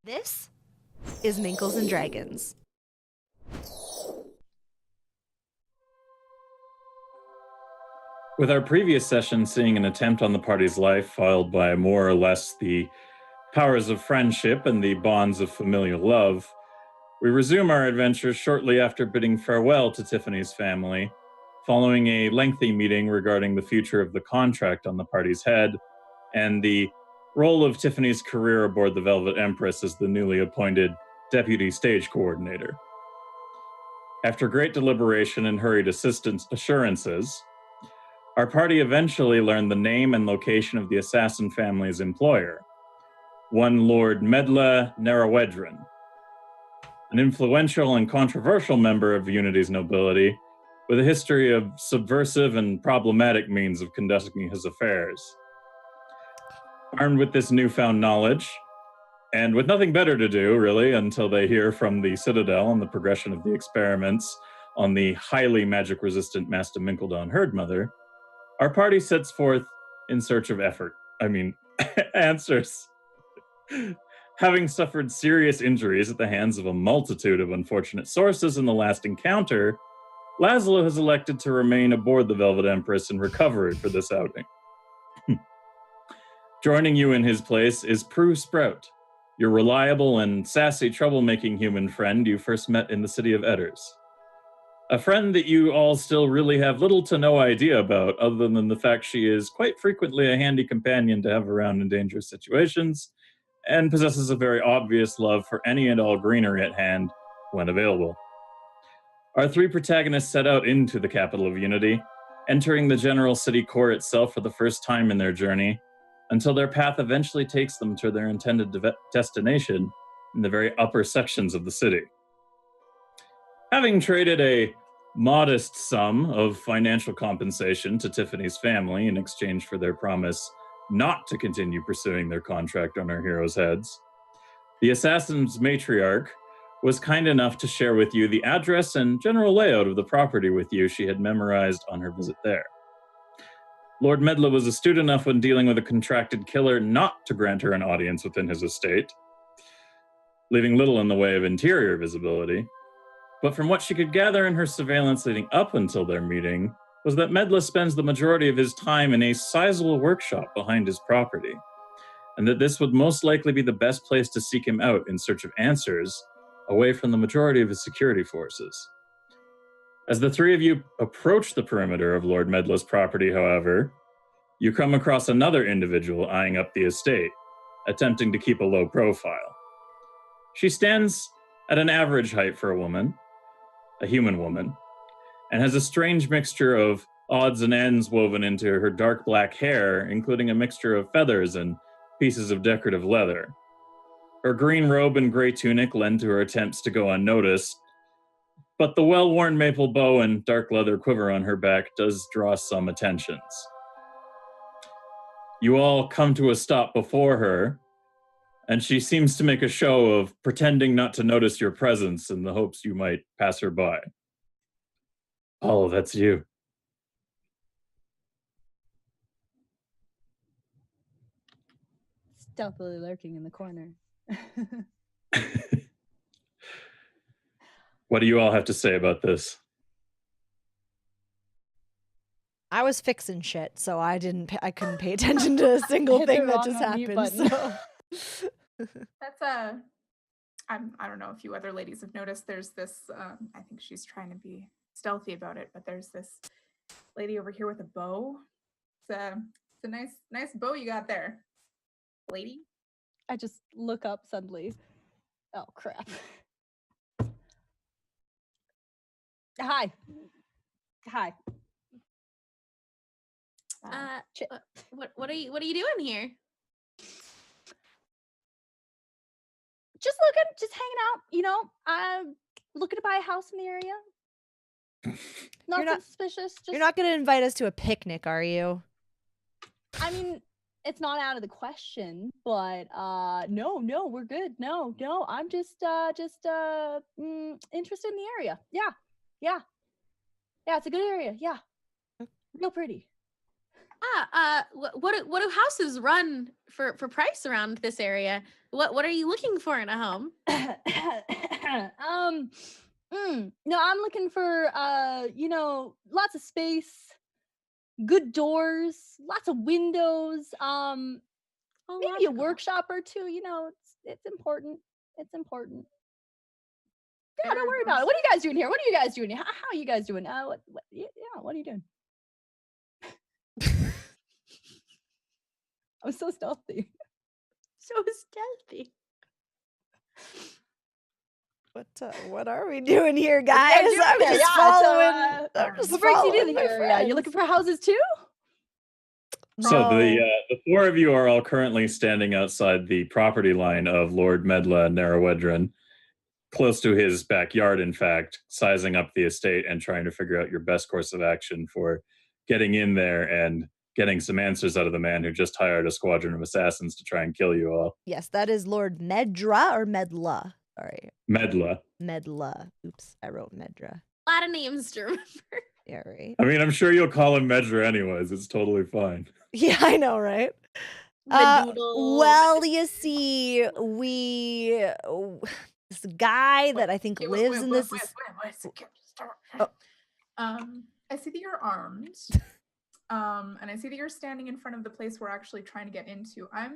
This is Minkles and Dragons. With our previous session seeing an attempt on the party's life followed by more or less the powers of friendship and the bonds of familial love, we resume our adventures shortly after bidding farewell to Tiffany's family, following a lengthy meeting regarding the future of the contract on the party's head and the role of Tiffany's career aboard the Velvet Empress as the newly appointed deputy stage coordinator. After great deliberation and hurried assurances, our party eventually learned the name and location of the assassin family's employer, one Lord Medla Nerawedran, an influential and controversial member of Unity's nobility with a history of subversive and problematic means of conducting his affairs. Armed with this newfound knowledge, and with nothing better to do, really, until they hear from the Citadel on the progression of the experiments on the highly magic-resistant Master Minkledon Herdmother, our party sets forth in search of answers. Having suffered serious injuries at the hands of a multitude of unfortunate sources in the last encounter, Laszlo has elected to remain aboard the Velvet Empress in recovery for this outing. Joining you in his place is Prue Sprout, your reliable and sassy troublemaking human friend you first met in the city of Edders. A friend that you all still really have little to no idea about, other than the fact she is quite frequently a handy companion to have around in dangerous situations, and possesses a very obvious love for any and all greenery at hand when available. Our three protagonists set out into the capital of Unity, entering the general city core itself for the first time in their journey, until their path eventually takes them to their intended destination in the very upper sections of the city. Having traded a modest sum of financial compensation to Tiffany's family in exchange for their promise not to continue pursuing their contract on our heroes' heads, the assassin's matriarch was kind enough to share with you the address and general layout of the property with you she had memorized on her visit there. Lord Medla was astute enough when dealing with a contracted killer not to grant her an audience within his estate, leaving little in the way of interior visibility. But from what she could gather in her surveillance leading up until their meeting, was that Medla spends the majority of his time in a sizable workshop behind his property, and that this would most likely be the best place to seek him out in search of answers, away from the majority of his security forces. As the three of you approach the perimeter of Lord Medla's property, however, you come across another individual eyeing up the estate, attempting to keep a low profile. She stands at an average height for a woman, a human woman, and has a strange mixture of odds and ends woven into her dark black hair, including a mixture of feathers and pieces of decorative leather. Her green robe and gray tunic lend to her attempts to go unnoticed, but the well-worn maple bow and dark leather quiver on her back does draw some attentions. You all come to a stop before her, and she seems to make a show of pretending not to notice your presence in the hopes you might pass her by. Oh, that's you. Stealthily lurking in the corner. What do you all have to say about this? I was fixing shit, so I couldn't pay attention to a single thing that just happened. So. That's I don't know if you other ladies have noticed, there's this, I think she's trying to be stealthy about it, but there's this lady over here with a bow. It's a nice bow you got there, lady. I just look up suddenly. Oh, crap. Hi. What are you doing here? Just hanging out, I'm looking to buy a house in the area. Nothing suspicious. You're not going to invite us to a picnic, are you? I mean, it's not out of the question, but no, we're good. No, I'm just interested in the area. Yeah, it's a good area. Yeah, real pretty. What do houses run for price around this area? What are you looking for in a home? No, I'm looking for lots of space, good doors, lots of windows, maybe a workshop or two. It's important. It's important. Yeah, don't worry about it. What are you guys doing here? What are you guys doing? How are you guys doing? What are you doing? I'm so stealthy. So stealthy. What are we doing here, guys? I'm just following. What brings you in here? You looking for houses too? No. So the four of you are all currently standing outside the property line of Lord Medla Narrowedron, close to his backyard, in fact, sizing up the estate and trying to figure out your best course of action for getting in there and getting some answers out of the man who just hired a squadron of assassins to try and kill you all. Yes, that is Lord Medra or Medla. Sorry. Medla. Medla. Oops, I wrote Medra. A lot of names to remember. Yeah, right. I mean, I'm sure you'll call him Medra anyways. It's totally fine. Yeah, I know, right? Well, you see, this guy that I think lives in this. I see that you're armed. And I see that you're standing in front of the place we're actually trying to get into. I'm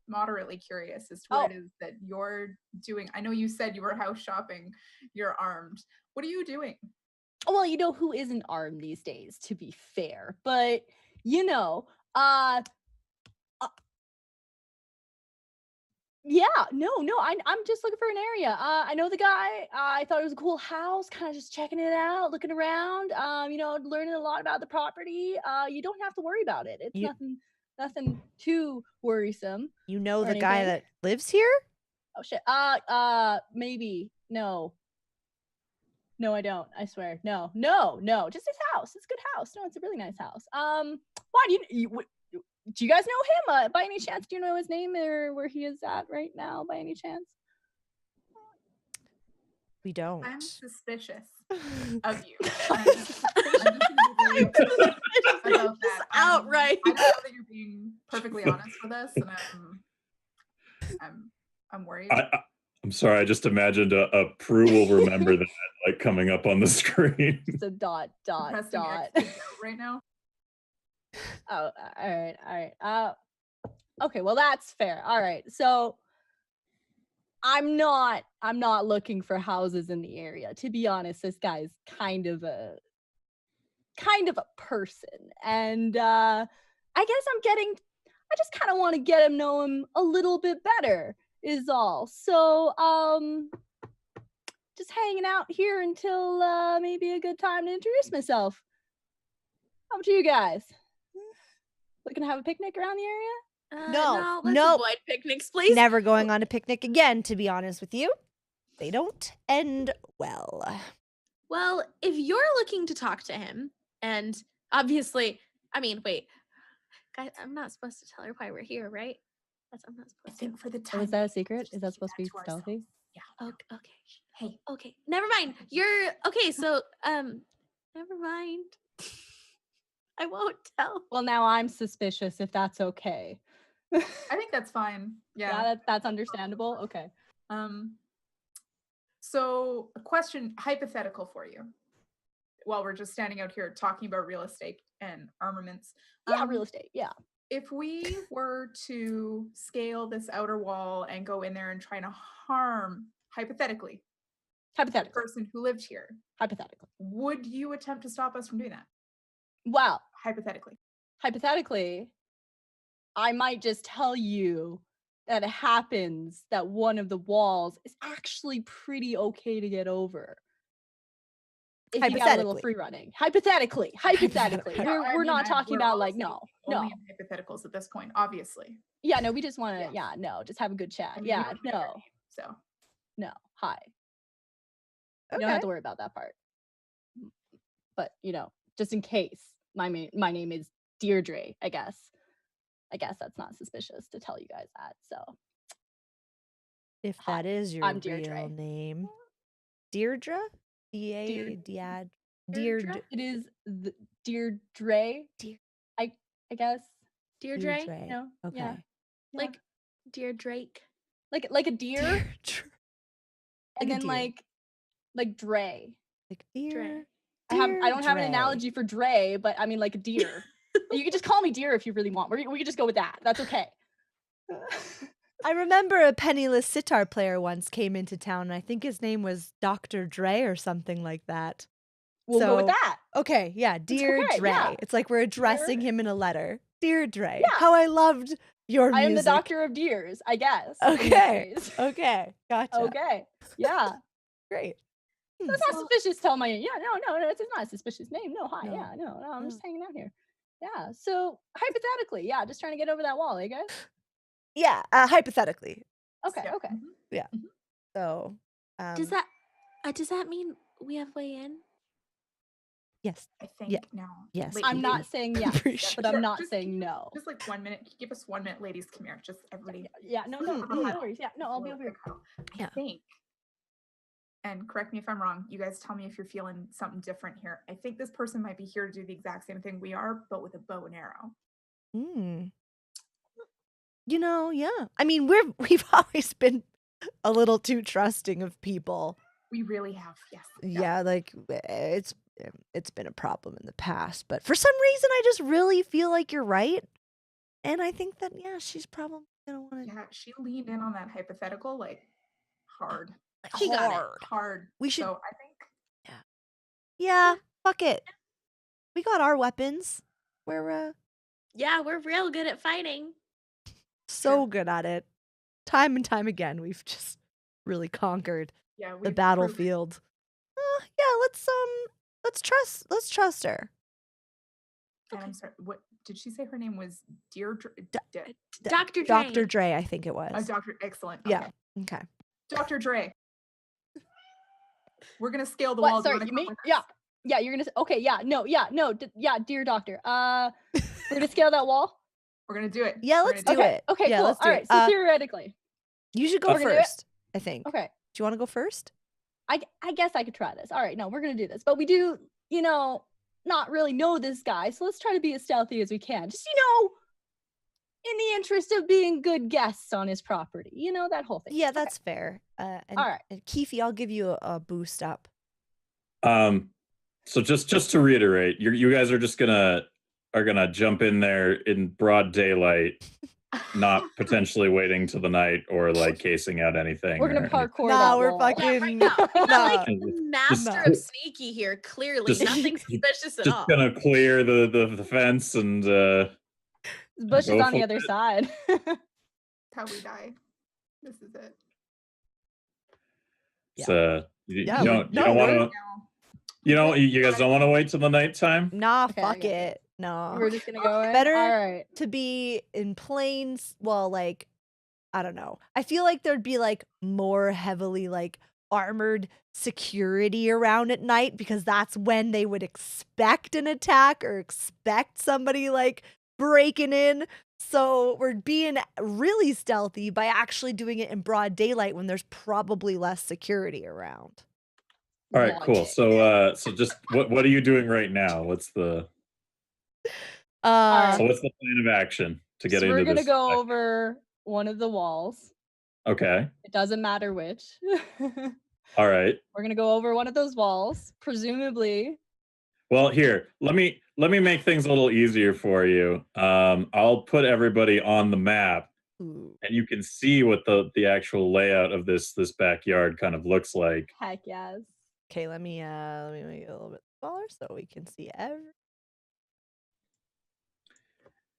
moderately curious as to what it is that you're doing. I know you said you were house shopping. You're armed. What are you doing? Well, who isn't armed these days, to be fair. But, I'm just looking for an area. I know the guy. I thought it was a cool house, kind of just checking it out, looking around, learning a lot about the property. You don't have to worry about it. It's nothing too worrisome. You know the guy that lives here? Oh shit. Maybe. No, I don't. I swear. No. Just his house. It's a good house. No, it's a really nice house. Why do you guys know him? By any chance, do you know his name or where he is at right now? By any chance? We don't. I'm suspicious of you. Outright. I know that you're being perfectly honest with us, and I'm worried. I'm sorry. I just imagined a Prue will remember that like coming up on the screen. It's a dot. Right now. Oh, all right. Okay, well that's fair. All right, so I'm not looking for houses in the area. To be honest, this guy's kind of a person, and I just kind of want to get him know him a little bit better. Is all. So just hanging out here until maybe a good time to introduce myself. How about you guys? Looking to have a picnic around the area? No, let's avoid picnics, please. Never going on a picnic again, to be honest with you. They don't end well. Well, if you're looking to talk to him, and obviously, wait, guys, I'm not supposed to tell her why we're here, right? I'm not supposed to. For the time. Is that a secret? Is that supposed to be stealthy? Yeah. Okay. Hey. Okay. Never mind. You're okay. So, never mind. I won't tell. Well, now I'm suspicious. If that's okay. I think that's fine. Yeah. That's understandable. Okay. So a question, hypothetical for you. While we're just standing out here talking about real estate and armaments. Yeah, real estate. Yeah. If we were to scale this outer wall and go in there and try to harm, hypothetically, the person who lived here, hypothetically, would you attempt to stop us from doing that? Well, hypothetically, I might just tell you that it happens that one of the walls is actually pretty okay to get over. If you got a little free running. Hypothetically. We're not talking about like, no. Only in hypotheticals at this point, obviously. Yeah, no, we just want to, just have a good chat. Yeah, no. So. No, hi. Okay. You don't have to worry about that part. But, just in case, my name is Deirdre, I guess. That's not suspicious to tell you guys that, so. If that is your Deirdre. real name. Deirdre? Deirdre. It is Deirdre. I guess. Deirdre? Deirdre. No. Okay. Yeah. Like Dear Drake. Like a deer, and Like a then deer. like Dre. Like deer. Dre. I don't have an Dre. analogy for Dre, but I mean like a deer. You can just call me deer if you really want. We can just go with that. That's okay. I remember a penniless sitar player once came into town, and I think his name was Dr. Dre or something like that. We'll go with So- that. Okay, yeah, Dear okay, Dre. yeah. It's like we're addressing him in a letter. Dear Dre, Yeah. how I loved your I music. am the doctor of deers, I guess. in this Okay. case. Okay, gotcha. Okay. Yeah. Great. That's not suspicious. Tell my no. It's not a suspicious name. No, hi. No. Yeah, no. I'm No. just hanging out here. Yeah. So hypothetically, yeah, just trying to get over that wall, guys. Yeah, hypothetically. Okay. Yeah. Okay. Mhm. So, Does that mean we have way in? yes. I think Yeah. now. Yes. I'm not saying yes, Pretty sure. but I'm not Just- saying no. Just like 1 minute. Give us 1 minute, ladies. Come here. Just everybody. Yeah. No. Mm, No mm. worries. Yeah. No, I'll be over here. Yeah. I think, and correct me if I'm wrong, you guys tell me if you're feeling something different here. I think this person might be here to do the exact same thing we are, but with a bow and arrow. Mm. Yeah. I mean, we've always been a little too trusting of people. We really have, yes. Yeah, like it's been a problem in the past, but for some reason I just really feel like you're right. And I think that she's probably going to want to Yeah, she leaned in on that hypothetical like hard. She got it. Hard. We should- So I think Yeah, fuck it. We got our weapons. We're Yeah, we're real good at fighting. so Sure. good at it. Time and time again, we've just really conquered yeah, the we've proved- battlefield. Yeah, let's trust her. And I'm sorry, what did she say her name was? Deirdre? Dr. Dre. Dr. Dre, I think it was. Dr. Excellent. Yeah. Okay. Okay. Dr. Dre. We're gonna scale the wall. What? Do Sorry, wanna you come mean? with us? Yeah. Yeah. You're gonna. Okay. Yeah. No. Yeah. Dear doctor. We're gonna scale that wall. We're gonna do it. Yeah, We're let's gonna do Okay. it. Okay. Yeah, Cool. let's do All it. right. So theoretically, You should go We're gonna do it? first, I think. okay. Do you want to go first? I guess I could try this. All right. No, we're gonna do this, but we do, not really know this guy, so let's try to be as stealthy as we can. Just in the interest of being good guests on his property. That whole thing. Yeah, Okay. that's fair. And, All right. and Keefe, I'll give you a boost up. So just to reiterate, you guys are just gonna jump in there in broad daylight, not potentially waiting to the night or like casing out anything. We're gonna or parkour. Nah, that we're wall. fucking. Yeah, right now. We're not like anything. master No. of sneaky here. Clearly, Just- nothing suspicious at Just all. gonna clear the fence and There's bushes Go on the for other it. side. How we die. This is it. it's, you Yeah, don't no, want we're- to. You guys don't want to wait till the nighttime. Nah, Okay, I fuck got it. No. We're just gonna go in. Better- All right. To be in plains, well, like, I don't know. I feel like there'd be like more heavily like armored security around at night because that's when they would expect an attack or expect somebody like breaking in. So we're being really stealthy by actually doing it in broad daylight when there's probably less security around. All right, Yeah. cool. So just what are you doing right now? What's the Alright. what's the plan of action to get So into we're gonna this? go over one of the walls. Okay. It doesn't matter which. All right. We're gonna go over one of those walls, presumably. Well, here, let me make things a little easier for you. I'll put everybody on the map, Ooh. and you can see what the actual layout of this backyard kind of looks like. Heck yes. Okay, let me make it a little bit smaller so we can see every.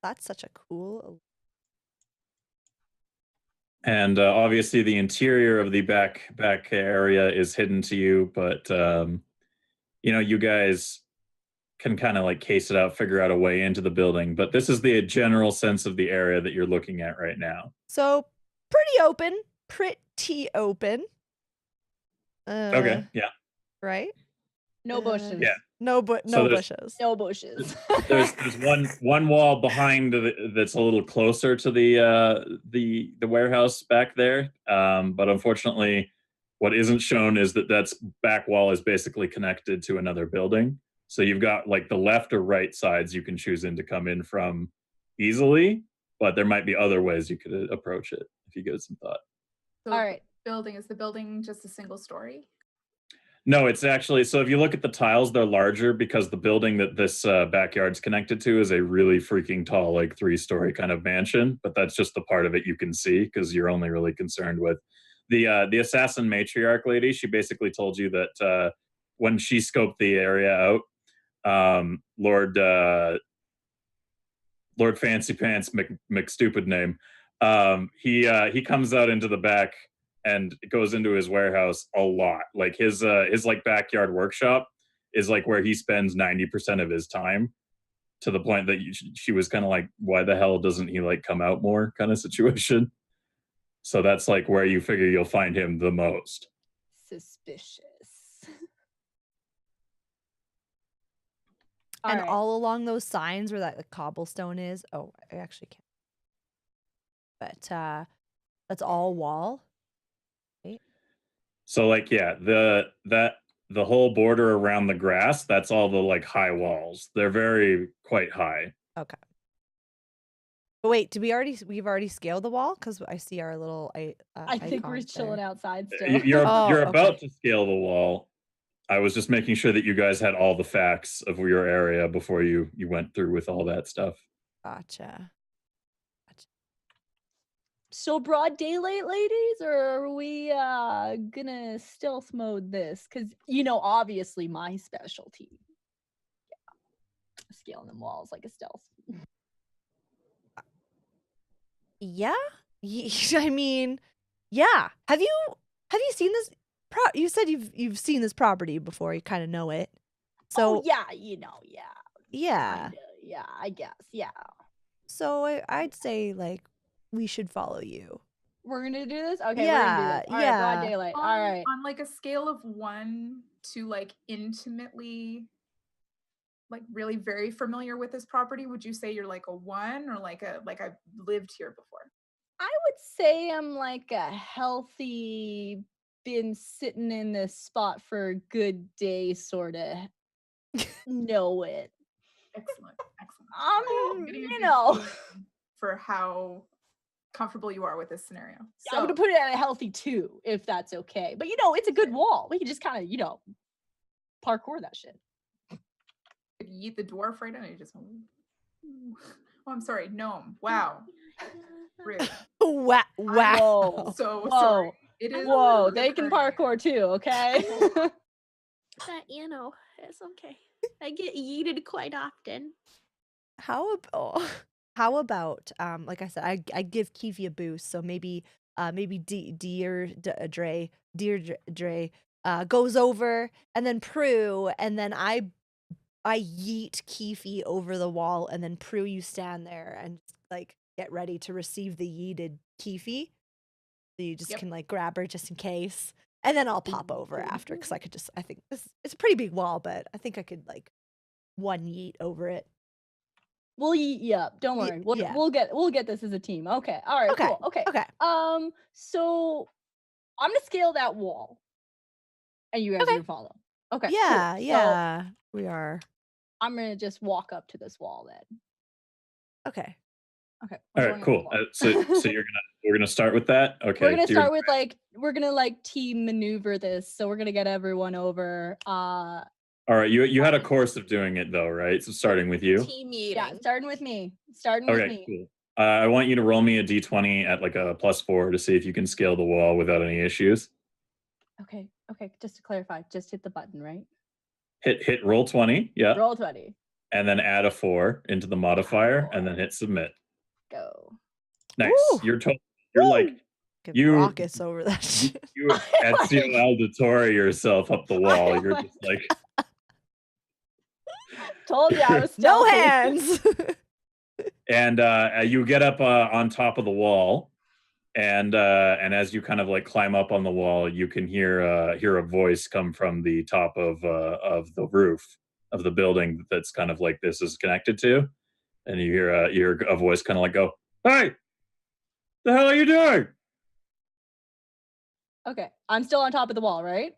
That's such a cool. And obviously, the interior of the back area is hidden to you, but you guys can kind of like case it out, figure out a way into the building. But this is the general sense of the area that you're looking at right now. So pretty open. Pretty open. Okay. Yeah. Right? No bushes. Yeah. No So there's- bushes. No bushes. There's one wall behind that's a little closer to the warehouse back there, but unfortunately, what isn't shown is that's back wall is basically connected to another building. So you've got like the left or right sides you can choose to come in from easily, but there might be other ways you could approach it if you give it some thought. So All right. is the building just a single story? No, it's actually, so if you look at the tiles, they're larger because the building that this backyard's connected to is a really freaking tall, like 3-story kind of mansion. But that's just the part of it you can see because you're only really concerned with the assassin matriarch lady. She basically told you that when she scoped the area out, Lord Fancy Pants McStupid name, he comes out into the back and goes into his warehouse a lot. Like his like backyard workshop is like where he spends 90% of his time, to the point that she was kind of like, why the hell doesn't he like come out more kind of situation. So that's like where you figure you'll find him the most. Suspicious. And right. all along those signs where that cobblestone is. Oh, I actually can't. But that's all wall. Right? So like, yeah, the whole border around the grass, that's all the like high walls. They're quite high. Okay. But wait, we've already scaled the wall? Because I see our little I think we're icons chilling there. outside still. You're Oh, about okay. to scale the wall. I was just making sure that you guys had all the facts of your area before you went through with all that stuff. Gotcha. So broad daylight, ladies, or are we gonna stealth mode this? Because obviously my specialty. Yeah. Scaling them walls like a stealth. Yeah? I mean, yeah. Have you seen this you said you've seen this property before, you kind of know it. So yeah, yeah. Yeah. Kinda, yeah, I guess. Yeah. So I'd say like we should follow you. We're gonna do this? Okay, we're gonna do this. All right, broad daylight. All right. On like a scale of 1 to like intimately, like really very familiar with this property, would you say you're like a 1 or like I've lived here before? I would say I'm like a healthy, been sitting in this spot for a good day sort of know it. Excellent. I'm getting a you good know. feeling for how comfortable you are with this scenario. I'm gonna put it at a healthy 2, if that's okay. But it's a good wall. We can just kind of, parkour that shit. You eat the dwarf right now. You just. Oh, I'm sorry, gnome. Wow. Really? Wow. Whoa. So Whoa. sorry. It is. Whoa, they can parkour too, okay? That it's okay. I get yeeted quite often. How about like I said, I give Kiwi a boost, so maybe Dre goes over, and then Prue, and then I yeet Kiwi over the wall, and then Prue, you stand there and like get ready to receive the yeeted Kiwi. So you just can like grab her just in case, and then I'll pop over after, because I think it's a pretty big wall, but I think I could like one yeet over it. We'll yeah, don't worry. We'll get this as a team. Okay. All right, Okay. cool. Okay. Okay. So I'm gonna scale that wall. And you guys are gonna follow. Okay. Yeah, cool. yeah. So We are. I'm gonna just walk up to this wall then. Okay. Okay. All right, cool. So we're gonna start with that. Okay. We're gonna start with we're gonna team maneuver this. So we're gonna get everyone over. All right, you had a course of doing it though, right? So starting with you. Team meeting. Yeah, starting with me. Okay, cool. I want you to roll me a d20 at like a +4 to see if you can scale the wall without any issues. Okay. Just to clarify, just hit the button, right? Hit roll 20, yeah. Roll 20. And then add a 4 into the modifier, and then hit submit. Go. Nice. Woo! You're like you rockets over that shit. You Ezio Auditore yourself up the wall. You're just like told you I was no stealthy. hands. And you get up on top of the wall, and as you kind of like climb up on the wall, you can hear a voice come from the top of the roof of the building that's kind of like this is connected to, and you hear a voice kind of like go, "Hey, the hell are you doing?" Okay, I'm still on top of the wall, right?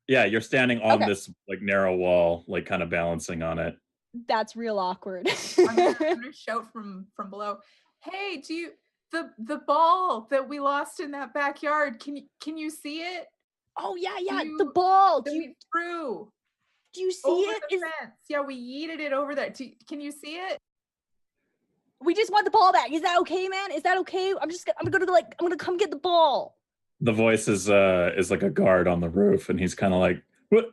Yeah, you're standing on this like narrow wall, like kind of balancing on it. That's real awkward. I'm gonna shout from below. Hey, do you the ball that we lost in that backyard? Can you see it? Oh yeah, the ball. Do you threw do you see over it? the fence? Yeah, we yeeted it over there. Can you see it? We just want the ball back. Is that okay, man? Is that okay? I'm gonna come get the ball. The voice is like a guard on the roof, and he's kind of like, "What?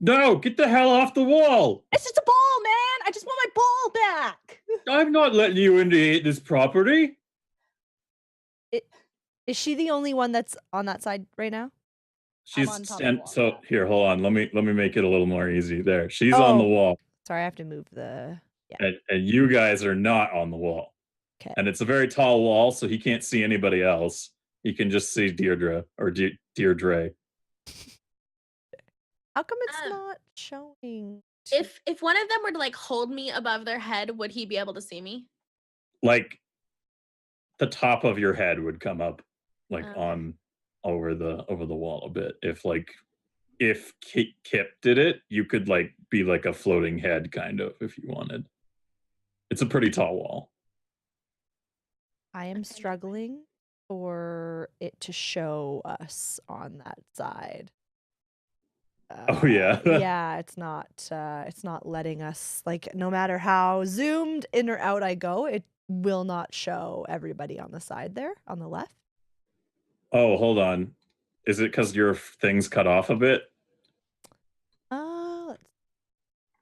No, get the hell off the wall! It's just a ball, man. I just want my ball back. I'm not letting you into this property." Is she the only one that's on that side right now? She's on top of the wall, so yeah. here, hold on. Let me make it a little more easy. There, she's on the wall, Sorry, I have to move the. Yeah. and you guys are not on the wall. Okay. And it's a very tall wall, so he can't see anybody else. He can just see Deirdre or Deirdre. How come it's not showing? If one of them were to like hold me above their head, would he be able to see me? Like the top of your head would come up, like on over the wall a bit. If Kip did it, you could like be like a floating head kind of if you wanted. It's a pretty tall wall. I am struggling for it to show us on that side. Oh yeah. Yeah, it's not letting us, like, no matter how zoomed in or out I go, it will not show everybody on the side there on the left. Oh, hold on. Is it because your thing's cut off a bit?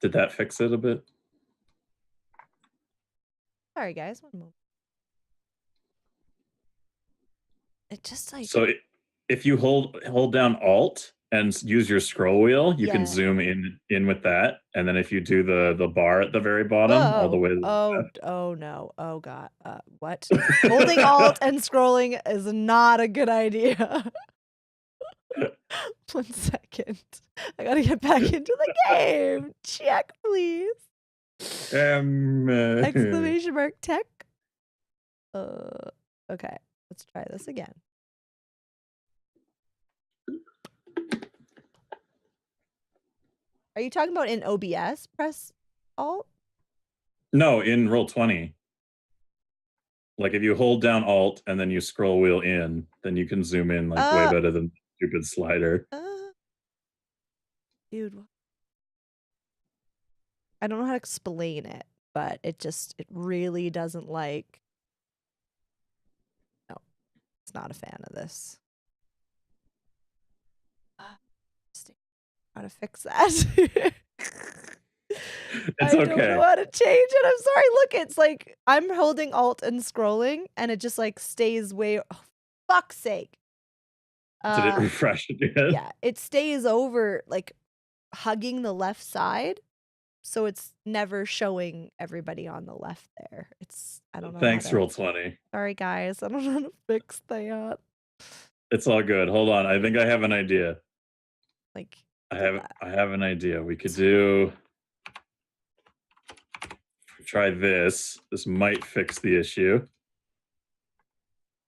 Did that fix it a bit? Sorry guys, one moment. It just like, so if you hold down Alt and use your scroll wheel, you can zoom in with that, and then if you do the bar at the very bottom, all the way to the left. Oh no, oh god, what? Holding Alt and scrolling is not a good idea. 1 second, I gotta get back into the game. Check, please. Exclamation mark tech. Okay, let's try this again. Are you talking about in OBS? Press Alt? No, in Roll20. Like if you hold down Alt and then you scroll wheel in, then you can zoom in like way better than the stupid slider. Dude, I don't know how to explain it, but it really doesn't like. No, it's not a fan of this. How to fix that? It's I okay. don't know how to change it. I'm sorry. Look, it's like I'm holding Alt and scrolling, and it just like stays way. Oh, fuck's sake! Did it refresh again? Yeah, it stays over like hugging the left side, so it's never showing everybody on the left there. I don't know. Thanks, Roll20. Sorry, guys. I don't know how to fix that. It's all good. Hold on. I think I have an idea. Like. I have an idea. We could try this. This might fix the issue.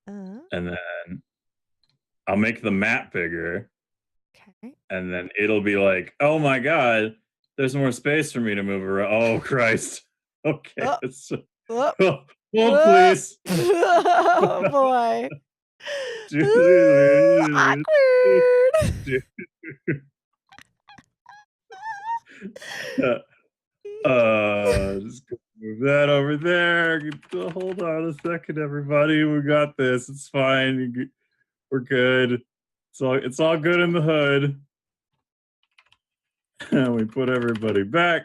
And then I'll make the map bigger. Okay. And then it'll be like, oh my god, there's more space for me to move around. Oh Christ. Okay. Please. Oh boy. Awkward. Just move that over there. Hold on a second, everybody. We got this. It's fine. We're good. It's all good in the hood. And we put everybody back,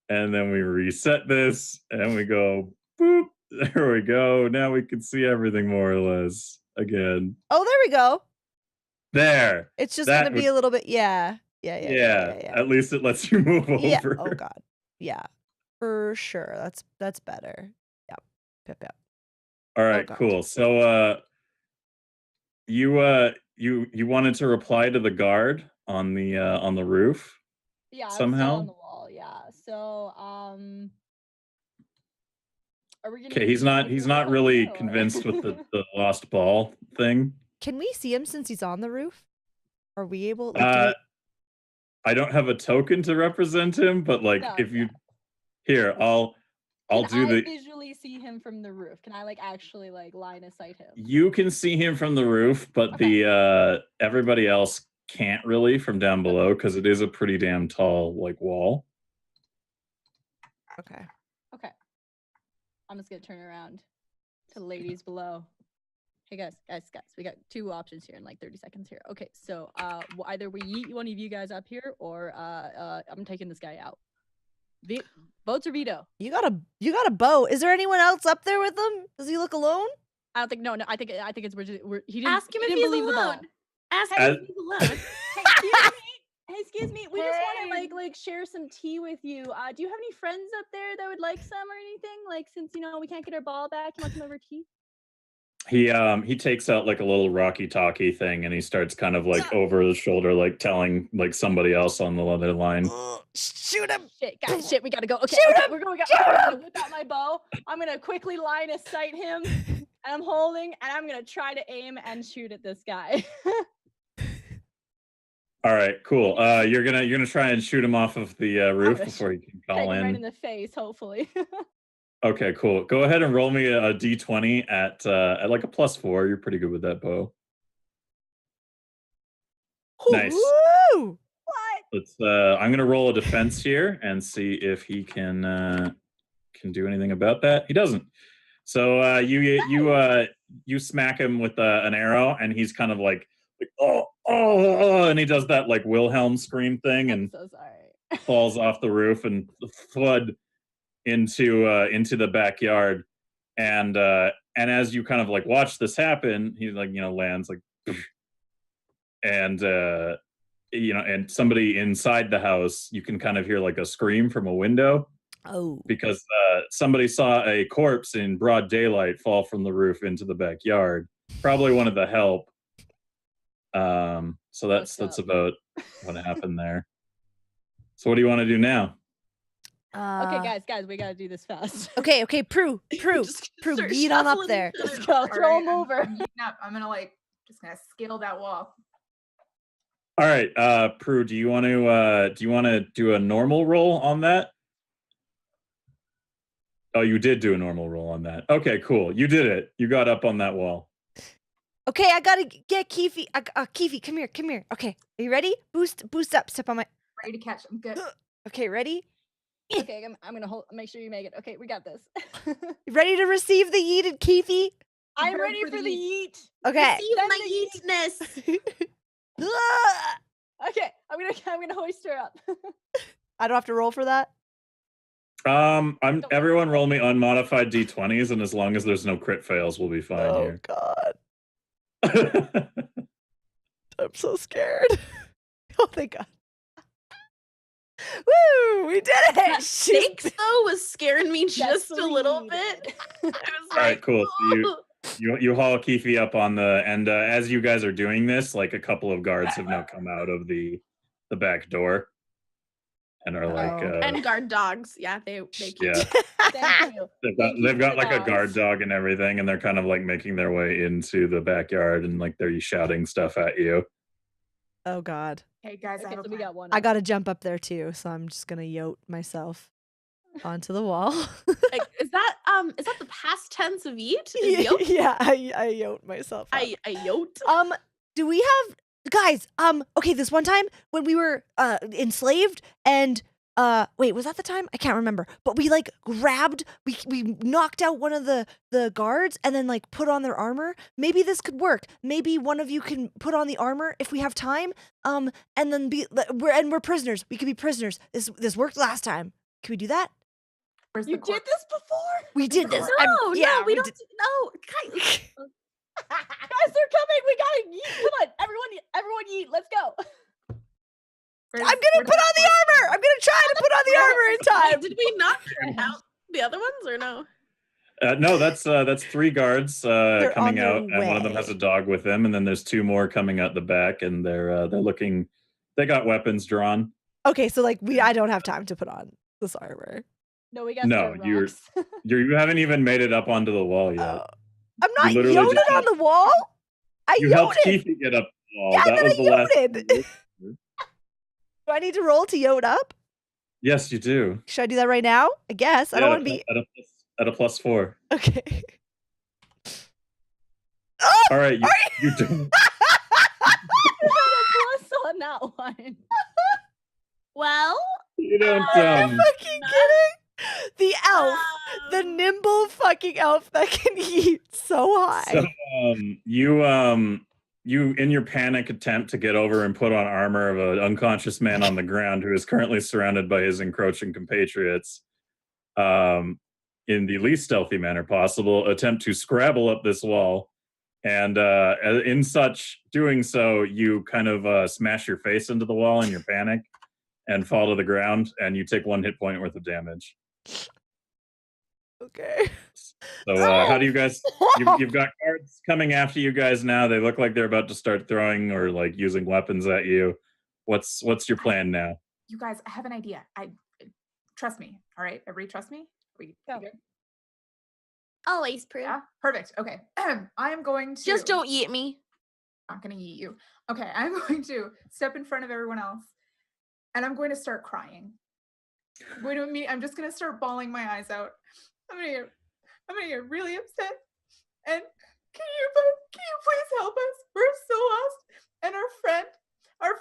and then we reset this, and we go boop. There we go. Now we can see everything more or less again. Oh, there we go. There. It's just gonna be a little bit. Yeah. At least it lets you move over. Oh god. Yeah. For sure. That's better. Yep. All right, cool. So you wanted to reply to the guard on the roof? Yeah, somehow on the wall. Yeah. So are we gonna okay, he's not really convinced with the lost ball thing. Can we see him since he's on the roof? Are we able? I don't have a token to represent him, but like if you Here, I'll Can do I the. visually see him from the roof? Can I like actually like line of sight him? You can see him from the roof, but Okay. the everybody else can't really from down below because it is a pretty damn tall like wall. Okay. Okay. I'm just gonna turn around to the ladies below. Hey guys, we got two options here in like 30 seconds here. Okay, so either we yeet one of you guys up here, or I'm taking this guy out. Votes or veto? You got a bow. Is there anyone else up there with him? Does he look alone? I don't think. No. I think it's he didn't. Ask him he if didn't he's believe the ball. alone. Ask As- him if he's alone. Hey, excuse me. We just want to like share some tea with you. Do you have any friends up there that would like some or anything? Like, since we can't get our ball back, you want some of our tea? He takes out like a little walkie-talkie thing and he starts kind of like over his shoulder, like telling like somebody else on the other line. Shoot him! Shit, we gotta go. Okay, Shoot him! we're going. Shoot I'm him! gonna whip out my bow. I'm gonna quickly line of sight him, and I'm holding, and I'm gonna try to aim and shoot at this guy. All right, cool. You're gonna try and shoot him off of the roof before you can Take call him right in in. the face, hopefully. Okay, cool. Go ahead and roll me a d20 at like a +4. You're pretty good with that bow. Nice. Woo! What? Let's. I'm gonna roll a defense here and see if he can do anything about that. He doesn't. So you smack him with an arrow, and he's kind of like oh, and he does that like Wilhelm scream thing, and I'm so sorry. falls off the roof and thud into the backyard. And as you kind of like watch this happen, he like lands like, and and somebody inside the house, you can kind of hear like a scream from a window. Oh. Because somebody saw a corpse in broad daylight fall from the roof into the backyard. Probably one of the help. So that's about what happened there. So what do you want to do now? Okay, guys, we gotta do this fast. Okay, Prue, Just Prue, start get on up shuffling there. each other. Let's go, throw him over. I'm heating up. I'm gonna just gonna scale that wall. All right, Prue, do you want to do a normal roll on that? Oh, you did do a normal roll on that. Okay, cool. You did it. You got up on that wall. Okay, I gotta get Keefe. Keefe, come here. Okay, are you ready? Boost up. Step on my. Ready to catch him. Good. Okay, ready? Okay, I'm gonna hold. Make sure you make it. Okay, we got this. You ready to receive the yeeted, Keefe? I'm ready for the yeet. Okay. See Send my the yeetness. Okay, I'm gonna hoist her up. I don't have to roll for that. Everyone roll me unmodified d20s, and as long as there's no crit fails, we'll be fine Oh here. God, I'm so scared. Oh thank God. Woo! We did it. That stakes though was scaring me just a little bit. I was All right, like, cool. So "Ooh." you haul Keefe up on the and as you guys are doing this, like a couple of guards have now come out of the back door and are like And guard dogs. Yeah, they keep yeah. Thank you. They've got like a dogs. guard dog and everything, and they're kind of like making their way into the backyard, and like they're shouting stuff at you. Oh God. Hey guys, I Okay, have a so we plan. got one. I gotta jump up there too, so I'm just gonna yote myself onto the wall. Like, is that the past tense of eat? Is yoke? Yeah, I yote myself. Up. I yote. Do we have guys? Okay, this one time when we were enslaved and wait, was that the time? I can't remember. But we like grabbed, we knocked out one of the guards and then like put on their armor. Maybe this could work. Maybe one of you can put on the armor if we have time. And then we're prisoners. We could be prisoners. This worked last time. Can we do that? Where's You the did this before? We did this. No, yeah, we don't. No, guys. Guys, they're coming. We gotta yeet. Come on, everyone yeet. Let's go. I'm gonna put on the armor. I'm gonna try to put on the armor in time. Did we not turn out the other ones or no? No, that's 3 guards They're coming on their out, and one of them has way. a dog with them, and then there's 2 more coming out the back, and they're looking. They got weapons drawn. Okay, so like I don't have time to put on this armor. No, we got No, rocks. you haven't even made it up onto the wall yet. Oh. I'm not literally yoted just- on the wall. I You helped yoted. Keefe get up the wall. Yeah, that but was I the last. yoted. Do I need to roll to yote up? Yes, you do. Should I do that right now? I guess. I don't want to be at a +4. okay. All right, you don't. Plus on that one. Well, You don't. Fucking not- kidding? The elf, the um, nimble fucking elf that can eat so high. So you in your panic attempt to get over and put on armor of an unconscious man on the ground who is currently surrounded by his encroaching compatriots, in the least stealthy manner possible, attempt to scrabble up this wall. And in such doing so, you kind of smash your face into the wall in your panic and fall to the ground, and you take 1 hit point worth of damage. Okay. So how do you guys? You've got guards coming after you guys now. They look like they're about to start throwing or like using weapons at you. What's your plan now? You guys, I have an idea. I trust me. All right, everybody, trust me. We good? always, Prue. Yeah, perfect. Okay, I am going to Just don't eat me. Not going to eat you. Okay, I'm going to step in front of everyone else, and I'm going to start crying. I'm just going to start bawling my eyes out. I'm gonna get really upset. And can you please help us? We're so lost. And our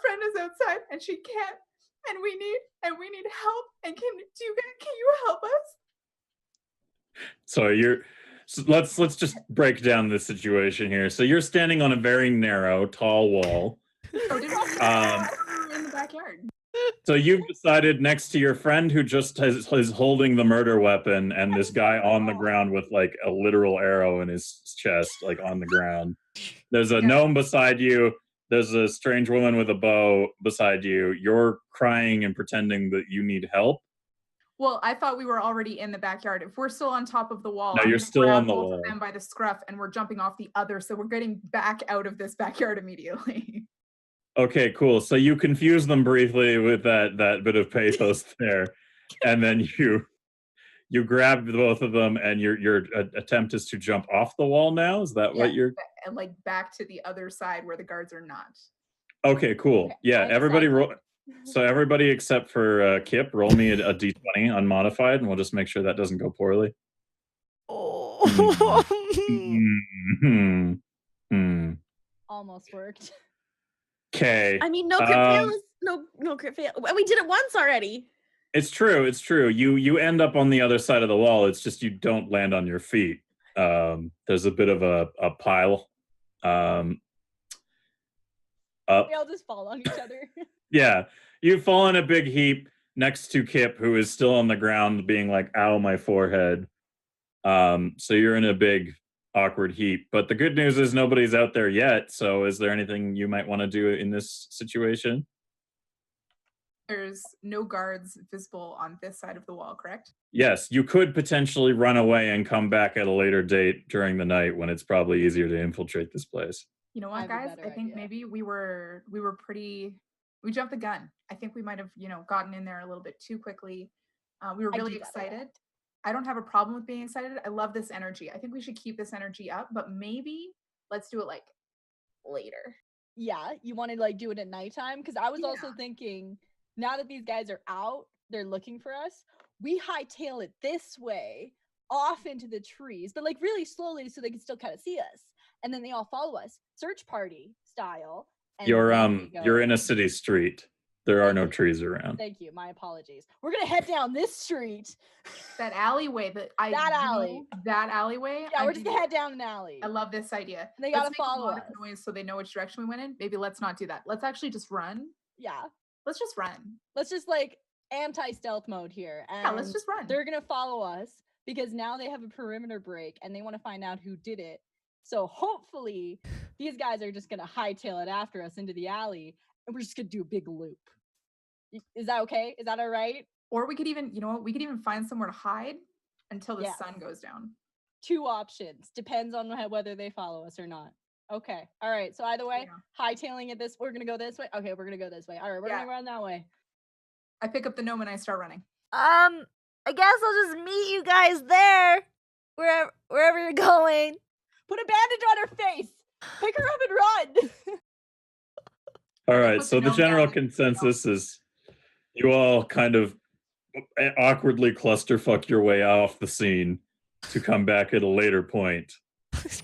friend is outside and she can't. And we need help. And can you help us? So let's just break down the situation here. So you're standing on a very narrow, tall wall. Oh, did we in the backyard? So you've decided next to your friend who just is holding the murder weapon and this guy on the ground with like a literal arrow in his chest, like on the ground. There's a gnome beside you. There's a strange woman with a bow beside you. You're crying and pretending that you need help. Well, I thought we were already in the backyard. If we're still on top of the wall, No, I'm you're gonna still grab on the both wall. of them by the scruff and we're jumping off the other. So we're getting back out of this backyard immediately. Okay, cool. So you confuse them briefly with that bit of pathos there, and then you grab both of them, and your attempt is to jump off the wall now. Is that what you're? And like back to the other side where the guards are not. Okay, cool. Okay, Yeah, I'm everybody excited. roll. So everybody except for Kip, roll me a d20 unmodified, and we'll just make sure that doesn't go poorly. Oh. Almost worked. Okay. I mean, no crit fail is no crit fail. We did it once already. It's true. It's true. You end up on the other side of the wall. It's just you don't land on your feet. There's a bit of a pile. Up. We all just fall on each other. Yeah, you fall in a big heap next to Kip, who is still on the ground, being like, "Ow, my forehead." So you're in a big awkward heap. But the good news is nobody's out there yet. So is there anything you might want to do in this situation? There's no guards visible on this side of the wall, correct? Yes, you could potentially run away and come back at a later date during the night when it's probably easier to infiltrate this place. You know I what, have a guys? better I think idea. maybe we jumped the gun. I think we might have, gotten in there a little bit too quickly. We were I really do that a lot. excited. I don't have a problem with being excited. I love this energy. I think we should keep this energy up, but maybe let's do it like later. Yeah, you want to like do it at nighttime? Because I was also Yeah. thinking, now that these guys are out, they're looking for us. We hightail it this way, off into the trees, but like really slowly, so they can still kind of see us. And then they all follow us, search party style. And You're then we go you're in a city street. There are Thank no you. trees around. Thank you. My apologies. We're gonna head down this street. That alleyway that alley. That alleyway. Yeah, I we're just mean, gonna head down an alley. I love this idea. And they Let's gotta make a follow lot us. of noise so they know which direction we went in. Maybe let's not do that. Let's actually just run. Yeah. Let's just run. Let's just like anti-stealth mode here. And Yeah, let's just run. they're gonna follow us because now they have a perimeter break and they want to find out who did it. So hopefully these guys are just gonna hightail it after us into the alley and we're just gonna do a big loop. Is that okay? Is that all right? Or we could even, we could even find somewhere to hide until the Yeah. sun goes down. 2 options. Depends on whether they follow us or not. Okay. All right. So either way, hightailing it we're gonna go this way. Okay, we're gonna go this way. All right, we're gonna run that way. I pick up the gnome and I start running. I guess I'll just meet you guys there. Wherever you're going. Put a bandage on her face. Pick her up and run. All right, Put so the the gnome general down. consensus is you all kind of awkwardly clusterfuck your way off the scene to come back at a later point. Is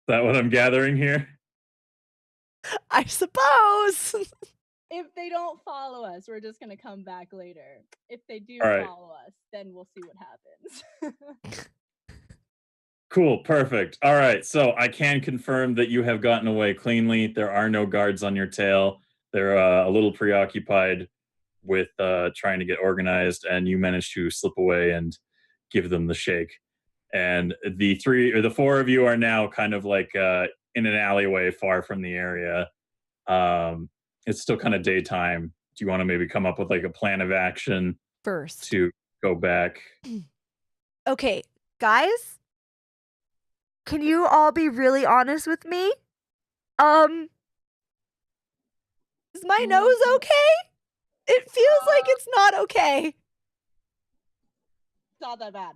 that what I'm gathering here? I suppose. If they don't follow us, we're just gonna come back later. If they do All right. follow us, then we'll see what happens. Cool, perfect. All right, so I can confirm that you have gotten away cleanly. There are no guards on your tail. They're a little preoccupied with trying to get organized, and you managed to slip away and give them the shake. And the four of you are now kind of like in an alleyway far from the area. It's still kind of daytime. Do you want to maybe come up with like a plan of action First. to go back? Okay, guys? Can you all be really honest with me? Is my nose okay? It feels like it's not okay. It's not that bad.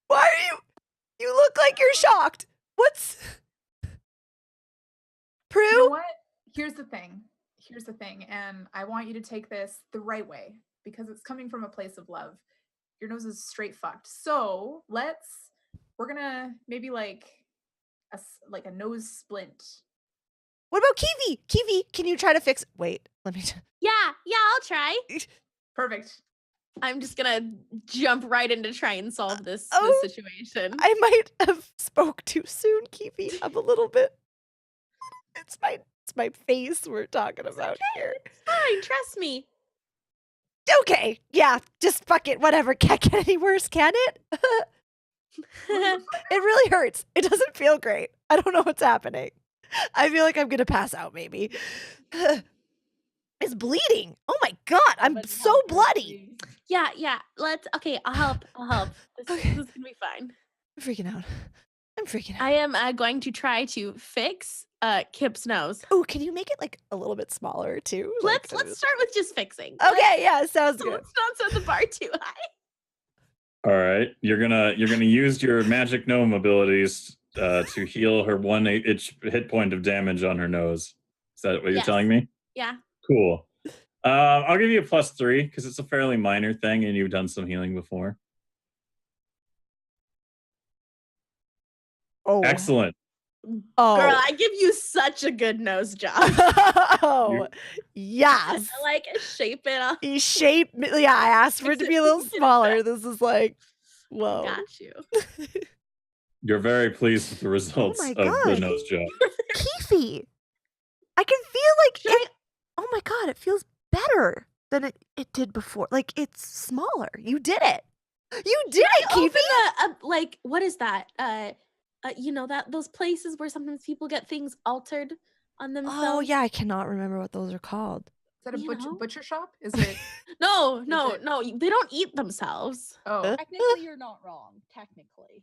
Why are you? You look like you're shocked. What's? Prue? You know what? Here's the thing, and I want you to take this the right way because it's coming from a place of love. Your nose is straight fucked. So we're gonna maybe like a nose splint. What about Kiwi? Kiwi, can you try to fix? Wait, let me. Yeah, I'll try. Perfect. I'm just gonna jump right in to try and solve this situation. I might have spoke too soon, Kiwi. I'm a little bit. It's my face we're talking about here. It's fine, trust me. Okay, yeah, just fuck it, whatever. Can't get any worse, can it? It really hurts. It doesn't feel great. I don't know what's happening. I feel like I'm gonna pass out, maybe. It's bleeding. Oh my god, I'm so bloody. Yeah. Okay, I'll help. This is gonna be fine. I'm freaking out. I am going to try to fix Kip's nose. Oh, can you make it like a little bit smaller too? Let's start with just fixing. Okay, yeah, sounds good. Let's not set the bar too high. All right, you're gonna use your magic gnome abilities to heal her 1 hit point of damage on her nose. Is that what you're telling me? Yeah. Cool. I'll give you a +3 because it's a fairly minor thing, and you've done some healing before. Oh, excellent. Oh, Girl, I give you such a good nose job. Oh, yes. I like shape it up. Yeah, I asked for it to be a little smaller. This is like, whoa. Got you. You're very pleased with the results my of the God. nose job. Keefy, I can feel like it. Oh my god, it feels better than it did before. Like it's smaller. You did it. You did it, Keefy. Like, what is that? You know, that those places where sometimes people get things altered on themselves. Oh yeah, I cannot remember what those are called. Is that a You know? butcher shop? Is it? No, it- no, they don't eat themselves. Oh, Technically, you're not wrong. Technically.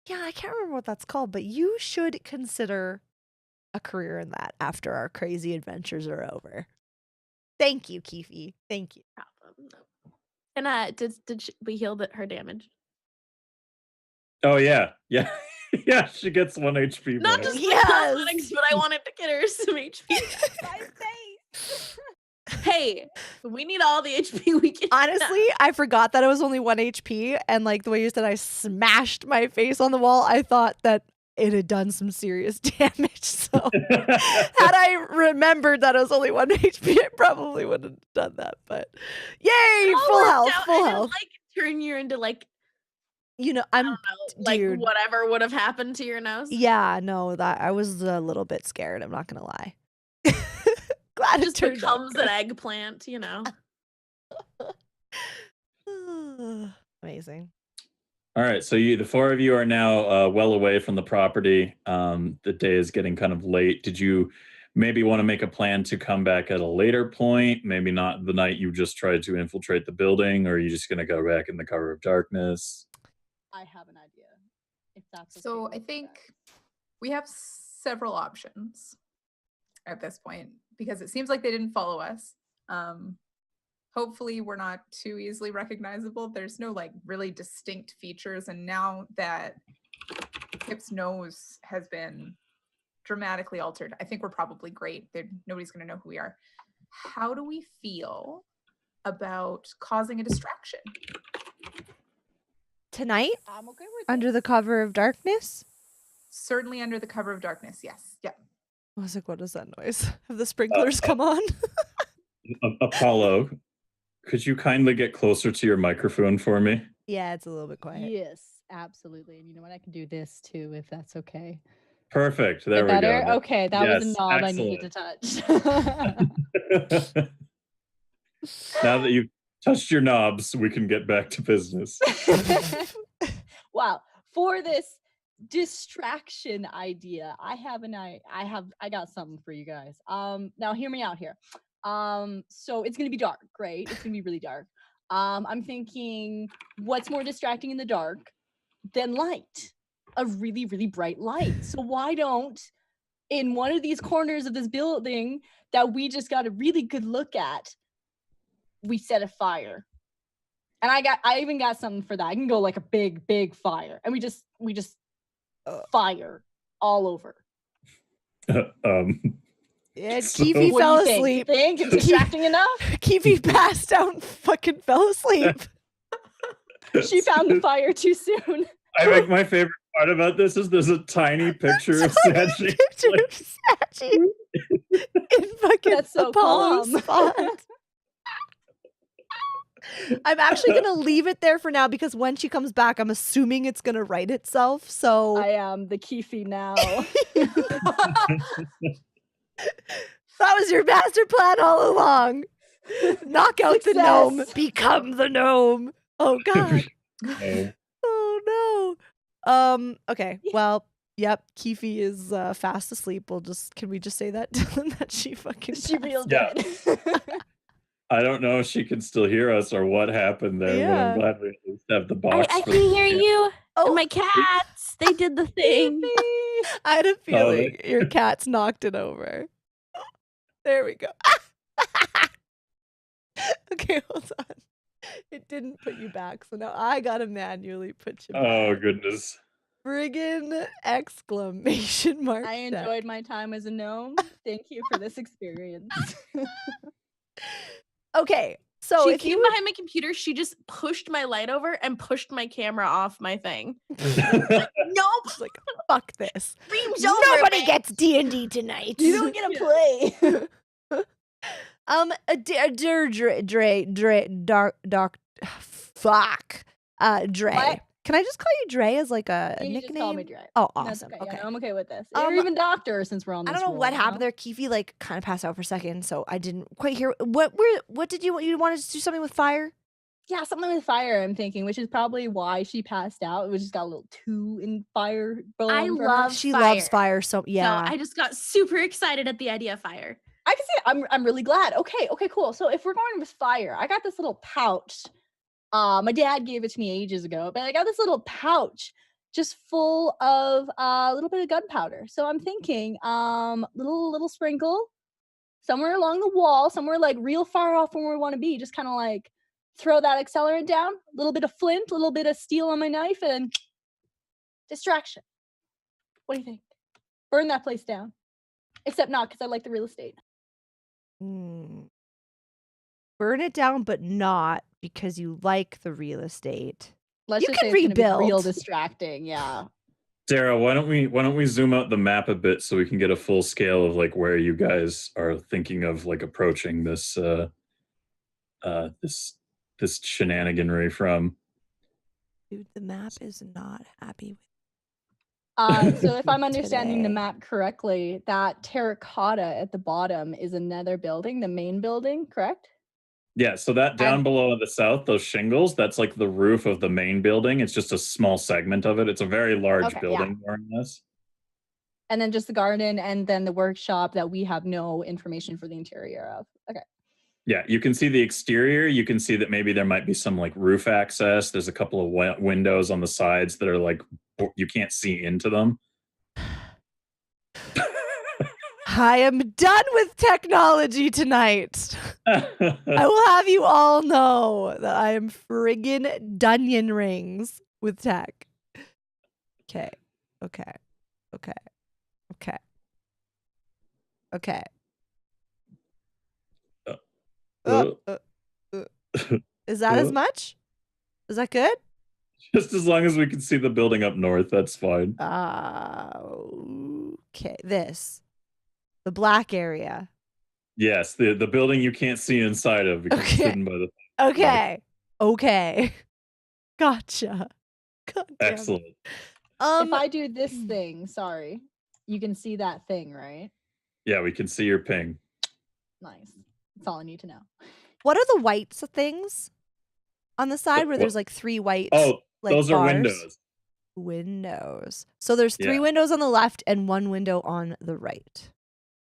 Yeah, I can't remember what that's called, but you should consider a career in that after our crazy adventures are over. Thank you, Keefy. Thank you. Problem. And did we heal her damage? Oh yeah. Yeah, she gets 1 HP. Not back. just Yes. cosmetics, but I wanted to get her some HP. My face. Hey, we need all the HP we can. Honestly, I forgot that it was only 1 HP, and like the way you said I smashed my face on the wall, I thought that it had done some serious damage. So had I remembered that it was only 1 HP, I probably wouldn't have done that. But yay, full health, full health. Like turn you into like, You know, I I'm don't know, like dude. whatever would have happened to your nose. Yeah, no, that I was a little bit scared. I'm not gonna lie. Glad Just it turned out becomes an eggplant, you know. good. Amazing. All right, so the four of you are now well away from the property. The day is getting kind of late. Did you maybe want to make a plan to come back at a later point? Maybe not the night you just tried to infiltrate the building, or are you just going to go back in the cover of darkness? I have an idea. If that's okay so with I you think guys. we have several options at this point because it seems like they didn't follow us. Hopefully we're not too easily recognizable. There's no like really distinct features, and now that Kip's nose has been dramatically altered, I think we're probably great. Nobody's going to know who we are. How do we feel about causing a distraction. Tonight? I'm okay with Under the cover of darkness? Certainly under the cover of darkness, yes. Yep. I was like, what is that noise? Have the sprinklers come on? Apollo, could you kindly get closer to your microphone for me? Yeah, it's a little bit quiet. Yes, absolutely. And you know what? I can do this too, if that's okay. Perfect. There we Better? go. Okay, that was a Yes, knob I excellent. needed to touch. Now that you've touched your knobs, we can get back to business. Wow. For this distraction idea, I got something for you guys. Now hear me out here. So it's gonna be dark, right? It's gonna be really dark. I'm thinking, what's more distracting in the dark than light? A really, really bright light. So why don't, in one of these corners of this building that we just got a really good look at, we set a fire? And I even got something for that. I can go like a big, big fire, and we just fire all over. Yeah, So- Kiwi What do fell you think? asleep. You think it's distracting enough? Kiwi passed out and fucking fell asleep. She found the fire too soon. I think my favorite part about this is there's a tiny picture of Tiny Sachi. picture of Sachi in fucking That's so Apollo's calm. spot. I'm actually gonna leave it there for now because when she comes back, I'm assuming it's gonna write itself. So I am the Keefe now. that was your master plan all along. Knock out the gnome, Success. become the gnome. Oh god. Oh. Oh no. Okay. Well, yep. Keefe is fast asleep. Can we just say that, Dylan, that she fucking She passed? real Yeah. dead. I don't know if she can still hear us or what happened there, but I'm Yeah. glad we at least have the box. I for can the- hear you. Oh. And my cats, they did the thing. I had a feeling they- your cats knocked it over. There we go. Okay, hold on. It didn't put you back, so now I gotta manually put you back. Oh, goodness. Friggin' exclamation mark. I deck. enjoyed my time as a gnome. Thank you for this experience. Okay, so She if came you behind my computer, she just pushed my light over and pushed my camera off my thing. nope, Nope, like fuck this. stream's over. Nobody bitch. gets D&D tonight. You don't get to play. Dre. What? Can I just call you Dre as like a You nickname? just call me Dre. Oh, That's awesome. okay. Okay. Yeah, no, I'm okay with this. Um, Or even doctor, since we're on this I don't know what roll, happened there. Keefe like kind of passed out for a second, so I didn't quite hear. What did you wanted to do something with fire? Yeah, something with fire, I'm thinking, which is probably why she passed out. It was just got a little too in fire. I for her. love She fire. loves fire, so yeah. So I just got super excited at the idea of fire. I can see it. I'm really glad. Okay, cool. So if we're going with fire, I got this little pouch. My dad gave it to me ages ago, but I got this little pouch just full of a little bit of gunpowder. So I'm thinking, little sprinkle somewhere along the wall, somewhere like real far off from where we want to be. Just kind of like throw that accelerant down, a little bit of flint, a little bit of steel on my knife, and distraction. What do you think? Burn that place down. Except not because I like the real estate. Burn it down, but not because you like the real estate. Let's You just can say it's gonna be real rebuild. distracting. Yeah. Sarah, why don't we zoom out the map a bit so we can get a full scale of like where you guys are thinking of like approaching this this shenaniganry from? Dude, the map is not happy with So if I'm understanding the Today. map correctly, that terracotta at the bottom is another building, the main building, correct? Yeah, so that down And- below in the south, those shingles, that's like the roof of the main building. It's just a small segment of it. It's a very large Okay, yeah. building, more or less. And then just the garden and then the workshop that we have no information for the interior of. Okay. Yeah, you can see the exterior. You can see that maybe there might be some like roof access. There's a couple of windows on the sides that are like you can't see into them. I am done with technology tonight. I will have you all know that I am friggin' Dunyan rings with tech. Okay. Okay. Okay. Okay. Okay. Uh, Uh, Is that as much? Is that good? Just as long as we can see the building up north, that's fine. Okay. The black area. Yes, the building you can't see inside of because it's hidden by the. Okay. Okay. Gotcha. God damn. Excellent. If I do this thing, sorry, you can see that thing, right? Yeah, we can see your ping. Nice. That's all I need to know. What are the white things on the side where there's like 3 white those are bars? windows. Windows. So there's 3 Yeah. windows on the left and 1 window on the right.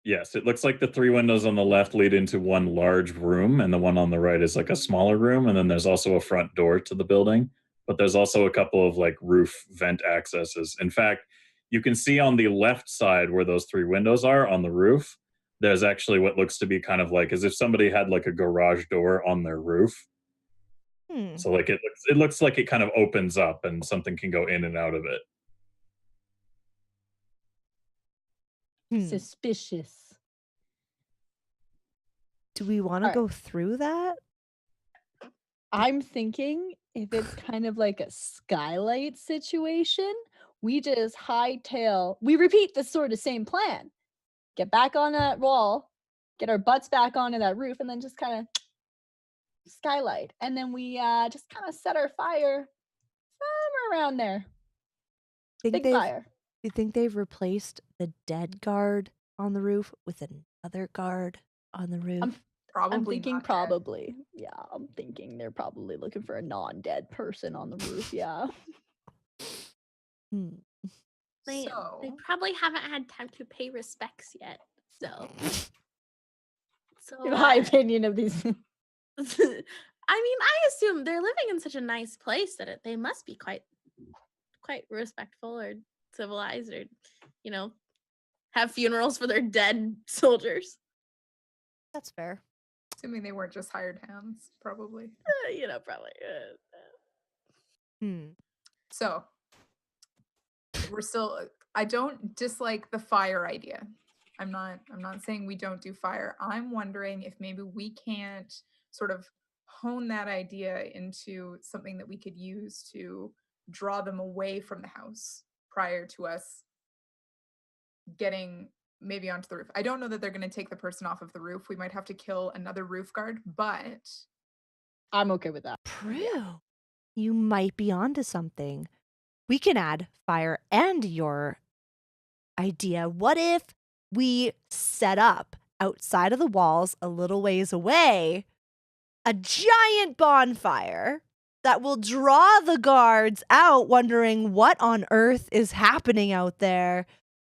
Yes, it looks like the 3 windows on the left lead into one large room, and the one on the right is like a smaller room, and then there's also a front door to the building. But there's also a couple of like roof vent accesses. In fact, you can see on the left side where those 3 windows are on the roof, there's actually what looks to be kind of like as if somebody had like a garage door on their roof. So like it looks like it kind of opens up and something can go in and out of it. Suspicious. Do we want to go through that? I'm thinking if it's kind of like a skylight situation, we just hightail. We repeat the sort of same plan. Get back on that wall, get our butts back onto that roof, and then just kind of skylight. And then we just kind of set our fire somewhere around there. Big fire. Do you think they've replaced the dead guard on the roof with another guard on the roof? I'm thinking probably. Yeah, I'm thinking they're probably looking for a non-dead person on the roof. Yeah. They probably haven't had time to pay respects yet. So In my opinion of these. I mean, I assume they're living in such a nice place that they must be quite respectful or civilized, or have funerals for their dead soldiers. That's fair. Assuming they weren't just hired hands, probably. Probably. So we're still. I don't dislike the fire idea. I'm not saying we don't do fire. I'm wondering if maybe we can't sort of hone that idea into something that we could use to draw them away from the house prior to us getting maybe onto the roof. I don't know that they're going to take the person off of the roof. We might have to kill another roof guard, but I'm okay with that. Prue, you might be onto something. We can add fire and your idea. What if we set up outside of the walls a little ways away a giant bonfire that will draw the guards out wondering what on earth is happening out there?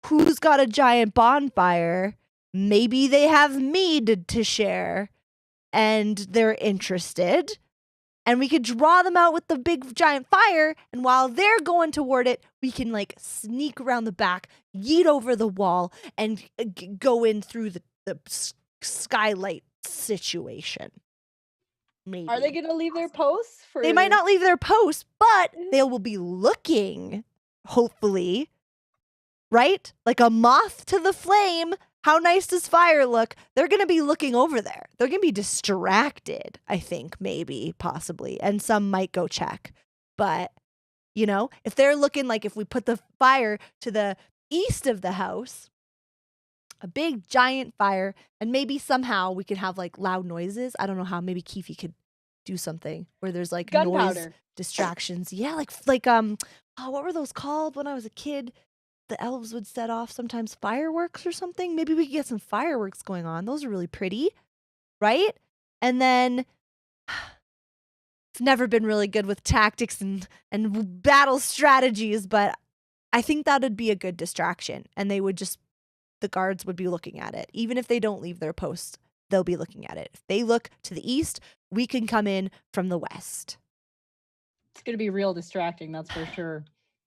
Who's got a giant bonfire? Maybe they have mead to share and they're interested. And we could draw them out with the big giant fire. And while they're going toward it, we can like sneak around the back, yeet over the wall, and go in through the skylight situation. Maybe. Are they going to leave their posts? They might not leave their posts, but they will be looking, hopefully, right? Like a moth to the flame. How nice does fire look? They're going to be looking over there. They're going to be distracted, I think, maybe, possibly. And some might go check. But, if they're looking like if we put the fire to the east of the house, a big giant fire, and maybe somehow we could have like loud noises. I don't know how. Maybe Keefe could do something where there's like noise distractions. Yeah, like what were those called when I was a kid? The elves would set off sometimes fireworks or something. Maybe we could get some fireworks going on. Those are really pretty, right? And then it's never been really good with tactics and battle strategies, but I think that would be a good distraction. And the guards would be looking at it. Even if they don't leave their posts, they'll be looking at it. If they look to the east, we can come in from the west. It's going to be real distracting, that's for sure.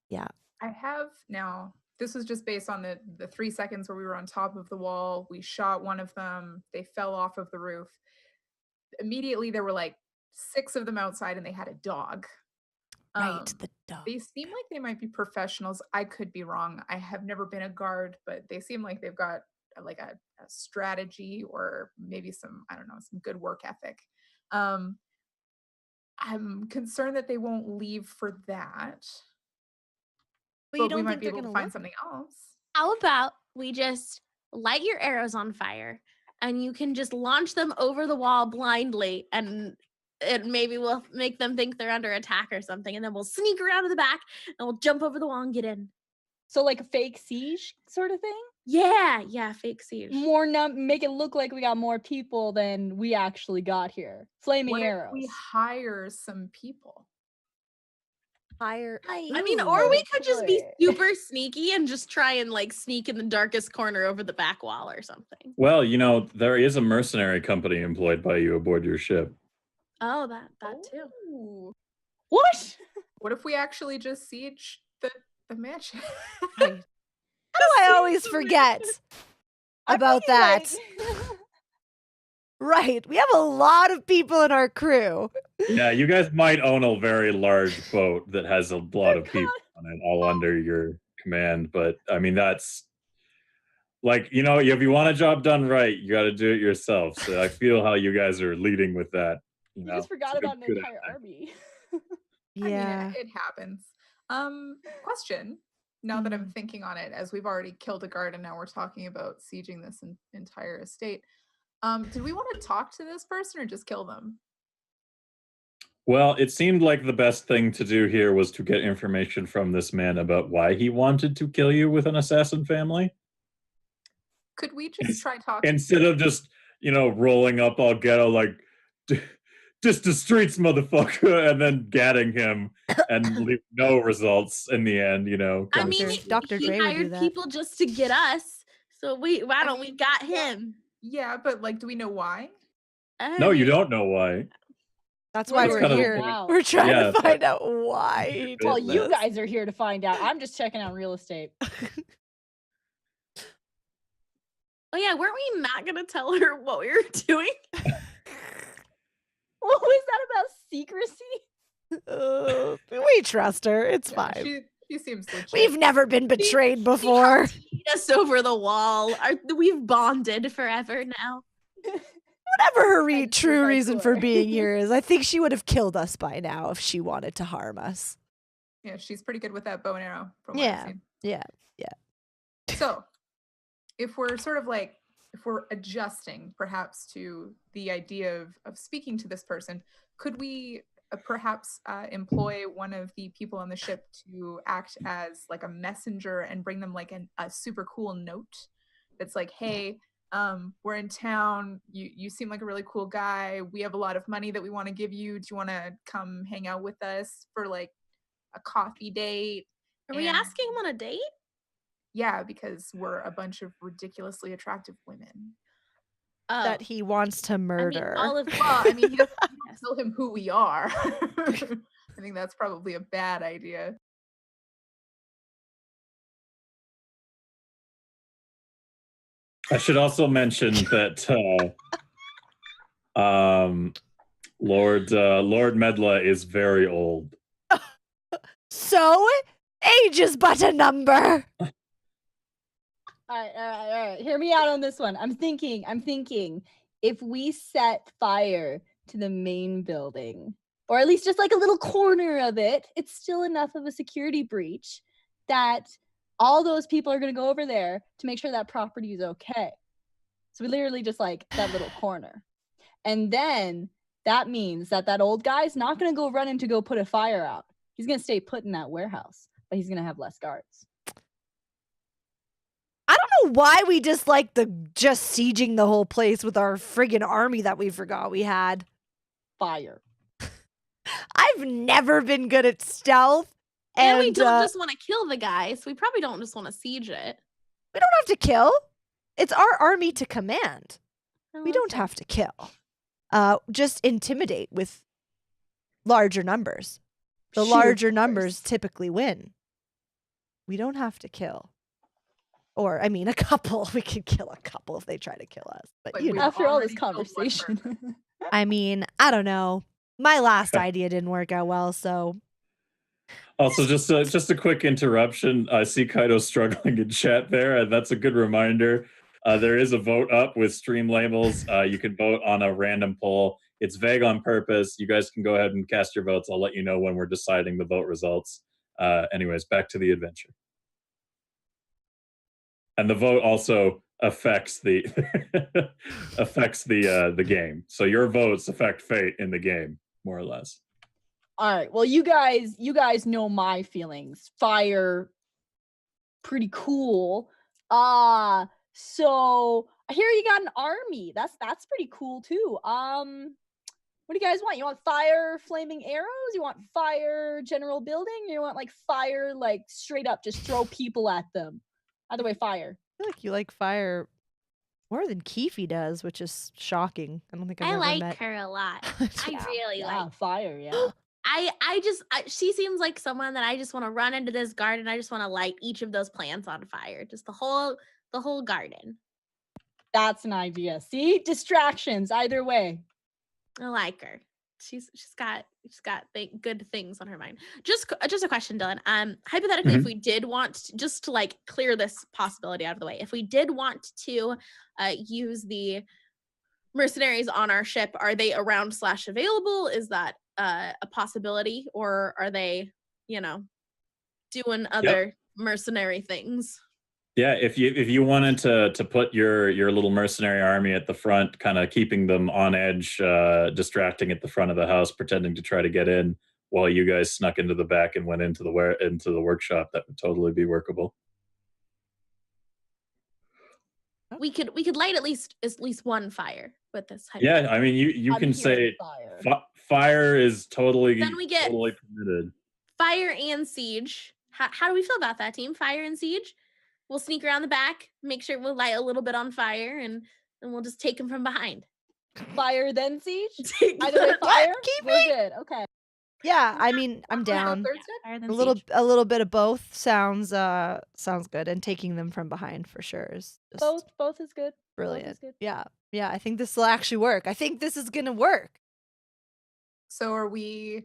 Yeah. I have now, this was just based on the 3 seconds where we were on top of the wall. We shot one of them. They fell off of the roof. Immediately, there were like 6 of them outside and they had a dog. Right, the dog. They seem like they might be professionals. I could be wrong. I have never been a guard, but they seem like they've got like a strategy or maybe some, I don't know, some good work ethic. I'm concerned that they won't leave for that. But you we don't might think be they're able to gonna find look? something else. How about we just light your arrows on fire and you can just launch them over the wall blindly and maybe we'll make them think they're under attack or something, and then we'll sneak around to the back and we'll jump over the wall and get in. So like a fake siege sort of thing? Yeah, fake siege. Make it look like we got more people than we actually got here. Flaming What arrows. if we hire some people? Higher. I mean, or Ooh, we could just be boy. super sneaky and just try and like sneak in the darkest corner over the back wall or something. Well, there is a mercenary company employed by you aboard your ship. Oh, that too. Ooh. What? What if we actually just siege the mansion? How do I always forget about that? Right. We have a lot of people in our crew. Yeah, you guys might own a very large boat that has a lot of people on it, all under your command. But I mean, that's like, if you want a job done right, you got to do it yourself. So I feel how you guys are leading with that. You just forgot about an entire army. Yeah. I mean, it happens. Question. Now that I'm thinking on it, as we've already killed a guard and now we're talking about sieging this entire estate. Did we want to talk to this person or just kill them? Well, it seemed like the best thing to do here was to get information from this man about why he wanted to kill you with an assassin family. Could we just try talking? Instead of just, rolling up all ghetto like, just the streets, motherfucker, and then gatting him and leave no results in the end, I mean, Dr. he Dre would do hired that. people just to get us. So we got him? Yeah, but like, do we know why? No, you don't know why. That's why we're here. We're trying to find out why. Well, you guys are here to find out. I'm just checking out real estate. Oh yeah, weren't we not gonna tell her what we were doing? What was that about secrecy? We trust her. It's fine. She seems legit. We've never been betrayed before. She us over the wall. We've bonded forever now. Whatever her true reason for being here is, I think she would have killed us by now if she wanted to harm us. Yeah, she's pretty good with that bow and arrow. From what I've seen. Yeah. So, if we're adjusting perhaps to the idea of speaking to this person, could we perhaps employ one of the people on the ship to act as like a messenger and bring them like a super cool note that's like, hey, we're in town, you seem like a really cool guy, we have a lot of money that we want to give you, do you want to come hang out with us for like a coffee date? Are we asking him on a date? Yeah, because we're a bunch of ridiculously attractive women that he wants to murder. I mean, he doesn't tell him who we are. I think that's probably a bad idea. I should also mention that Lord Medla is very old. So, age is but a number. All right. Hear me out on this one. I'm thinking if we set fire to the main building, or at least just like a little corner of it, it's still enough of a security breach that all those people are going to go over there to make sure that property is okay. So we literally just like that little corner. And then that means that old guy's not going to go running to go put a fire out. He's going to stay put in that warehouse, but he's going to have less guards. I don't know why we dislike just sieging the whole place with our friggin' army that we forgot we had. Fire. I've never been good at stealth. And we don't just want to kill the guy, so we probably don't just want to siege it. We don't have to kill. It's our army to command. We don't have to kill. Just intimidate with larger numbers. The larger numbers typically win. We don't have to kill. Or, I mean, a couple. We could kill a couple if they try to kill us. But after all this conversation. I mean, I don't know. My last idea didn't work out well, so. Also, just a quick interruption. I see Kaido struggling in chat there, and that's a good reminder. There is a vote up with stream labels. You can vote on a random poll. It's vague on purpose. You guys can go ahead and cast your votes. I'll let you know when we're deciding the vote results. Anyways, back to the adventure. And the vote also affects the the game. So your votes affect fate in the game, more or less. All right. Well, you guys know my feelings. Fire, pretty cool. So I hear you got an army. That's pretty cool too. What do you guys want? You want fire, flaming arrows? You want fire, general building? Or you want like fire, like straight up, just throw people at them? Either way, fire. I feel like you like fire more than Keefe does, which is shocking. I don't think I've I ever like met. her a lot. I really like. fire. Yeah. She seems like someone that I just want to run into this garden. I just want to light each of those plants on fire. Just the whole garden. That's an idea. See, distractions. Either way. I like her. She's got good things on her mind. Just a question, Dylan. Hypothetically, if we did want just to like clear this possibility out of the way, if we did want to use the mercenaries on our ship, are they around / available? Is that a possibility, or are they, doing other mercenary things? Yeah, if you wanted to put your little mercenary army at the front, kind of keeping them on edge, distracting at the front of the house, pretending to try to get in, while you guys snuck into the back and went into the workshop, that would totally be workable. We could light at least one fire with this. Yeah, I mean you can say fire is totally permitted. Fire and siege. How do we feel about that, team? Fire and siege. We'll sneak around the back, make sure we'll light a little bit on fire, and we'll just take them from behind. Fire then siege. Either way, fire. We're good. Okay. Yeah, I mean, I'm down. A little bit of both sounds good, and taking them from behind for sure is just both is good. Brilliant. Both is good. Yeah. I think this will actually work. I think this is gonna work. So are we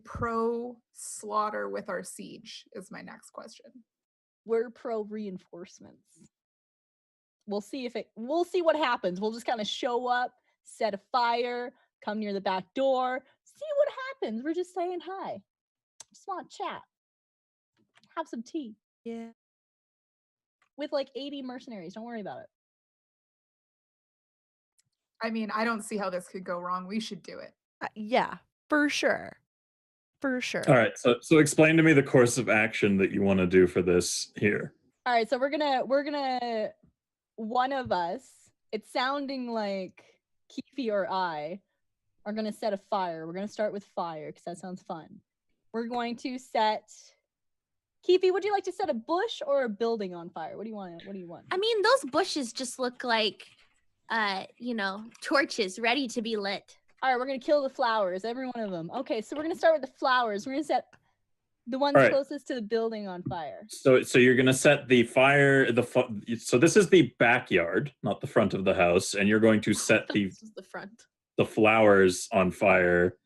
pro slaughter with our siege? Is my next question. We're pro reinforcements. We'll see what happens. We'll just kind of show up, set a fire, come near the back door, see what happens. We're just saying hi. Just want to chat. Have some tea. Yeah. With like 80 mercenaries. Don't worry about it. I mean, I don't see how this could go wrong. We should do it. Yeah, for sure. For sure. All right, so explain to me the course of action that you want to do for this here. All right, so we're gonna one of us, it's sounding like Keefe or I, are gonna set a fire. We're gonna start with fire because that sounds fun. We're going to set. Keefe, would you like to set a bush or a building on fire? What do you want? I mean, those bushes just look like, torches ready to be lit. All right, we're gonna kill the flowers, every one of them. Okay, so we're gonna start with the flowers. We're gonna set the ones closest to the building on fire. So you're gonna set the fire. So this is the backyard, not the front of the house, and you're going to set This is the front. The flowers on fire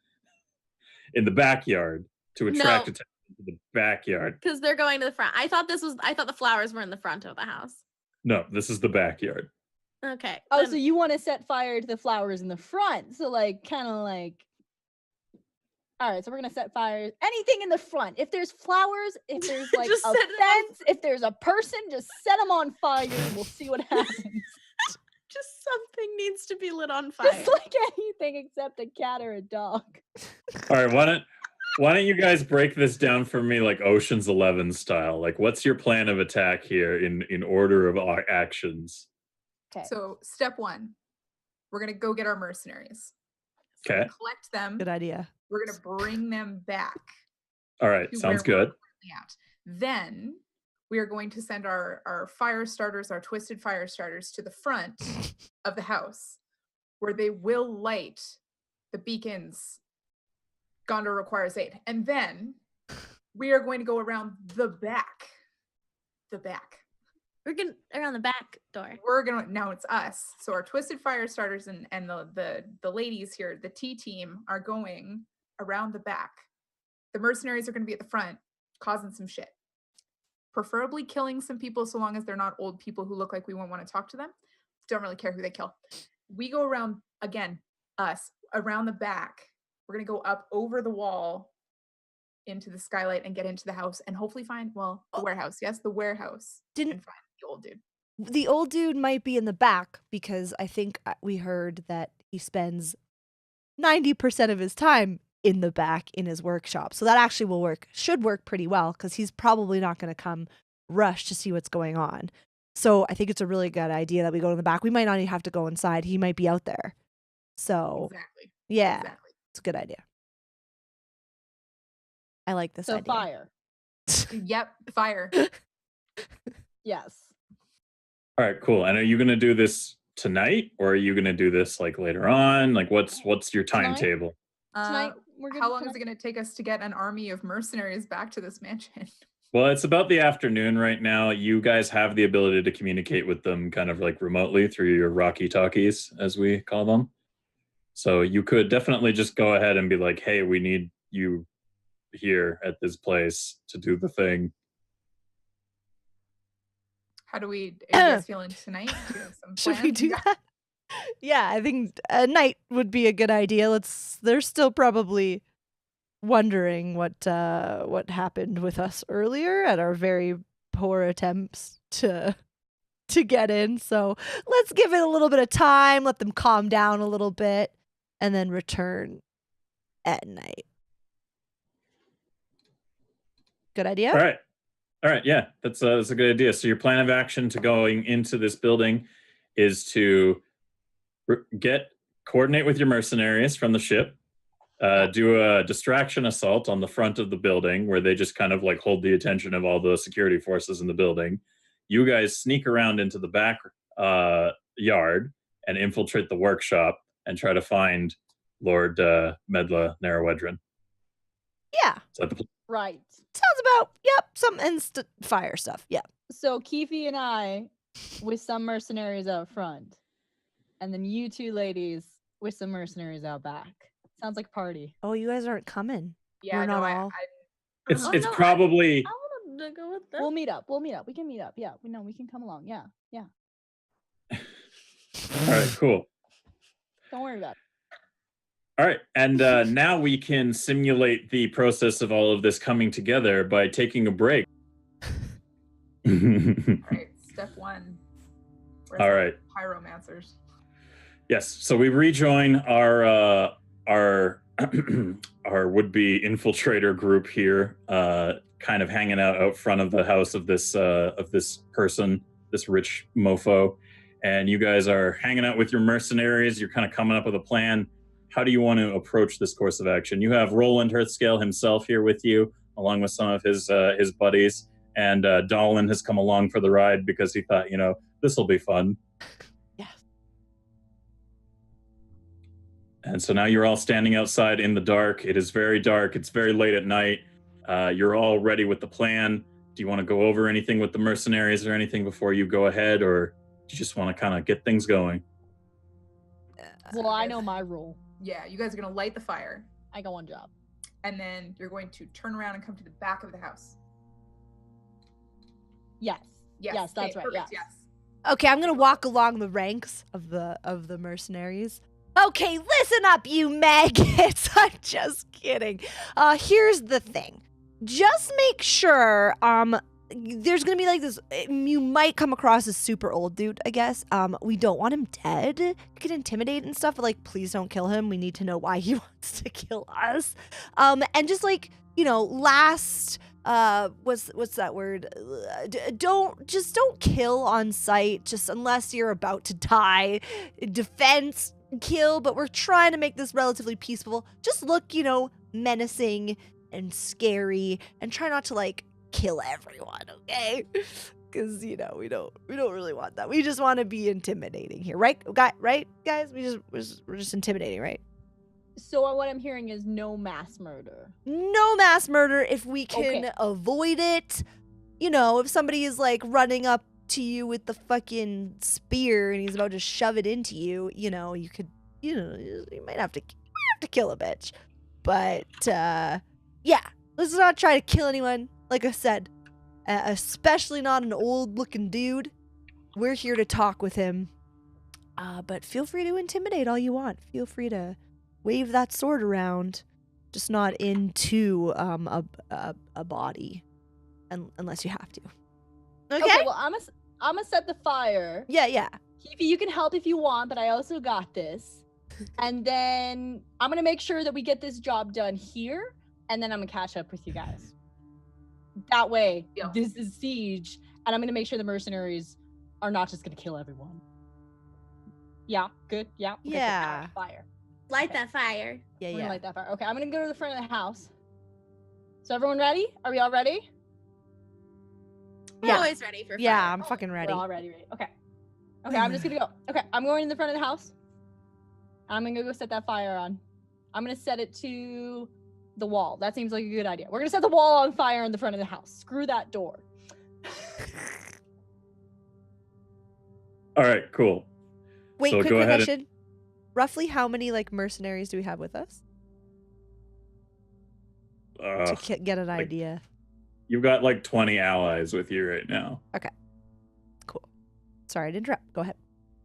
in the backyard to attract attention to the backyard. Because they're going to the front. I thought the flowers were in the front of the house. No, this is the backyard. Okay. Oh, so you want to set fire to the flowers in the front. So all right, so we're going to set fires. Anything in the front. If there's flowers, if there's like a fence, if there's a person, just set them on fire and we'll see what happens. Just something needs to be lit on fire. Just like anything except a cat or a dog. All right, why don't you guys break this down for me like Ocean's 11 style? Like, what's your plan of attack here in order of our actions? Okay. So step 1, we're gonna go get our mercenaries. Okay. Collect them. Good idea. We're gonna bring them back. All right, sounds good. Then we are going to send our fire starters, our twisted fire starters, to the front of the house, where they will light the beacons. Gondor requires aid. And then we are going to go around the back. We're going around the back door. Now it's us. So our twisted fire starters and the ladies here, the T team, are going around the back. The mercenaries are going to be at the front, causing some shit. Preferably killing some people, so long as they're not old people who look like we won't want to talk to them. Don't really care who they kill. We go around, again, us. around the back. We're going to go up over the wall into the skylight and get into the house and hopefully find, the warehouse. Yes, the warehouse. And find the old dude. The old dude might be in the back because I think we heard that he spends 90% of his time in the back in his workshop. So that actually should work pretty well because he's probably not going to come rush to see what's going on. So I think it's a really good idea that we go in the back. We might not even have to go inside. He might be out there. So exactly. Yeah, Exactly. it's a good idea. I like this idea. So fire. Yep, fire. Yes. All right, cool. And are you going to do this tonight, or are you going to do this like later on? Like, what's your timetable? Tonight, we're good. How long is it going to take us to get an army of mercenaries back to this mansion? Well, it's about the afternoon right now. You guys have the ability to communicate with them kind of like remotely through your walkie-talkies, as we call them. So you could definitely just go ahead and be like, hey, we need you here at this place to do the thing. How are you guys feeling tonight? Do you have some Should we plans? do that? Yeah, I think a night would be a good idea. They're still probably wondering what happened with us earlier at our very poor attempts to get in. So let's give it a little bit of time, let them calm down a little bit, and then return at night. Good idea? All right, yeah, that's a good idea. So your plan of action to going into this building is to coordinate with your mercenaries from the ship, do a distraction assault on the front of the building where they just kind of like hold the attention of all the security forces in the building. You guys sneak around into the back yard and infiltrate the workshop and try to find Lord Medla Narrowedrin. Yeah. Right. Sounds about, some instant fire stuff. Yeah. So Keefe and I with some mercenaries out front, and then you two ladies with some mercenaries out back. Sounds like a party. Oh, you guys aren't coming. Yeah, We're not no, all. It's probably. I want to go with them. We'll meet up. We can meet up. Yeah, we can come along. Yeah. All right, cool. Don't worry about it. All right, and now we can simulate the process of all of this coming together by taking a break. All right, step one. All right. Pyromancers. Yes, so we rejoin our our would-be infiltrator group here, kind of hanging out front of the house of this person, this rich mofo, and you guys are hanging out with your mercenaries. You're kind of coming up with a plan. How do you want to approach this course of action? You have Roland Hearthscale himself here with you, along with some of his buddies, and Dolan has come along for the ride because he thought, this will be fun. Yes. And so now you're all standing outside in the dark. It is very dark. It's very late at night. You're all ready with the plan. Do you want to go over anything with the mercenaries or anything before you go ahead, or do you just want to kind of get things going? Well, I know my rule. Yeah, you guys are going to light the fire. I got one job. And then you're going to turn around and come to the back of the house. Yes, that's okay, right. Perfect, Yes. Okay, I'm gonna walk along the ranks of the mercenaries. Okay, listen up, you maggots. I'm just kidding. Here's the thing. Just make sure there's gonna be like this. You might come across a super old dude, I guess. We don't want him dead. You can intimidate and stuff, but like, please don't kill him. We need to know why he wants to kill us. And just like, last. What's that word? Don't kill on sight, just unless you're about to die. Defense, kill, but we're trying to make this relatively peaceful. Just look, menacing and scary, and try not to like kill everyone, okay? Because we don't really want that. We just want to be intimidating here, right? Right, guys? We're just intimidating, right? So what I'm hearing is no mass murder. No mass murder if we can avoid it. If somebody is like running up to you with the fucking spear and he's about to shove it into you, you might have to kill a bitch. But yeah, let's not try to kill anyone. Like I said, especially not an old-looking dude. We're here to talk with him. But feel free to intimidate all you want. Feel free to wave that sword around, just not into a body, unless you have to. Okay. Well, I'm gonna set the fire. Yeah. Kiwi, you can help if you want, but I also got this. And then I'm gonna make sure that we get this job done here, and then I'm gonna catch up with you guys. That way, this is siege, and I'm gonna make sure the mercenaries are not just gonna kill everyone. Yeah, good. Yeah. Okay, Yeah. cool. Fire. Light that fire. We're gonna light that fire. Okay, I'm gonna go to the front of the house. So everyone ready? Are we all ready? We're always ready for fire. Yeah, I'm fucking ready. We're all ready. Okay. Okay, I'm just gonna go. Okay, I'm going in the front of the house. I'm gonna go set that fire on. I'm gonna set it to the wall. That seems like a good idea. We're gonna set the wall on fire in the front of the house. Screw that door. All right, cool. Wait, So quick go ahead question. Roughly how many like mercenaries do we have with us? To get an idea. You've got like 20 allies with you right now. Okay. Cool. Sorry to interrupt. Go ahead.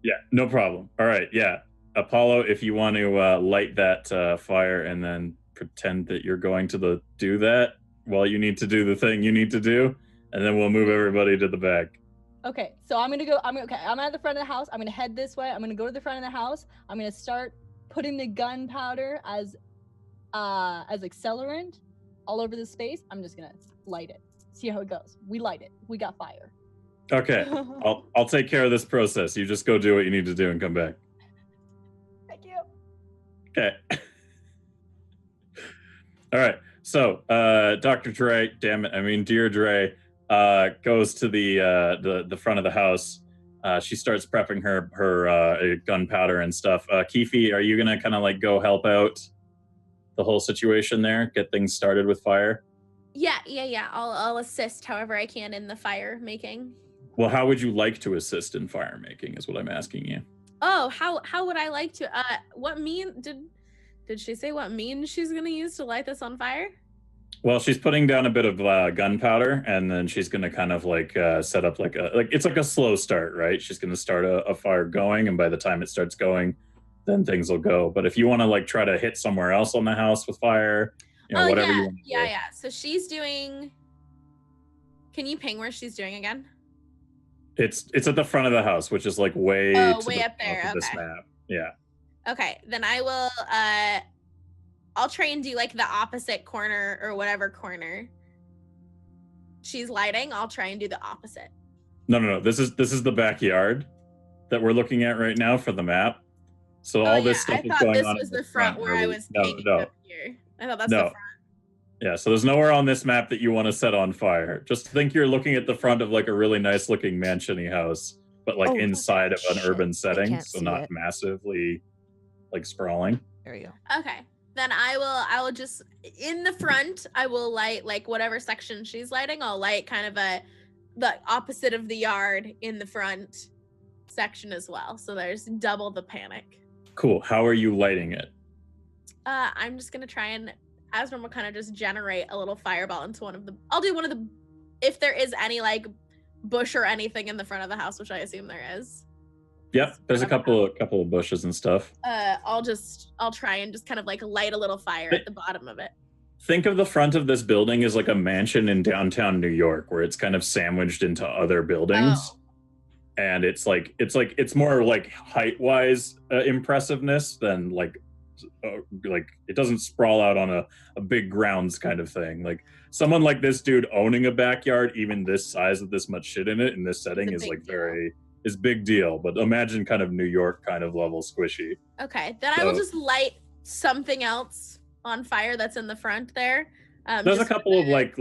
Yeah, no problem. All right, yeah. Apollo, if you want to light that fire and then pretend that you're going to do that while you need to do the thing you need to do, and then we'll move everybody to the back. Okay, so I'm gonna go. I'm at the front of the house. I'm gonna head this way. I'm gonna go to the front of the house. I'm gonna start putting the gunpowder as accelerant all over the space. I'm just gonna light it. See how it goes. We light it. We got fire. Okay, I'll take care of this process. You just go do what you need to do and come back. Thank you. Okay. All right. So, Dr. Dre, Deirdre, goes to the front of the house. She starts prepping her gunpowder and stuff. Keefe, are you gonna kind of like go help out the whole situation there, get things started with fire? Yeah. I'll assist however I can in the fire making. Well, how would you like to assist in fire making is what I'm asking you. Oh, how would I like to? What did she say what means she's gonna use to light this on fire? Well, she's putting down a bit of gunpowder, and then she's gonna kind of like set up it's like a slow start, right? She's gonna start a fire going, and by the time it starts going, then things will go. But if you want to like try to hit somewhere else on the house with fire, whatever you want to do. Yeah. So she's doing. Can you ping where she's doing again? It's at the front of the house, which is like way up there. This map. Yeah. Okay, then I will. I'll try and do like the opposite corner or whatever corner she's lighting. I'll try and do the opposite. No. This is the backyard that we're looking at right now for the map. So all this stuff is going on. I thought this was the front where I was pinging up here. I thought that's the front. Yeah, so there's nowhere on this map that you want to set on fire. Just think you're looking at the front of like a really nice looking mansion-y house, but like inside of an urban setting, so not massively like sprawling. There you go. Okay. Then I will just in the front, I will light like whatever section she's lighting. I'll light kind of the opposite of the yard in the front section as well. So there's double the panic. Cool. How are you lighting it? I'm just gonna try and Asmund will kind of just generate a little fireball into I'll do one of the, if there is any like bush or anything in the front of the house, which I assume there is. Yep, there's a couple of bushes and stuff. I'll try and just kind of like light a little fire at the bottom of it. Think of the front of this building as like a mansion in downtown New York, where it's kind of sandwiched into other buildings. Oh. And it's more like height-wise impressiveness than like it doesn't sprawl out on a big grounds kind of thing. Like someone like this dude owning a backyard, even this size with this much shit in it in this setting is like is big deal. But imagine kind of New York kind of level squishy. Okay, then I will just light something else on fire that's in the front there. There's a couple of like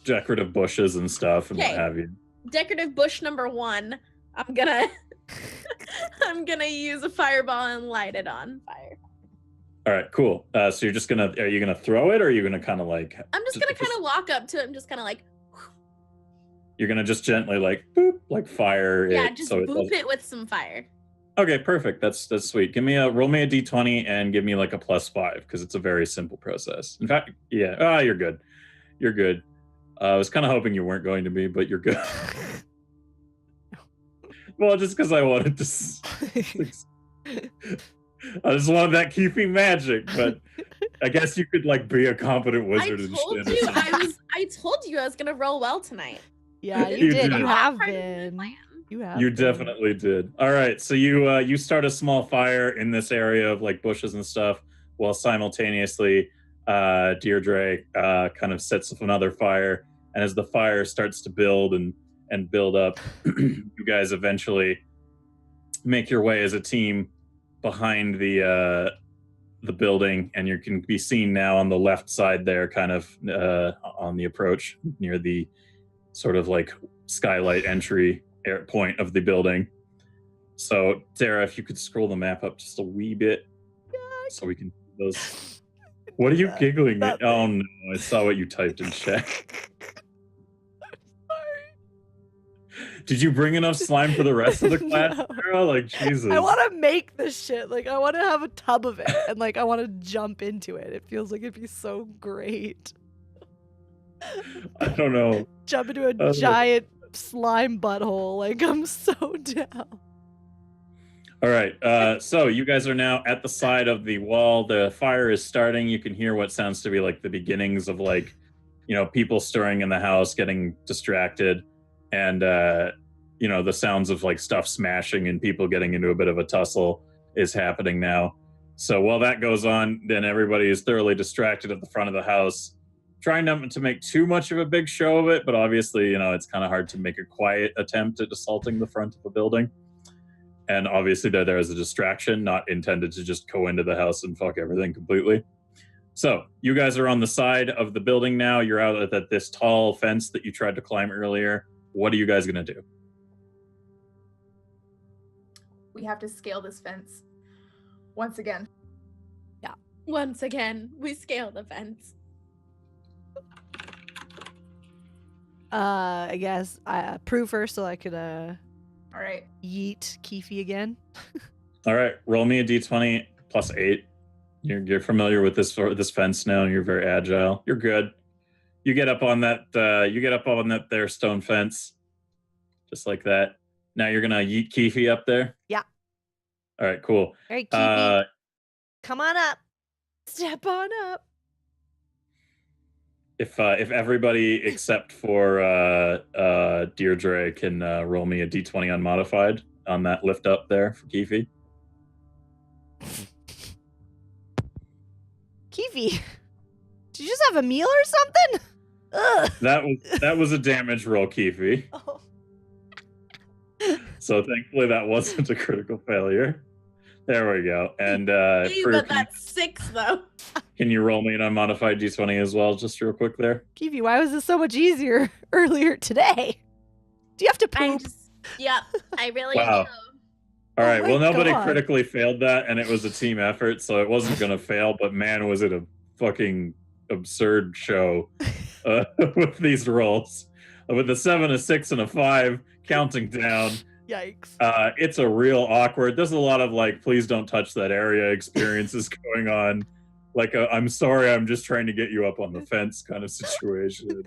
decorative bushes and stuff and what have you. Decorative bush number 1. I'm gonna use a fireball and light it on fire. All right, cool. So are you gonna throw it, or are you gonna kind of like? I'm just gonna kind of walk up to it and just kind of like. You're gonna just gently like boop, like fire. Yeah, just boop it with some fire. Okay, perfect. That's sweet. Roll me a d20 and give me like a +5 because it's a very simple process. In fact, yeah. You're good. You're good. I was kind of hoping you weren't going to be, but you're good. Well, just because I wanted to. I just wanted that keeping magic, but I guess you could like be a competent wizard and told shit. you I told you I was gonna roll well tonight. Yeah, You you did. did. You All have part of my been. plan. You have. You been. definitely did. All right, so you start a small fire in this area of like bushes and stuff, while simultaneously Deirdre kind of sets up another fire. And as the fire starts to build and build up, you guys eventually make your way as a team behind the building, and you can be seen now on the left side there, kind of on the approach near the sort of like skylight entry point of the building. So, Sarah, if you could scroll the map up just a wee bit, so we can see those. What are you giggling at? Oh no, I saw what you typed in chat. Did you bring enough slime for the rest of the class, No. Sarah? Like, Jesus. I want to make this shit. Like, I want to have a tub of it, and like, I want to jump into it. It feels like it'd be so great. I don't know. Jump into a giant slime butthole. Like, I'm so down. All right, so you guys are now at the side of the wall. The fire is starting. You can hear what sounds to be like the beginnings of like, people stirring in the house, getting distracted, and the sounds of like stuff smashing and people getting into a bit of a tussle is happening now. So while that goes on, then everybody is thoroughly distracted at the front of the house, trying not to make too much of a big show of it, but obviously, it's kind of hard to make a quiet attempt at assaulting the front of a building. And obviously there is a distraction, not intended to just go into the house and fuck everything completely. So you guys are on the side of the building now. You're out at this tall fence that you tried to climb earlier. What are you guys going to do? We have to scale this fence once again. Yeah. Once again, we scale the fence. I guess I prove first so I could All right. yeet Keefe again. All right, roll me a d20 plus 8. You're familiar with this fence now, and you're very agile. You're good. You get up on that. There stone fence, just like that. Now you're gonna yeet Keefe up there. Yeah. All right, cool. All right, Keefe, come on up. Step on up. If everybody except for Deirdre can roll me a d20 unmodified on that lift up there for Keefe. Keefe, did you just have a meal or something? Ugh. That was a damage roll, Keefe. Oh. So thankfully that wasn't a critical failure. There we go. And But that's 6 though. Can you roll me an unmodified d20 as well, just real quick there? Keefe, why was this so much easier earlier today? Do you have to poop? I really Wow. do. All right, my well, nobody God. critically failed that, and it was a team effort, so it wasn't going to fail, but man, was it a fucking absurd show with these rolls. With a 7, a 6, and a 5 counting down. Yikes. It's a real awkward, there's a lot of like, please don't touch that area experiences going on. Like, I'm sorry, I'm just trying to get you up on the fence kind of situation.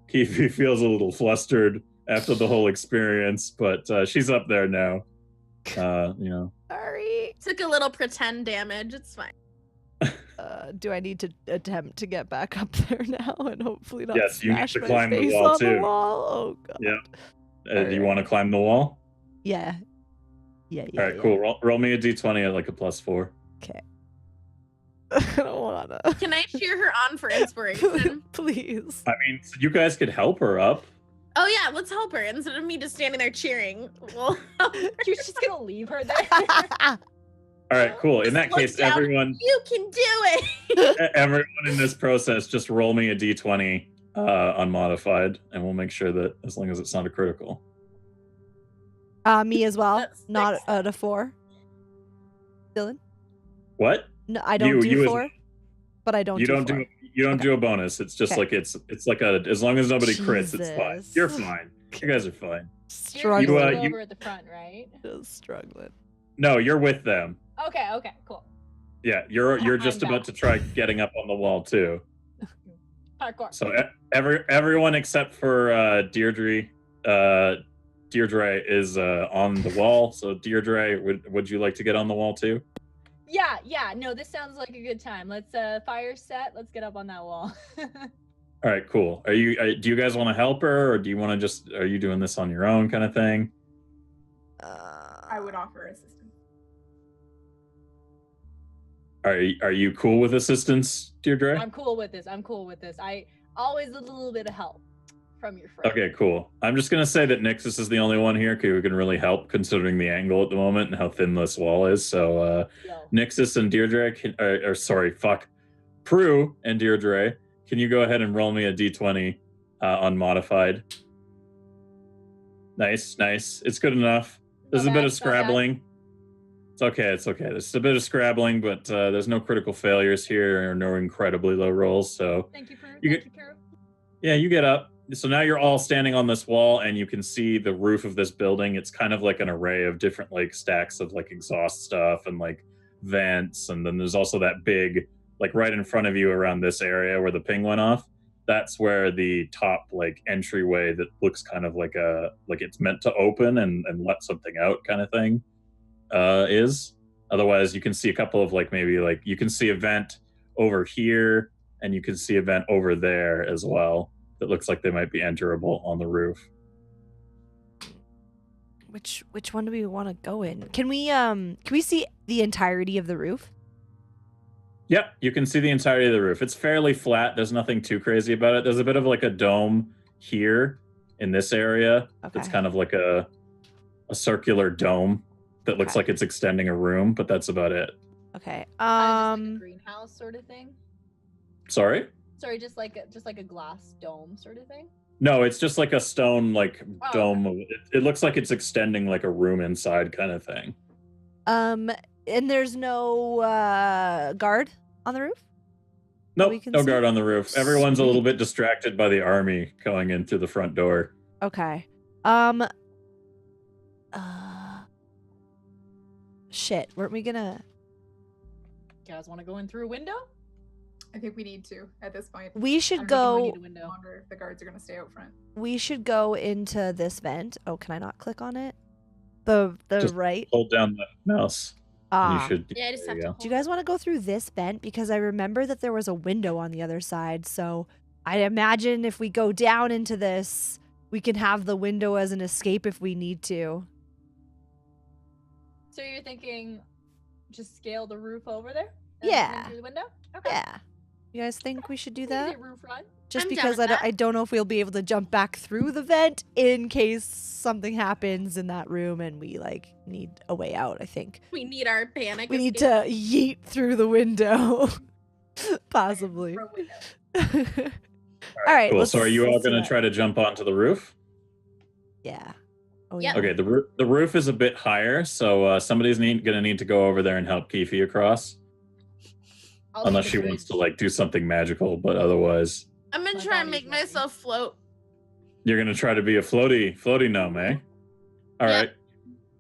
Keefe feels a little flustered after the whole experience, but she's up there now. Sorry. Took a little pretend damage. It's fine. Do I need to attempt to get back up there now and hopefully not Yes, you need smash to my climb the face wall, on too. the wall? Oh, God. Yeah. Do you want to climb the wall? Yeah. All right, cool. Roll me a d20 at like a +4. Okay. I don't wanna. Can I cheer her on for inspiration? Please. I mean, you guys could help her up. Oh yeah, let's help her instead of me just standing there cheering. Well, You're just gonna leave her there. All right, cool. In that look case, down. everyone You can do it. everyone in this process, just roll me a d20 unmodified, and we'll make sure that as long as it's not a critical. Me as well. That's Not 6. a 4. Dylan? What? No, I don't do you as- 4. But I don't You do don't 4. do do a bonus. It's just Okay. like it's like a, as long as nobody crits, it's fine. Jesus. You're fine. You guys are fine. You're Struggling. just you- over at the front, right? Just struggling. No, you're with them. Okay, cool. Yeah, you're I'm just about back. to try getting up on the wall too. Parkour. So everyone except for Deirdre Deirdre is on the wall. So Deirdre, would you like to get on the wall too? Yeah. No, this sounds like a good time. Let's fire set. Let's get up on that wall. All right, cool. Do you guys want to help her, or do you want to are you doing this on your own kind of thing? I would offer assistance. Are you cool with assistance, Deirdre? I'm cool with this. I always a little bit of help from your friend. Okay, cool. I'm just gonna say that Nixus is the only one here who can really help, considering the angle at the moment and how thin this wall is. So Nixus and Deirdre Prue and Deirdre, can you go ahead and roll me a d20 unmodified? Nice. It's good enough. There's a bit of scrabbling. It's okay. There's a bit of scrabbling, but there's no critical failures here or no incredibly low rolls. So thank you, Prue. Yeah, you get up. So now you're all standing on this wall and you can see the roof of this building. It's kind of like an array of different like stacks of like exhaust stuff and like vents. And then there's also that big, like right in front of you around this area where the ping went off. That's where the top like entryway that looks kind of like it's meant to open and let something out kind of thing is. Otherwise you can see a couple of like maybe like you can see a vent over here and you can see a vent over there as well that looks like they might be enterable on the roof. Which one do we want to go in? Can we see the entirety of the roof? Yep, you can see the entirety of the roof. It's fairly flat. There's nothing too crazy about it. There's a bit of like a dome here in this area. Okay. It's kind of like a circular dome that looks like it's extending a room, but that's about it. Okay. Kind of just like a greenhouse sort of thing. Sorry, just like a glass dome sort of thing. No, it's just like a stone dome. Okay. It looks like it's extending like a room inside kind of thing. And there's no guard on the roof? Nope, no guard on the roof. Everyone's a little bit distracted by the army going in through the front door. Okay. Shit, weren't we gonna... You guys want to go in through a window? I think we need to at this point. We should go... Longer if the guards are going to stay out front. We should go into this vent. Oh, can I not click on it? The just right? Hold down the mouse. Ah. I just have to. Do you guys want to go through this vent? Because I remember that there was a window on the other side. So I imagine if we go down into this, we can have the window as an escape if we need to. So you're thinking just scale the roof over there? Yeah. Through the window? Okay. Yeah. You guys think we should do that? Roof run? Just I'm because down with I don't know if we'll be able to jump back through the vent in case something happens in that room and we like need a way out, I think. We need our panic. We need to yeet through the window. Possibly. All right. Cool. So are you all going to try to jump onto the roof? Yeah. Oh, Yep. yeah. Okay, the roof is a bit higher, so somebody's going to need to go over there and help Keefe across. Unless she wants to like do something magical, but otherwise... I'm going to try and make myself float. You're going to try to be a floaty gnome, eh? All right.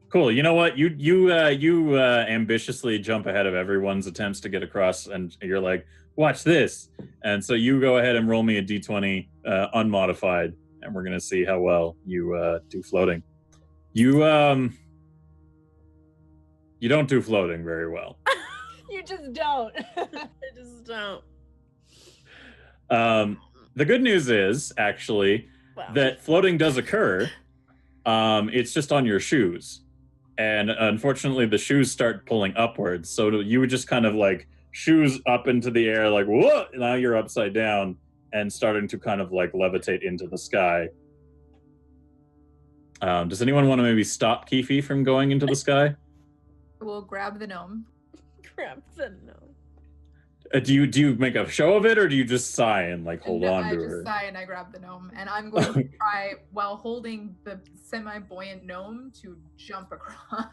Cool. You know what? You ambitiously jump ahead of everyone's attempts to get across, and you're like, watch this. And so you go ahead and roll me a d20 unmodified, and we're going to see how well you do floating. You don't do floating very well. You just don't. I just don't. The good news is, actually, that floating does occur. It's just on your shoes. And unfortunately, the shoes start pulling upwards. So you would just kind of like shoes up into the air, like, whoa! Now you're upside down and starting to kind of like levitate into the sky. Does anyone want to maybe stop Keefe from going into the sky? We'll grab the gnome. Grab the gnome. Do you make a show of it, or do you just sigh and like hold on to her? I just sigh and I grab the gnome, and I'm going to try, while holding the semi-buoyant gnome, to jump across.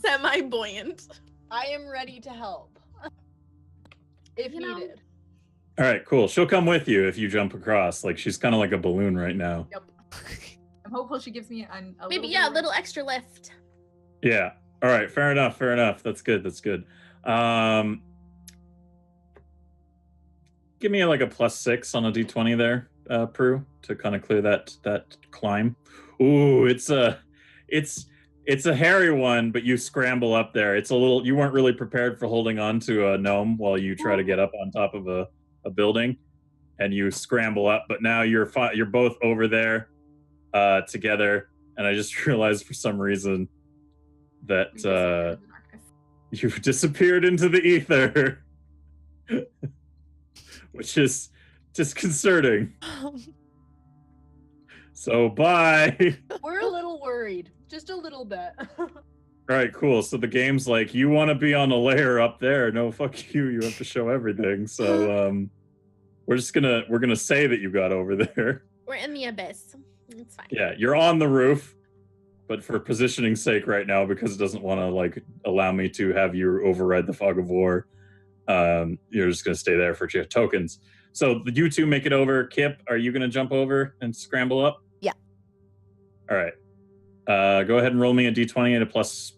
Semi-buoyant. I am ready to help. If needed. All right, cool. She'll come with you if you jump across. Like she's kind of like a balloon right now. Yep. I'm hopeful she gives me a little extra lift. Yeah. All right. Fair enough. That's good. Give me like a +6 on a d20 there, Prue, to kind of clear that climb. Ooh, it's it's a hairy one, but you scramble up there. It's a little. You weren't really prepared for holding on to a gnome while you try to get up on top of a building, and you scramble up. But now you're both over there together, and I just realized for some reason that you've disappeared into the ether, which is disconcerting. So bye. We're a little worried, just a little bit. All right, cool. So the game's like, you want to be on a layer up there? No, fuck you. You have to show everything. So we're gonna say that you got over there. We're in the abyss. It's fine. Yeah, you're on the roof, but for positioning's sake right now, because it doesn't want to like allow me to have you override the fog of war, you're just gonna stay there for tokens. So you two make it over. Kip, are you gonna jump over and scramble up? Yeah. All right. Go ahead and roll me a d20 at a plus.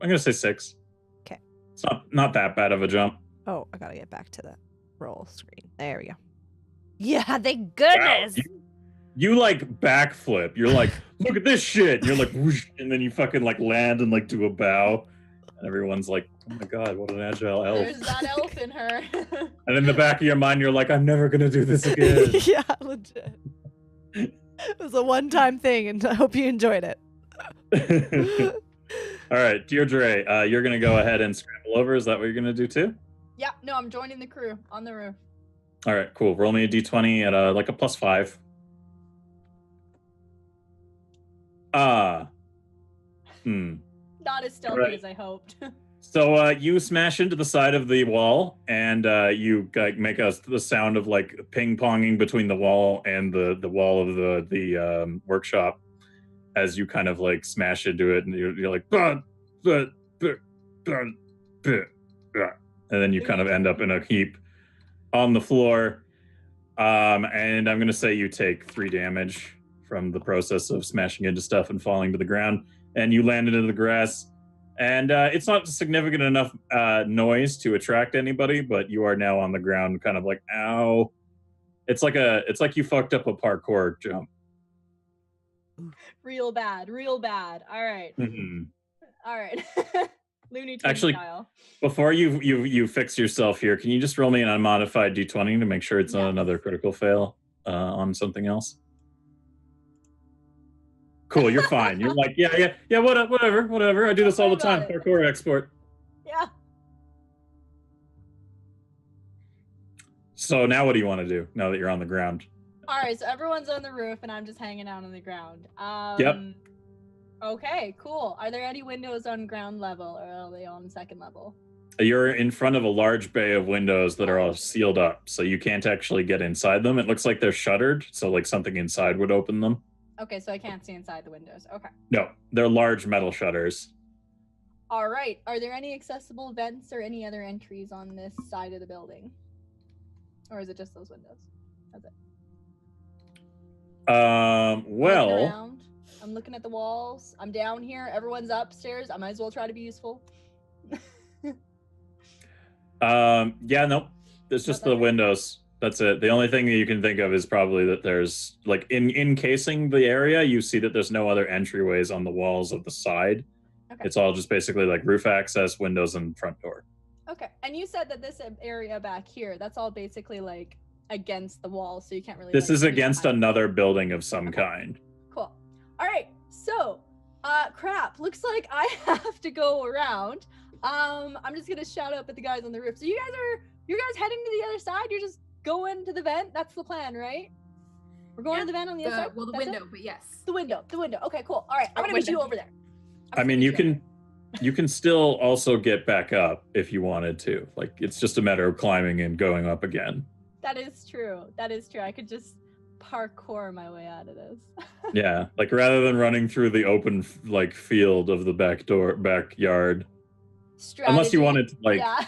I'm gonna say 6. Okay. It's not that bad of a jump. Oh, I gotta get back to the roll screen. There we go. Yeah, thank goodness. Wow. You like backflip. You're like, look at this shit. And you're like, whoosh, and then you fucking like land and like do a bow. And everyone's like, oh my God, what an agile elf. There's that elf in her. And in the back of your mind, you're like, I'm never going to do this again. Yeah, legit. It was a one-time thing, and I hope you enjoyed it. All right, Deirdre, you're going to go ahead and scramble over. Is that what you're going to do too? Yeah, no, I'm joining the crew on the roof. All right, cool. Roll me a d20 at like a plus 5. Not as stealthy as I hoped. So you smash into the side of the wall, and you make the sound of like ping-ponging between the wall and the wall of the workshop as you kind of like smash into it, and you're like, and then you kind of end up in a heap on the floor. And I'm going to say you take 3 damage from the process of smashing into stuff and falling to the ground, and you land into the grass. And it's not significant enough noise to attract anybody, but you are now on the ground, kind of like, ow. It's like you fucked up a parkour jump. Real bad. All right. Mm-hmm. All right. Looney Tunes Actually, style. Before you fix yourself here, can you just roll me an unmodified d20 to make sure it's not another critical fail on something else? Cool, you're fine. You're like, yeah, whatever. I do this all the time. Parkour export. Yeah. So now what do you want to do now that you're on the ground? All right, so everyone's on the roof and I'm just hanging out on the ground. Yep. Okay, cool. Are there any windows on ground level, or are they on second level? You're in front of a large bay of windows that are all sealed up, so you can't actually get inside them. It looks like they're shuttered, so like something inside would open them. Okay, so I can't see inside the windows. Okay. No, they're large metal shutters. All right. Are there any accessible vents or any other entries on this side of the building? Or is it just those windows? That's it. Well, I'm looking at the walls. I'm down here. Everyone's upstairs. I might as well try to be useful. yeah, no. It's just the windows. That's it. The only thing that you can think of is probably that there's, like, encasing the area, you see that there's no other entryways on the walls of the side. Okay. It's all just basically, like, roof access, windows, and front door. Okay. And you said that this area back here, that's all basically, like, against the wall, so you can't really... This is against another building of some kind. Cool. All right. So, crap. Looks like I have to go around. I'm just going to shout up at the guys on the roof. So you guys heading to the other side? You're just going to the vent? That's the plan, right? We're going to the vent on the other side? Well, the window, but yes. The window. Okay, cool. All right, I'm going to meet you over there. I mean, you can still also get back up if you wanted to. Like, it's just a matter of climbing and going up again. That is true. I could just parkour my way out of this. Yeah, like rather than running through the open, like, field of the backyard. Strategy. Unless you wanted to, like... Yeah.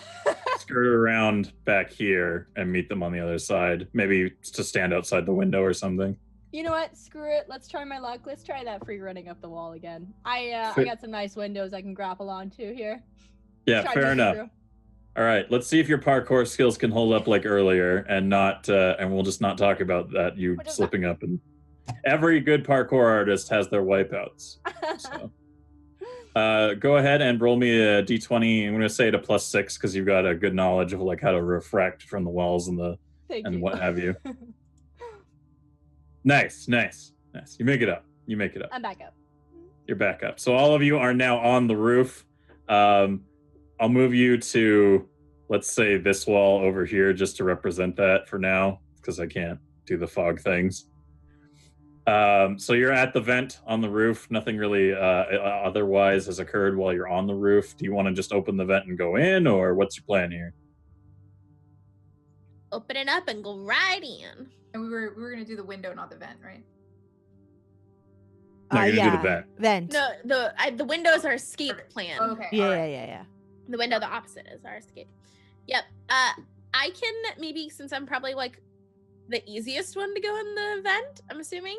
Skirt around back here and meet them on the other side. Maybe to stand outside the window or something. You know what? Screw it. Let's try my luck. Let's try that free running up the wall again. I got some nice windows I can grapple onto here. Yeah, fair enough. All right, let's see if your parkour skills can hold up like earlier and not, and we'll just not talk about that. You slipping up and Every good parkour artist has their wipeouts. So. Go ahead and roll me a d20. I'm going to say it a +6 because you've got a good knowledge of like how to refract from the walls and what have you. Nice. You make it up. I'm back up. You're back up. So all of you are now on the roof. I'll move you to, let's say, this wall over here just to represent that for now because I can't do the fog things. So you're at the vent on the roof. Nothing really otherwise has occurred while you're on the roof. Do you want to just open the vent and go in, or what's your plan here? Open it up and go right in. And we were gonna do the window, not the vent, right? No, you're gonna do the vent. Vent. No, the window is our escape plan. Okay. Yeah. The window, the opposite, is our escape. Yep. I can maybe, since I'm probably like the easiest one to go in the vent, I'm assuming.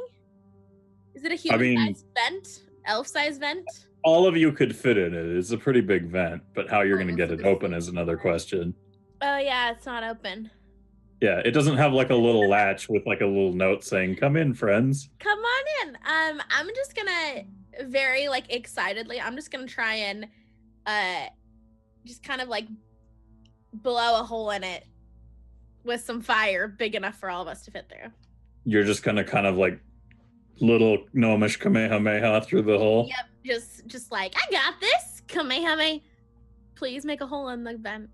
Is it a human-sized vent? Elf-sized vent? All of you could fit in it. It's a pretty big vent, but how you're going to get it open is another question. Oh, yeah, it's not open. Yeah, it doesn't have like a little latch with like a little note saying, "Come in, friends." Come on in. I'm just gonna very like excitedly, I'm just gonna try and just kind of like blow a hole in it with some fire big enough for all of us to fit through. You're just gonna kind of like little gnomish Kamehameha through the hole. Yep, just like, I got this, Kamehameha. Please make a hole in the vent.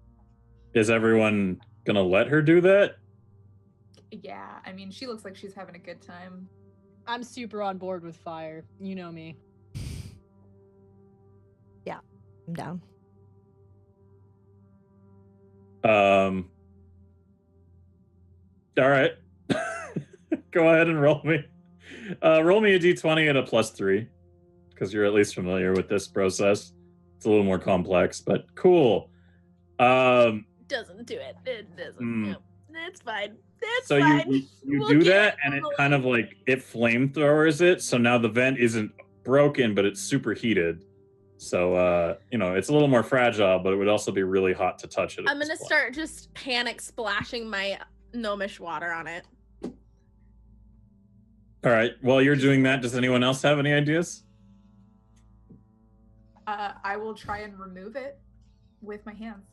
Is everyone gonna let her do that? Yeah, I mean, she looks like she's having a good time. I'm super on board with fire. You know me. Yeah, I'm down. All right. Go ahead and roll me. Roll me a d20 at a +3, because you're at least familiar with this process. It's a little more complex, but cool. Doesn't do it. It doesn't. Nope. It's fine. It's so fine. you We'll do get that, and it kind of like it flamethrowers it. So now the vent isn't broken, but it's superheated. So it's a little more fragile, but it would also be really hot to touch it. I'm gonna start just panic splashing my gnomish water on it. All right. While you're doing that, does anyone else have any ideas? I will try and remove it with my hands.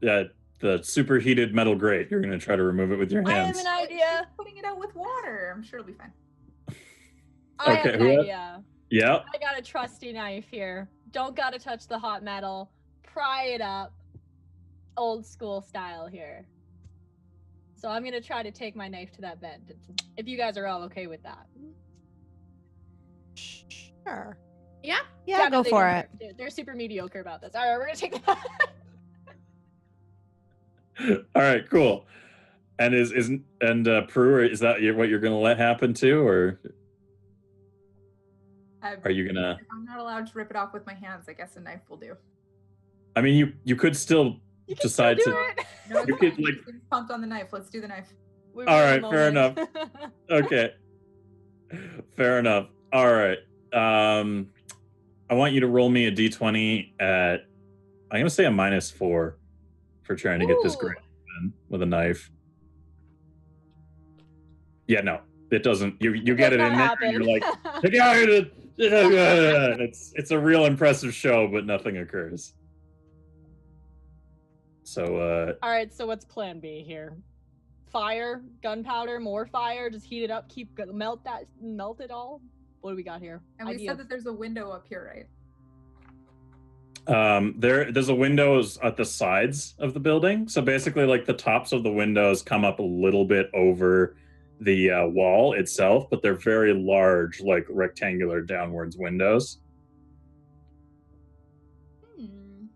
Yeah, the superheated metal grate. You're going to try to remove it with your hands. I have an idea. Putting it out with water. I'm sure it'll be fine. I have an idea. Yeah. I got a trusty knife here. Don't gotta touch the hot metal. Pry it up. Old school style here. So I'm gonna try to take my knife to that vent. If you guys are all okay with that. Sure. Yeah? Yeah, go for it. They're super mediocre about this. All right, we're gonna take that. All right, cool. And Prue, is that what you're going to let happen too, or are you gonna? If I'm not allowed to rip it off with my hands, I guess a knife will do. I mean, you could still decide to. No, you could like pumped on the knife. Let's do the knife. All right, fair enough. Okay, fair enough. All right. I want you to roll me a d20 at. I'm gonna say a -4 for trying to get this grate with a knife. Yeah, no, it doesn't. You get it in there, and you're like, take it out here. It's a real impressive show, but nothing occurs. So all right, so what's plan B here? Fire, gunpowder, more fire, just heat it up, melt it all. What do we got here? And we said that there's a window up here, right? There's a windows at the sides of the building. So basically like the tops of the windows come up a little bit over the wall itself, but they're very large, like rectangular downwards windows.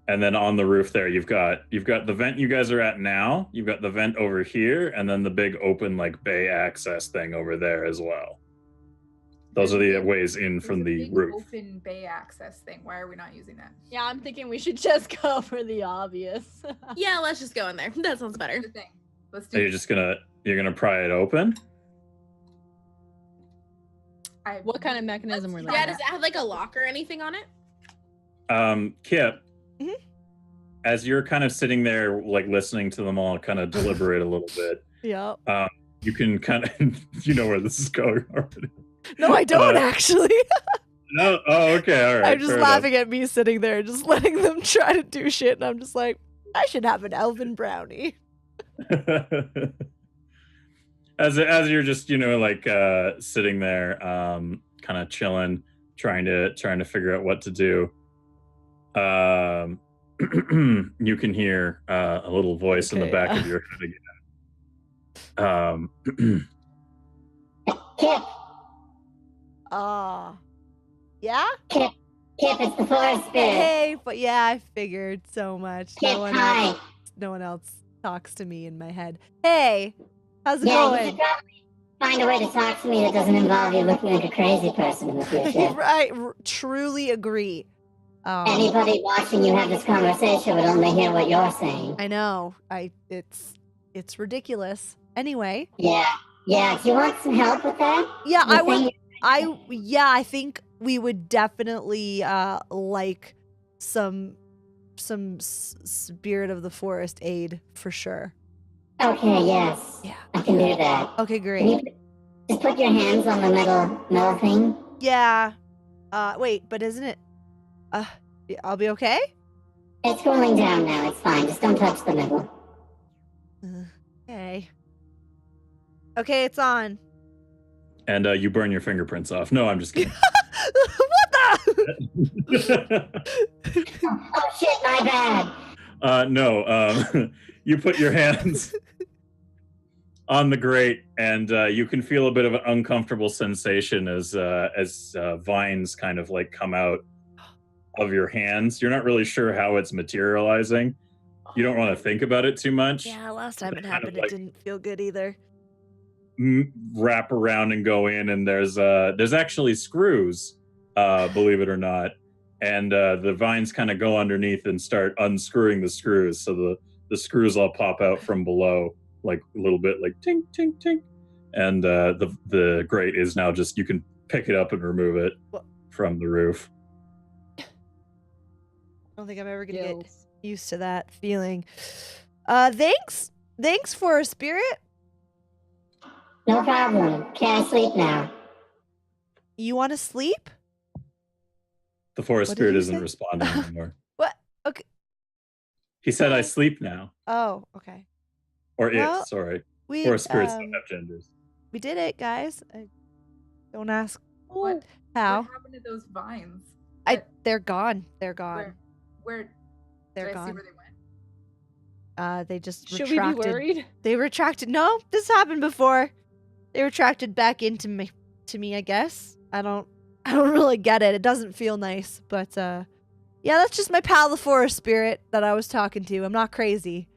And then on the roof there, you've got the vent you guys are at now. You've got the vent over here, and then the big open like bay access thing over there as well. Those are the ways in from the roof. Open bay access thing. Why are we not using that? Yeah, I'm thinking we should just go for the obvious. Yeah, let's just go in there. That sounds better. That's the thing. Let's do. So you're gonna pry it open? What kind of mechanism we're looking Yeah, at? does it have like a lock or anything on it? Kip, Mhm. as you're kind of sitting there, like listening to them all kind of deliberate a little bit, Yep. You can kind of, you know where this is going already. No, I don't actually. No, oh, okay, all right. I'm just laughing at me sitting there, just letting them try to do shit, and I'm just like, I should have an elven brownie. As you're just, you know, like sitting there, kind of chilling, trying to figure out what to do. You can hear a little voice in the back of your head again. Kip. Yeah? Kip, it's the forest spirit. Hey, but yeah, I figured so much. Kip, hi. No one else talks to me in my head. Hey, how's it You going? should probably find a way to talk to me that doesn't involve you looking like a crazy person in the future. I truly agree. Anybody watching you have this conversation would only hear what you're saying. I know. It's ridiculous. Anyway. Yeah. Do you want some help with that? Yeah, I think we would definitely like some spirit of the forest aid for sure. Okay, yes. Yeah. I can do that. Okay, great. Can you just put your hands on the metal thing? Yeah. Wait, but isn't it I'll be okay? It's cooling down now. It's fine. Just don't touch the metal. Okay. Okay, it's on. And you burn your fingerprints off. No, I'm just kidding. What the? Oh shit, my bad. No, you put your hands on the grate, and you can feel a bit of an uncomfortable sensation as vines kind of like come out of your hands. You're not really sure how it's materializing. You don't want to think about it too much. Yeah, last time it happened, it didn't feel good either. Wrap around and go in, and there's actually screws, believe it or not, and the vines kind of go underneath and start unscrewing the screws, so the screws all pop out from below, like a little bit, like tink tink tink, and the grate is now just, you can pick it up and remove it from the roof. I don't think I'm ever gonna get used to that feeling. Thanks for a spirit. No problem. Can I sleep now? You want to sleep? The forest spirit isn't responding anymore. What? Okay. He said, "I sleep now." Oh, okay. Or it, sorry. Forest spirits don't have genders. We did it, guys. Don't ask What? how. What happened to those vines? They're gone. They're gone. Where they're gone. I see gone. where they went? They just Should retracted. we be worried? They retracted. No, this happened before. They retracted back into me. To me, I guess. I don't really get it. It doesn't feel nice, but yeah, that's just my pal, the forest spirit that I was talking to. I'm not crazy,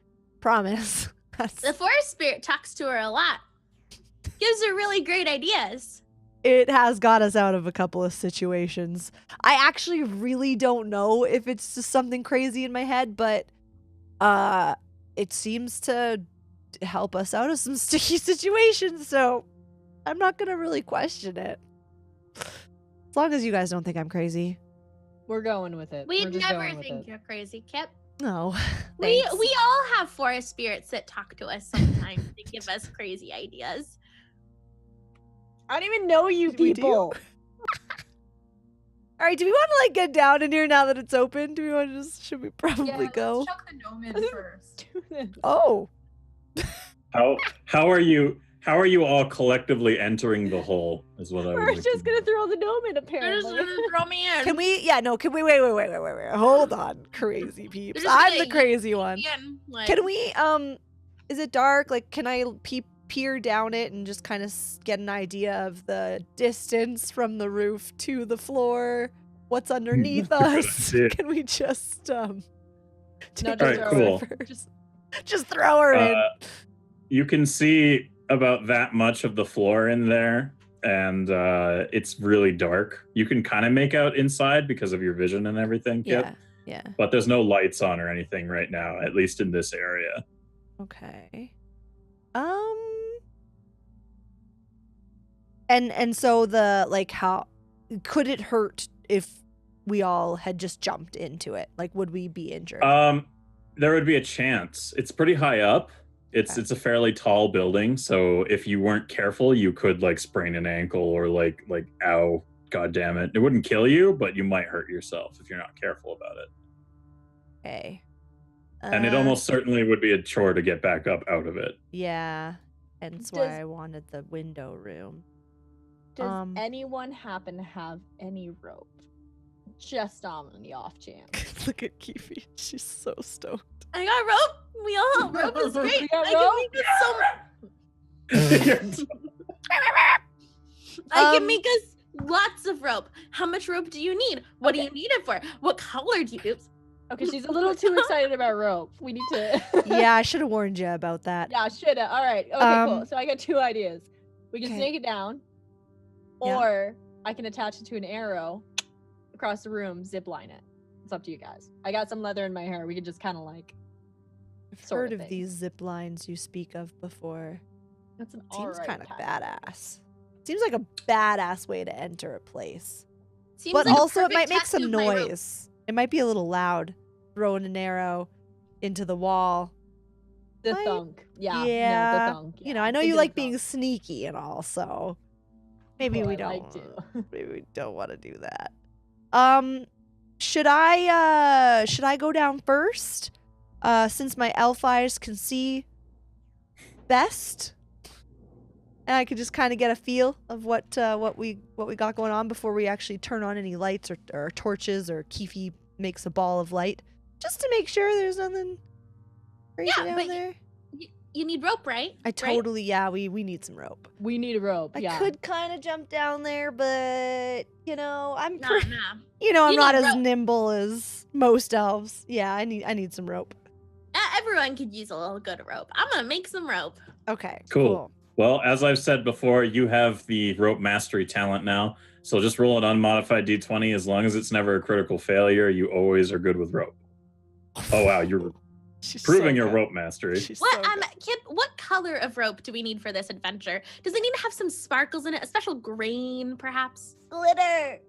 promise. The forest spirit talks to her a lot. Gives her really great ideas. It has got us out of a couple of situations. I actually really don't know if it's just something crazy in my head, but it seems to help us out of some sticky situations, so I'm not gonna really question it. As long as you guys don't think I'm crazy. We're going with it. We'd never think you're crazy, Kip. No. We all have forest spirits that talk to us sometimes to give us crazy ideas. I don't even know you people. All right, do we want to like get down in here now that it's open? Do we want to should we probably go? Let's chuck the gnome in first. Oh. How are you all collectively entering the hole? Is what I was. We're just gonna throw the gnome in. Apparently, They're just gonna throw me in. Can we? Yeah, no. Can we? Wait. Hold on, crazy peeps. I'm the crazy one. Can we? Is it dark? Like, can I peer down it and just kind of get an idea of the distance from the roof to the floor? What's underneath us? Can we just no, all right, cool. Just throw her in. You can see about that much of the floor in there, and it's really dark. You can kind of make out inside because of your vision and everything, Kip. Yeah. But there's no lights on or anything right now, at least in this area. Okay. And so how could it hurt if we all had just jumped into it? Like, would we be injured? There would be a chance. It's pretty high up, It's a fairly tall building, so if you weren't careful, you could like sprain an ankle or like ow, god damn it. It wouldn't kill you, but you might hurt yourself if you're not careful about it. Okay. And it almost certainly would be a chore to get back up out of it. Yeah. Hence why I wanted the window room. Does anyone happen to have any rope? Just on the off chance. Look at Kifi. She's so stoked. I got rope. We all rope is great. You got I rope? can make us so. I can make us lots of rope. How much rope do you need? What do you need it for? What color do you? Oops. Okay, she's a little too excited about rope. We need to. Yeah, I should have warned you about that. Yeah, shoulda. All right. Okay, cool. So I got two ideas. We can snake it down, or I can attach it to an arrow across the room, zip line it. It's up to you guys. I got some leather in my hair. We could just kind of like. I've heard of these zip lines you speak of before. That's an seems kind of tactic. badass. Seems like a badass way to enter a place. Seems but like also it might make some noise. It might be a little loud. Throwing an arrow into the wall. The thunk. Yeah. Yeah. No, the thunk. You know, I know you like being sneaky and all, so maybe we don't. Like to. Maybe we don't want to do that. Should I go down first? Since my elf eyes can see best, and I could just kind of get a feel of what we got going on before we actually turn on any lights or torches, or Kifi makes a ball of light, just to make sure there's nothing crazy down there. You need rope, right? I totally, we need some rope. We need a rope. I could kind of jump down there, but you know, I'm Nah. I'm not as nimble as most elves. Yeah, I need some rope. Everyone could use a little good rope. I'm gonna make some rope. Okay, cool. Well, as I've said before, you have the rope mastery talent now. So just roll an unmodified d20. As long as it's never a critical failure, you always are good with rope. Oh, wow. You're proving your rope mastery. Kip, what color of rope do we need for this adventure? Does it need to have some sparkles in it? A special grain, perhaps? Glitter.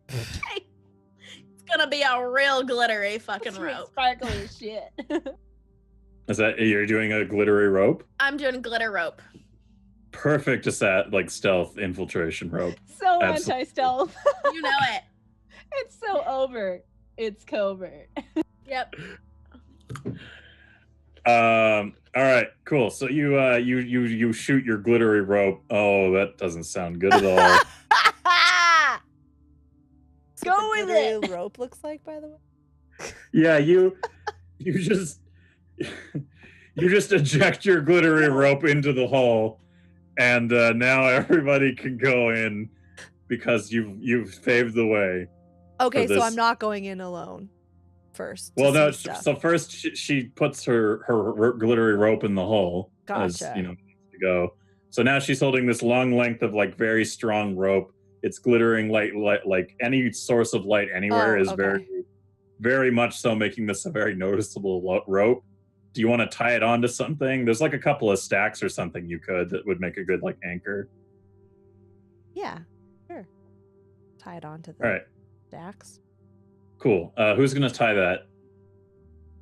It's gonna be a real glittery fucking rope. Sparkly shit. Is that, you're doing a glittery rope? I'm doing glitter rope. Perfect, just that, like, stealth infiltration rope. So anti-stealth. You know it. It's so overt. It's covert. Yep. All right, cool. So you shoot your glittery rope. Oh, that doesn't sound good at all. Go with it. Rope looks like, by the way. Yeah, you just eject your glittery rope into the hole, and now everybody can go in because you've paved the way. Okay, so I'm not going in alone first. Well, no. So first she puts her glittery rope in the hole. Gotcha. As, to go. So now she's holding this long length of like very strong rope. It's glittering light like any source of light anywhere is very, very much so making this a very noticeable rope. Do you want to tie it onto something? There's like a couple of stacks or something you could that would make a good like anchor. Yeah, sure. Tie it onto the stacks. Cool. Who's gonna tie that?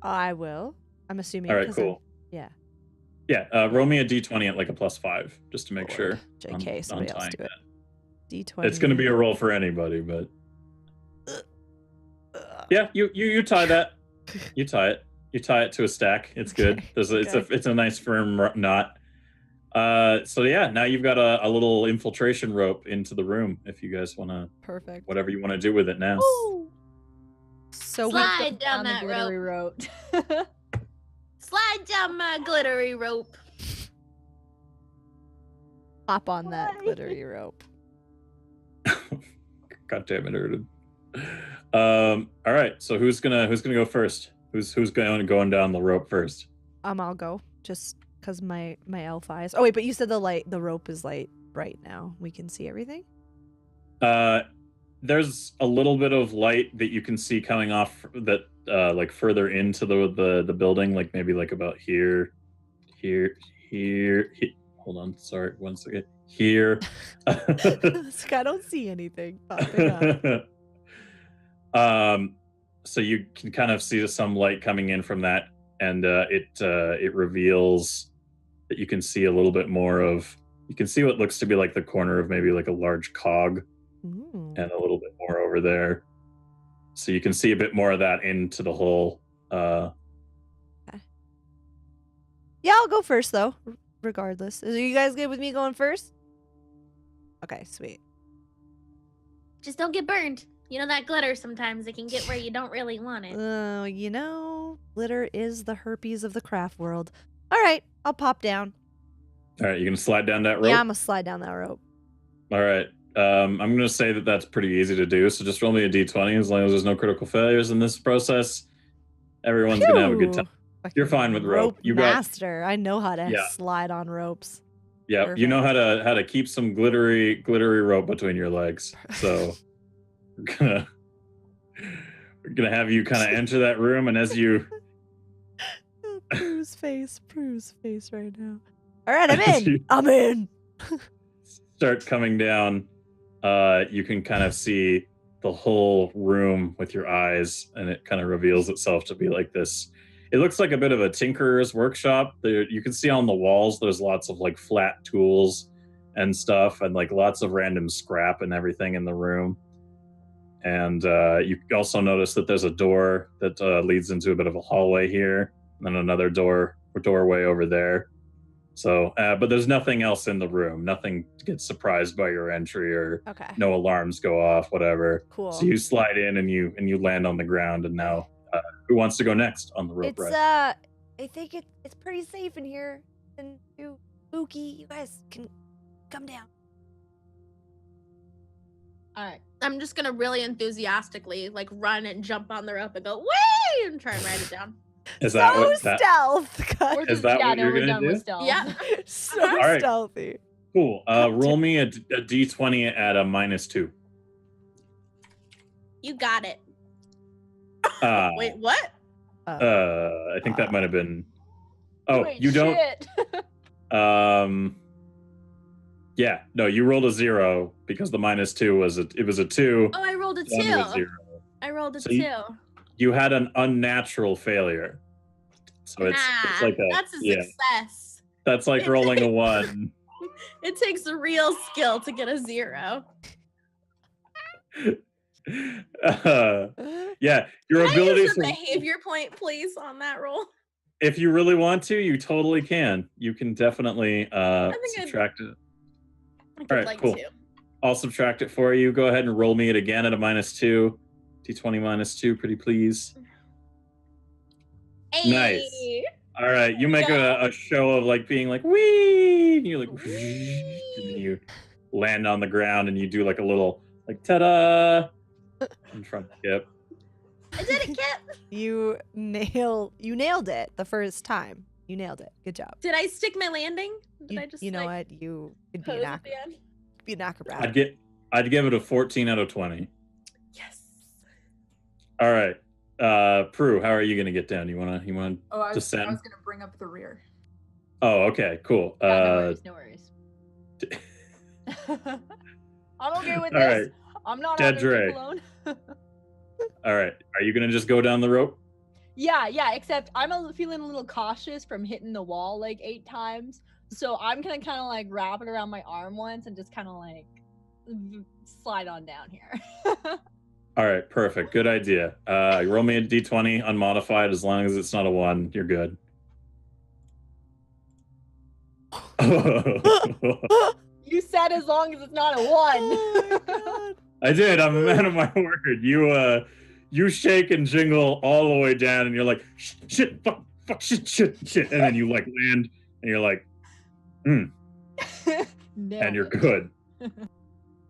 I will. I'm assuming. All right, cool. Yeah. Roll me a d20 at like a +5, just to make sure. JK, somebody else do it. D20. It's gonna be a roll for anybody, but yeah, you tie that. You tie it. You tie it to a stack. It's good. It's a nice firm knot. So yeah, now you've got a little infiltration rope into the room if you guys want to. Perfect. Whatever you want to do with it now. Ooh. So slide down that rope. Slide down my glittery rope. Hop on that glittery rope. God damn it, Erden. All right. So who's gonna go first? Who's going down the rope first? I'll go. Just because my elf eyes. Oh wait, but you said the rope is light bright now. We can see everything. There's a little bit of light that you can see coming off that like further into the building, like maybe like about here. Hold on, sorry, 1 second. Here. I don't see anything popping up. So you can kind of see some light coming in from that, and it reveals that you can see a little bit more of. You can see what looks to be like the corner of maybe like a large cog, Ooh. and a little bit more over there. So you can see a bit more of that into the hole. Yeah, I'll go first though. Regardless, are you guys good with me going first? Okay, sweet. Just don't get burned. You know that glitter sometimes it can get where you don't really want it. You know, glitter is the herpes of the craft world. All right, I'll pop down. All right, you gonna slide down that rope? Yeah, I'm gonna slide down that rope. All right. I'm gonna say that that's pretty easy to do. So just roll me a d20. As long as there's no critical failures in this process, everyone's gonna have a good time. You're fine with rope. You master. I know how to Yeah. slide on ropes. Yeah, you know how to keep some glittery rope between your legs. So we're gonna have you kind of enter that room, and as you Prue's face right now. All right, I'm in. I'm in. start coming down, you can kind of see the whole room with your eyes, and it kind of reveals itself to be like this. It looks like a bit of a tinkerer's workshop. There, you can see on the walls, there's lots of like flat tools and stuff, and like lots of random scrap and everything in the room. And you also notice that there's a door that leads into a bit of a hallway here, and then another doorway over there. So, but there's nothing else in the room. Nothing gets surprised by your entry, or no alarms go off, whatever. Cool. So you slide in and you land on the ground. And now, who wants to go next on the rope ride? I think it's pretty safe in here. And too spooky. You guys can come down. All right. I'm just gonna really enthusiastically like run and jump on the rope and go whee and try and ride it down. Is that what stealth? Is that what you're gonna do? Yeah. So right. stealthy. Cool. Roll me a d20 at a -2. You got it. Wait, what? I think that might have been. Oh, Wait, you don't. Shit. Yeah, no, you rolled a 0 because the -2 was a 2. Oh, I rolled a 2. One was 0. I rolled a So 2. You had an unnatural failure. So it's like a that's a success. That's like rolling a 1. It takes a real skill to get a 0. Yeah, your ability for behavior point, please, on that roll. If you really want to, you totally can. You can definitely subtract it. All right, cool. I'll subtract it for you. Go ahead and roll me it again at a -2. D20 -2, pretty please. Hey. Nice. All right, you make a show of like being like wee, and you like, and then you land on the ground, and you do like a little like ta-da in front of Kip. I did it, Kip. You nailed it the first time. You nailed it. Good job. Did I stick my landing? Did I just? You know what? You could be an acrobat. I'd give it a 14 out of 20. Yes. All right. Prue, how are you gonna get down? You wanna descend? I was gonna bring up the rear. Oh, okay, cool. No worries. I'm okay with this. Right. I'm not Dead on Dre. alone. All right. Are you gonna just go down the rope? Yeah, except I'm feeling a little cautious from hitting the wall like 8 times. So I'm gonna kind of like wrap it around my arm once and just kind of like slide on down here. All right, perfect. Good idea. Roll me a d20 unmodified. As long as it's not a 1, you're good. You said as long as it's not a 1. Oh my God. I did. I'm a man of my word. You shake and jingle all the way down, and you're like, shit, fuck, shit, and then you like land, and you're like, and you're good.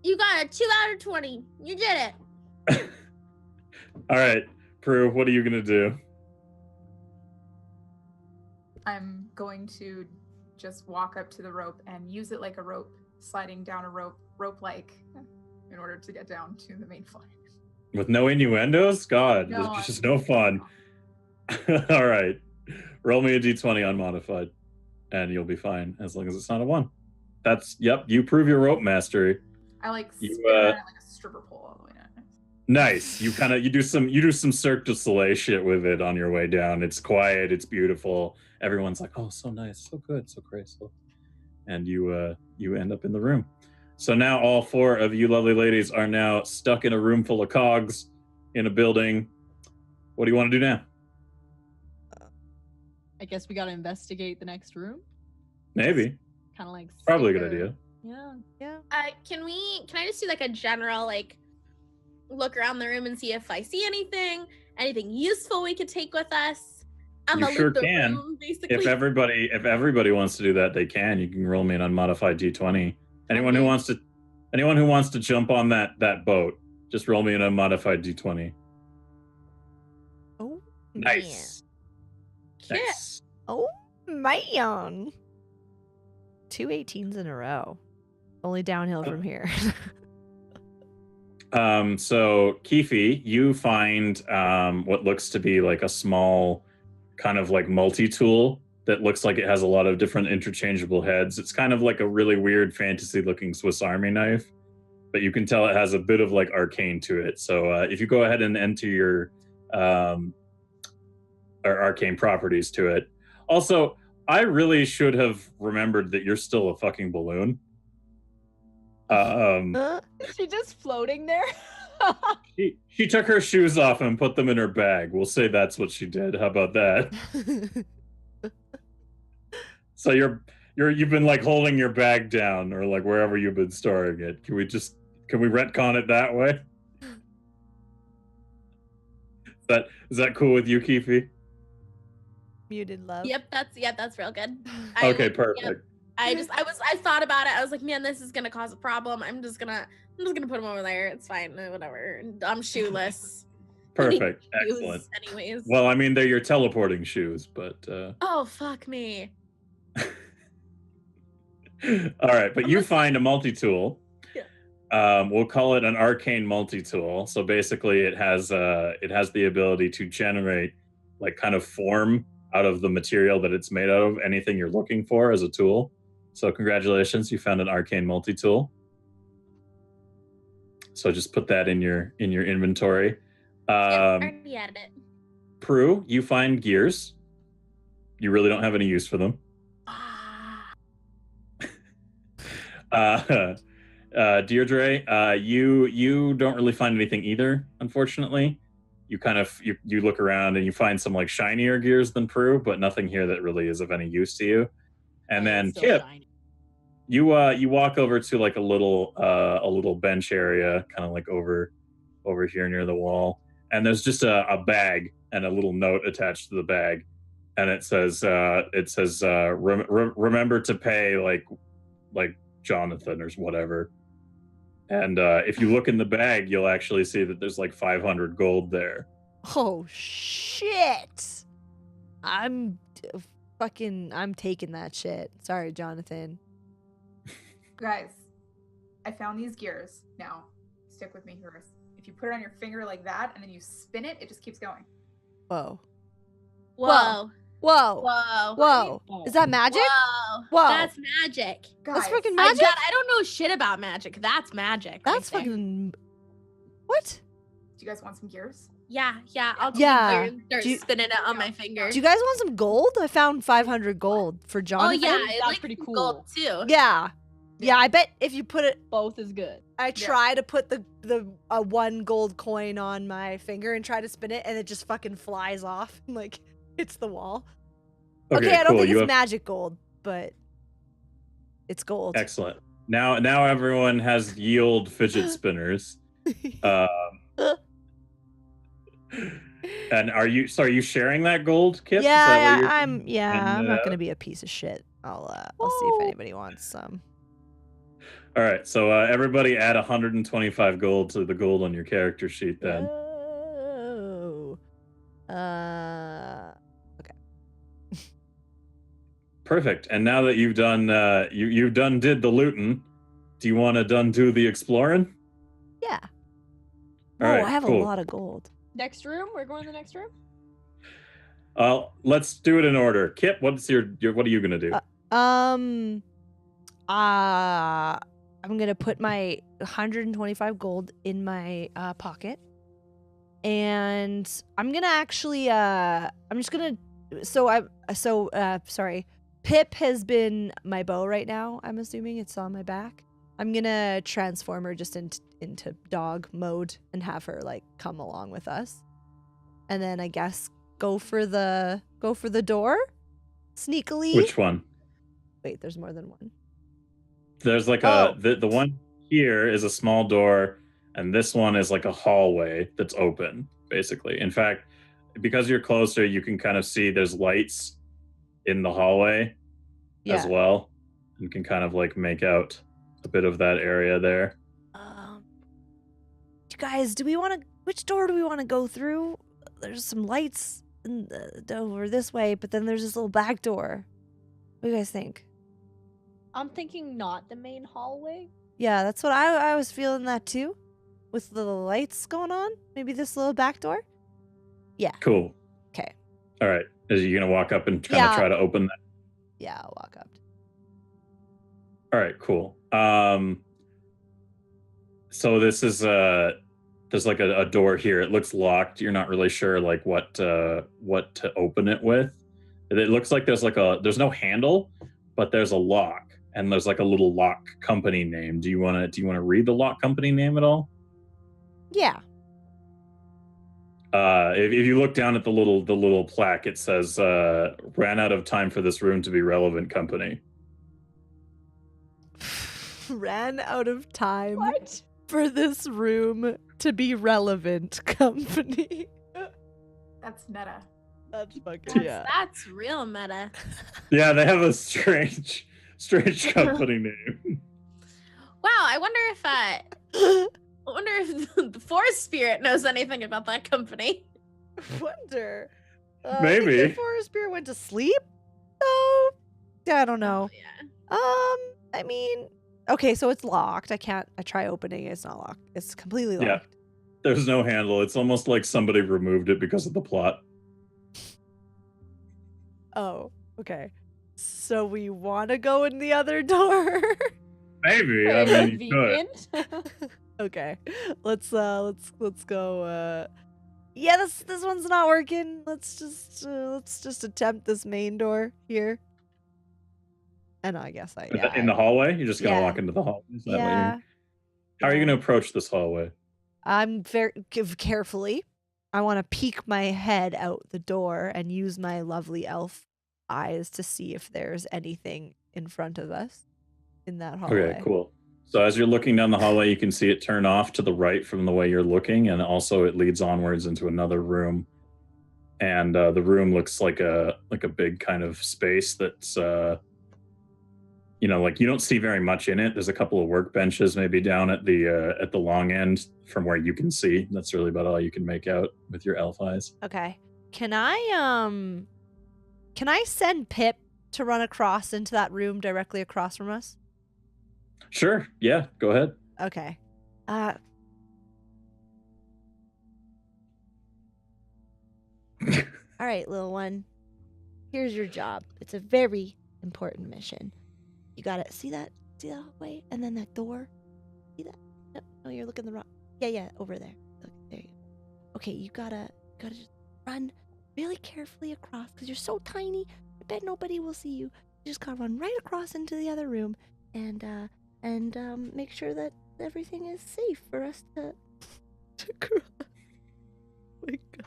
You got a 2 out of 20. You did it. All right, Prue, what are you gonna do? I'm going to just walk up to the rope and use it like a rope, sliding down a rope-like, in order to get down to the main floor. With no innuendos? God, No, it's just no fun. All right, roll me a d20 unmodified, and you'll be fine as long as it's not a 1. You prove your rope mastery. I spin around it like a stripper pole all the way down. Nice. You do some Cirque du Soleil shit with it on your way down. It's quiet. It's beautiful. Everyone's like, "Oh, so nice, so good, so graceful," and you end up in the room. So now all 4 of you lovely ladies are now stuck in a room full of cogs in a building. What do you want to do now? I guess we gotta investigate the next room. Maybe. Kind of like Probably a sit good there. idea. Yeah. Can I just do like a general like look around the room and see if I see anything useful we could take with us? You sure loot the can. room, basically. If everybody wants to do that, they can. You can roll me an unmodified d20. Anyone who wants to jump on that boat, just roll me an unmodified d20. Oh, Nice. Yeah. Nice. Oh, man. 2 18s in a row. Only downhill from here. So Keefe, you find what looks to be like a small kind of like multi-tool that looks like it has a lot of different interchangeable heads. It's kind of like a really weird fantasy looking Swiss Army knife, but you can tell it has a bit of like arcane to it. So if you go ahead and enter your arcane properties to it. Also, I really should have remembered that you're still a fucking balloon. Is she just floating there? She took her shoes off and put them in her bag. We'll say that's what she did. How about that? So you've been like holding your bag down or like wherever you've been storing it. Can we retcon it that way? Is that cool with you, Keefe? Muted love. Yep, that's real good. Okay, perfect. Yep. I thought about it. I was like, man, this is gonna cause a problem. I'm just gonna put him over there. It's fine, whatever. I'm shoeless. Perfect. Excellent. Anyways. Well, I mean, they're your teleporting shoes, but oh, fuck me. All right, but you find a multi-tool. Yeah. We'll call it an arcane multi-tool. So basically it has the ability to generate like kind of form out of the material that it's made out of, anything you're looking for as a tool. So congratulations, you found an arcane multi-tool. So just put that in your inventory. Already added it. Prue, you find gears. You really don't have any use for them. Deirdre, you don't really find anything either, unfortunately. You kind of you look around and you find some like shinier gears than Prue, but nothing here that really is of any use to you. And then Kip, you walk over to like a little bench area, kind of like over here near the wall, and there's just a bag and a little note attached to the bag, and it says remember to pay like Jonathan or whatever. And if you look in the bag, you'll actually see that there's like 500 gold there. Oh shit! I'm taking that shit. Sorry, Jonathan. Guys, I found these gears. Now, stick with me here. If you put it on your finger like that and then you spin it, it just keeps going. Whoa. Whoa. Whoa. Whoa. Whoa. Is that magic? Whoa. Whoa. That's magic. Guys, That's freaking magic? I don't know shit about magic. That's magic. That's right there. fucking... What? Do you guys want some gears? Yeah. I'll Yeah. start spinning it on my finger. Do you guys want some gold? I found 500 gold for Jonathan. Oh, yeah. That's like pretty cool. Gold, too. Yeah. Yeah, I bet if you put it... Both is good. I try to put the 1 gold coin on my finger and try to spin it, and it just fucking flies off and like hits the wall. Okay, I don't think it's magic gold, but it's gold. Excellent. Now everyone has yield fidget spinners. And are you sharing that gold, Kip? Yeah, I'm not gonna be a piece of shit. I'll see if anybody wants some. All right, so everybody add 125 gold to the gold on your character sheet then. Oh. Okay. Perfect. And now that you've done did the looting, do you want to do the exploring? Yeah. All right, I have cool. a lot of gold. Next room? We're going to the next room? Let's do it in order. Kip, what are you gonna do? I'm gonna put my 125 gold in my pocket. And I'm gonna actually sorry. Pip has been my bow right now, I'm assuming it's on my back. I'm gonna transform her just into dog mode and have her like come along with us. And then I guess go for the door sneakily. Which one? Wait, there's more than one. There's like the one here is a small door, and this one is like a hallway that's open, basically. In fact, because you're closer, you can kind of see there's lights in the hallway as well, and can kind of like make out a bit of that area there. You guys, which door do we want to go through? There's some lights over this way, but then there's this little back door. What do you guys think? I'm thinking not the main hallway. Yeah, that's what I was feeling that too. With the lights going on. Maybe this little back door? Yeah. Cool. Okay. All right. Is you going to walk up and kind of try to open that? Yeah, I'll walk up. All right, cool. So this is there's like a door here. It looks locked. You're not really sure like what to open it with. It looks like there's no handle, but there's a lock, and there's like a little lock company name. Do you want to read the lock company name at all? Yeah. If you look down at the little plaque, it says ran out of time for this room to be relevant company. Ran out of time for this room to be relevant company. That's meta. That's fucking That's real meta. Yeah, they have a strange company name. Wow, I wonder if the forest spirit knows anything about that company. Wonder. Maybe. The forest spirit went to sleep? Oh, I don't know. Yeah. I mean, okay, so it's locked. I try opening it. It's not locked. It's completely locked. Yeah. There's no handle. It's almost like somebody removed it because of the plot. Oh, okay. So we want to go in the other door? Maybe. I mean, you could. Okay. Let's go. Yeah, this one's not working. Let's just attempt this main door here. And I guess in the hallway? You're just gonna walk into the hallway? Is that how are you gonna approach this hallway? I'm very carefully. I want to peek my head out the door and use my lovely elf eyes to see if there's anything in front of us in that hallway. Okay, cool. So as you're looking down the hallway, you can see it turn off to the right from the way you're looking, and also it leads onwards into another room. And the room looks like a big kind of space that's like you don't see very much in it. There's a couple of workbenches maybe down at the long end from where you can see. That's really about all you can make out with your elf eyes. Okay. Can I send Pip to run across into that room directly across from us? Sure. Yeah, go ahead. Okay. All right, little one. Here's your job. It's a very important mission. You got it. See that hallway? And then that door? See that? No, you're looking the wrong. Yeah, over there. Look, there you go. Okay, you gotta just run really carefully across because you're so tiny. I bet nobody will see you. You just gotta run right across into the other room and make sure that everything is safe for us to cross. Oh my God.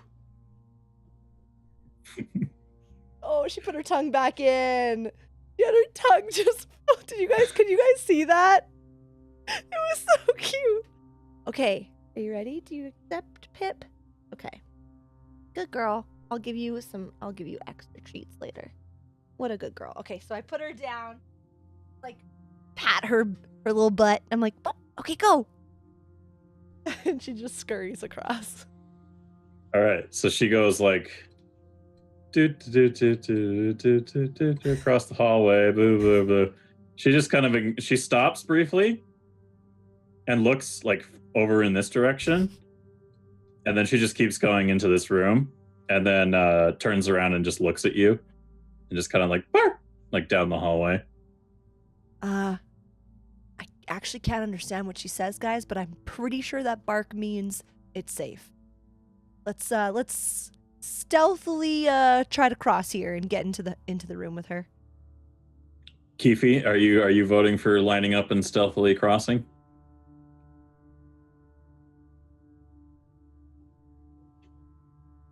Oh, she put her tongue back in. She had her tongue just. Can you guys see that? It was so cute. Okay, are you ready? Do you accept, Pip? Okay. Good girl. I'll give you extra treats later. What a good girl. Okay, so I put her down, like pat her little butt. I'm like, oh, okay, go. And she just scurries across. All right, so she goes like across the hallway. Boo, boo, boo. She just she stops briefly and looks like over in this direction, and then she just keeps going into this room, and then turns around and just looks at you, and just kind of like bark, like down the hallway. I actually can't understand what she says, guys, but I'm pretty sure that bark means it's safe. Let's stealthily try to cross here and get into the room with her. Keefe, are you voting for lining up and stealthily crossing?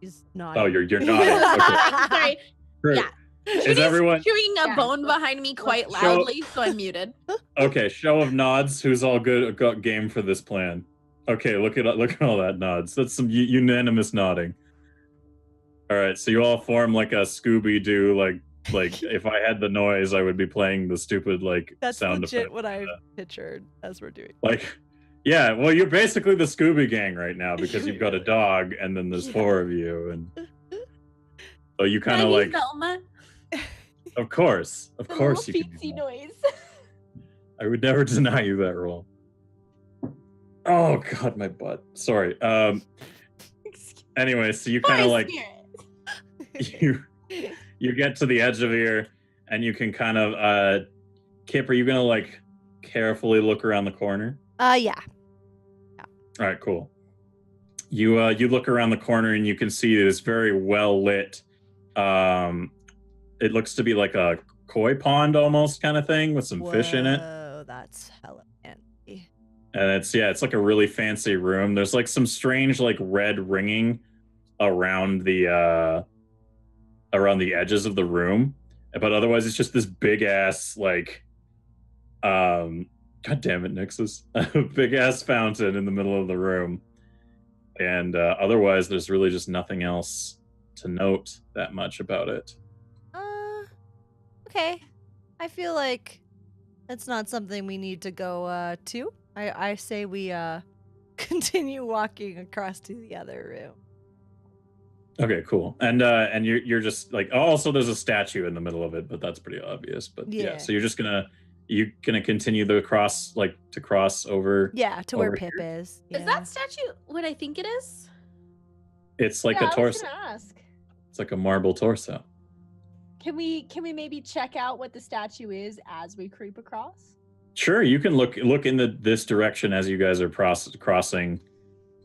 He's nodding. Oh, you're nodding. Okay. Sorry. Great. Yeah. Is Judy's everyone chewing a Yeah. bone behind me quite Show- loudly, so I'm muted. Okay? Show of nods. Who's all good? Got game for this plan? Okay, look at all that nods. That's some unanimous nodding. All right, so you all form like a Scooby Doo, like if I had the noise, I would be playing the stupid like That's sound legit effect. what I pictured as we're doing. Like, yeah, well, you're basically the Scooby Gang right now because you've got a dog, and then there's 4 of you, and so you kind of like, Velma. of course, The you little can do feetsy that. noise. I would never deny you that role. Oh God, my butt. Sorry. Anyway, so you kind of like you get to the edge of here, and you can kind of Kip, are you gonna like carefully look around the corner? Yeah. All right, cool. You look around the corner and you can see this very well lit. It looks to be like a koi pond almost kind of thing with some fish in it. Oh, that's hella fancy. And it's like a really fancy room. There's like some strange like red ringing around the edges of the room, but otherwise it's just this big ass like God damn it, Nixus. A big ass fountain in the middle of the room. And otherwise there's really just nothing else to note that much about it. Okay. I feel like that's not something we need to go to. I say we continue walking across to the other room. Okay, cool. And you're just like, oh, also there's a statue in the middle of it, but that's pretty obvious. But yeah, so you're gonna continue the cross over. Yeah, to where over Pip here? is. Is Yeah. that statue what I think it is? It's like Yeah, a I was torso. gonna ask. It's like a marble torso. Can we maybe check out what the statue is as we creep across? Sure, you can look in this direction as you guys are crossing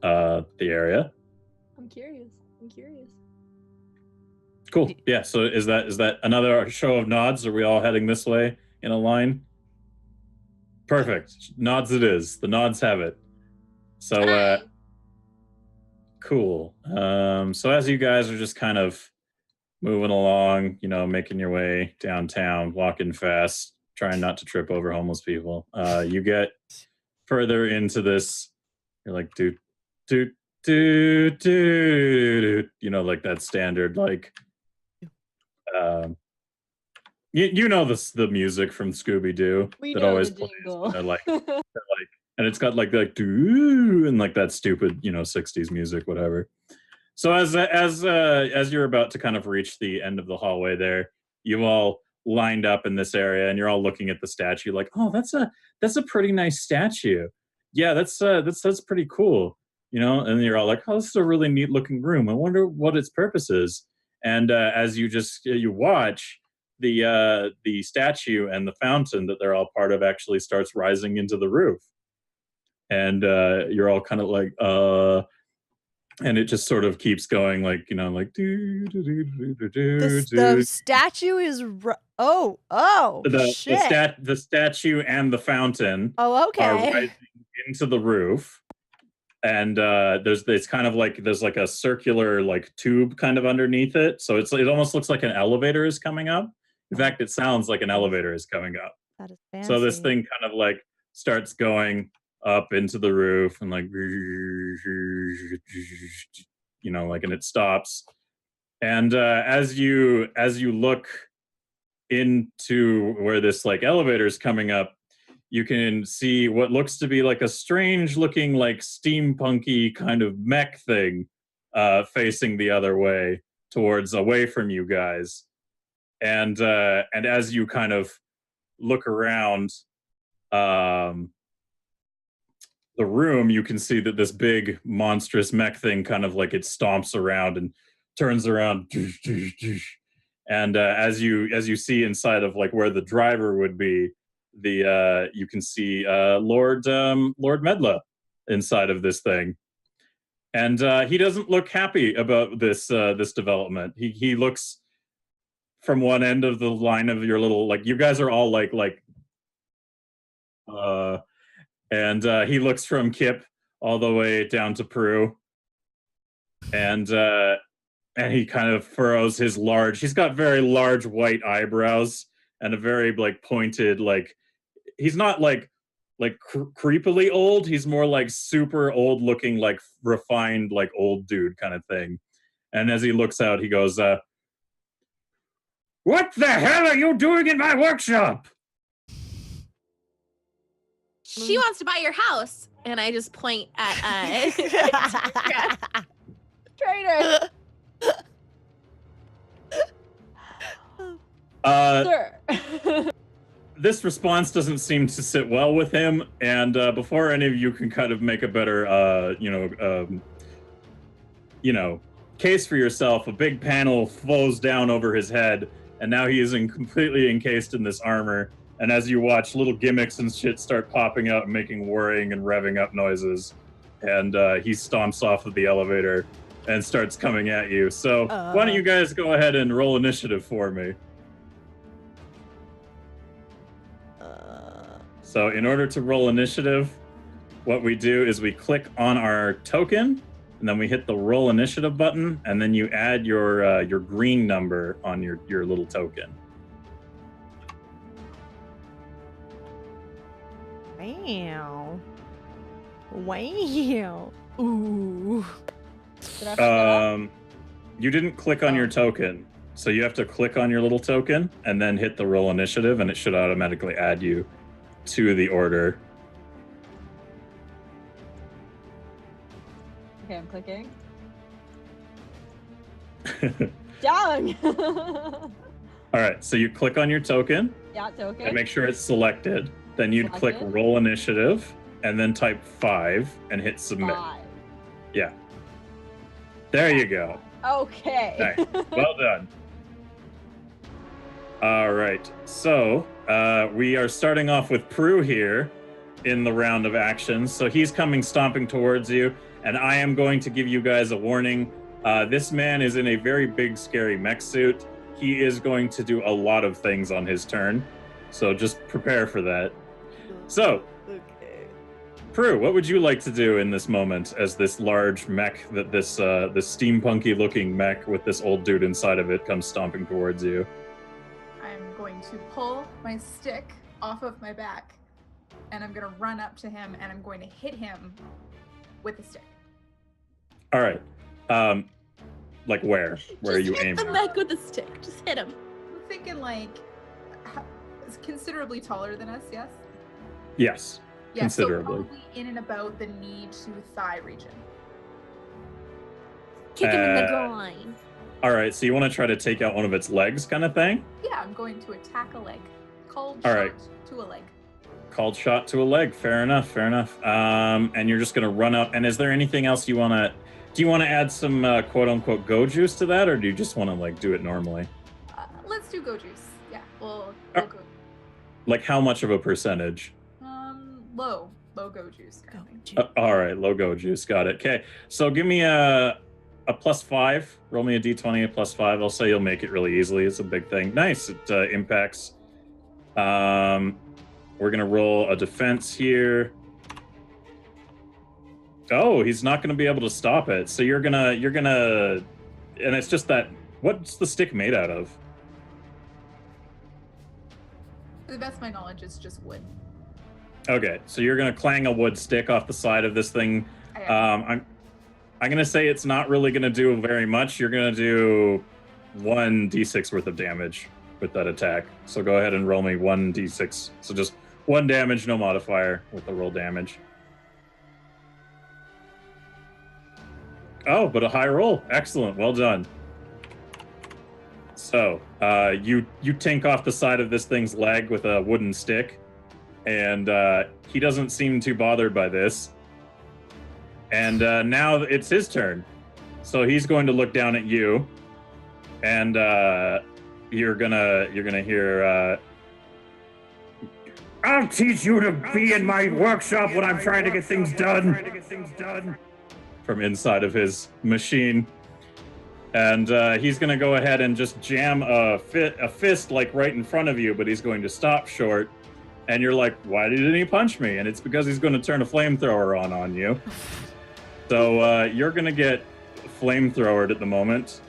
the area. I'm curious. Cool. Yeah. So is that another show of nods? Are we all heading this way in a line? Perfect. Nods it is. The nods have it. So cool. So as you guys are just kind of moving along, making your way downtown, walking fast, trying not to trip over homeless people, you get further into this. You're like, doot, doot, doot, doot, like that standard, like, you know the music from Scooby Doo that always plays, and it's got like doo and like that stupid 60s music, whatever. So as you're about to kind of reach the end of the hallway there, you've all lined up in this area and you're all looking at the statue like, oh, that's a pretty nice statue. Yeah, that's pretty cool. And you're all like, oh, this is a really neat looking room. I wonder what its purpose is. And as you watch, the statue and the fountain that they're all part of actually starts rising into the roof. And you're all kind of like, and it just sort of keeps going, like, like do do do do do do. The statue is shit. The statue and the fountain Oh, okay. are rising into the roof. And it's kind of like there's like a circular like tube kind of underneath it, so it almost looks like an elevator is coming up. In fact, it sounds like an elevator is coming up. That is fancy. So this thing kind of like starts going up into the roof and like, like, and it stops. And as you look into where this like elevator is coming up, you can see what looks to be like a strange looking like steampunky kind of mech thing facing the other way away from you guys. And as you kind of look around the room, you can see that this big monstrous mech thing kind of like it stomps around and turns around. And as you see inside of like where the driver would be, you can see Lord Medla inside of this thing. And he doesn't look happy about this development. He looks from one end of the line of your little, like, you guys are all and he looks from Kip all the way down to Prue, and he kind of furrows his he's got very large white eyebrows and a very pointed, he's not creepily old. He's more like super old looking, refined, old dude kind of thing. And as he looks out, he goes, "What the hell are you doing in my workshop?" She wants to buy your house. And I just point at Traitor. Sir. This response doesn't seem to sit well with him, and before any of you can kind of make a better, case for yourself, a big panel flows down over his head, and now he is completely encased in this armor. And as you watch, little gimmicks and shit start popping out and making whirring and revving up noises, and he stomps off of the elevator and starts coming at you. So why don't you guys go ahead and roll initiative for me? So in order to roll initiative, what we do is we click on our token, and then we hit the roll initiative button, and then you add your green number on your little token. Wow. Wow. Ooh. You didn't click on your token, so you have to click on your little token and then hit the roll initiative, and it should automatically add you to the order. Okay, I'm clicking. Done. All right, so you click on your token. Yeah, token. And make sure it's selected. Then you'd click roll initiative and then type 5 and hit submit. 5. Yeah. There you go. Okay. Nice. Well done. All right. So we are starting off with Prue here in the round of actions. So he's coming stomping towards you, and I am going to give you guys a warning. This man is in a very big, scary mech suit. He is going to do a lot of things on his turn. So just prepare for that. So, Prue, what would you like to do in this moment as this large mech, this steampunky looking mech with this old dude inside of it comes stomping towards you? I'm going to pull my stick off of my back, and I'm going to run up to him, and I'm going to hit him with the stick. All right. Like where? Where are you aiming? Just hit the mech with a stick. Just hit him. I'm thinking considerably taller than us, yes? Yes, yeah, considerably. So probably in and about the knee to thigh region. Kick him in the groin. All right, so you want to try to take out one of its legs kind of thing? Yeah, I'm going to attack a leg. Called All shot right. to a leg. Called shot to a leg. Fair enough, fair enough. And you're just going to run up. And is there anything else you want to... Do you want to add some quote-unquote go juice to that, or do you just want to do it normally? Let's do go juice. Yeah, we'll go. Like how much of a percentage? Low go juice currently. All right, low go juice. Got it. Okay, so give me a +5. Roll me a d20 at +5. I'll say you'll make it really easily. It's a big thing. Nice. It impacts. We're gonna roll a defense here. Oh, he's not gonna be able to stop it. So you're gonna, and it's just that. What's the stick made out of? To the best of my knowledge, it's just wood. Okay, so you're gonna clang a wood stick off the side of this thing. I'm gonna say it's not really gonna do very much. You're gonna do 1d6 worth of damage with that attack. So go ahead and roll me 1d6. So just 1 damage, no modifier with the roll damage. Oh, but a high roll. Excellent. Well done. So you tink off the side of this thing's leg with a wooden stick, and he doesn't seem too bothered by this. And now it's his turn. So he's going to look down at you, and you're gonna hear. I'll teach you to be in my workshop when I'm trying to get things done. from inside of his machine. And he's going to go ahead and just jam a fist like right in front of you, but he's going to stop short. And you're like, why didn't he punch me? And it's because he's going to turn a flamethrower on you. So you're going to get flamethrowered at the moment.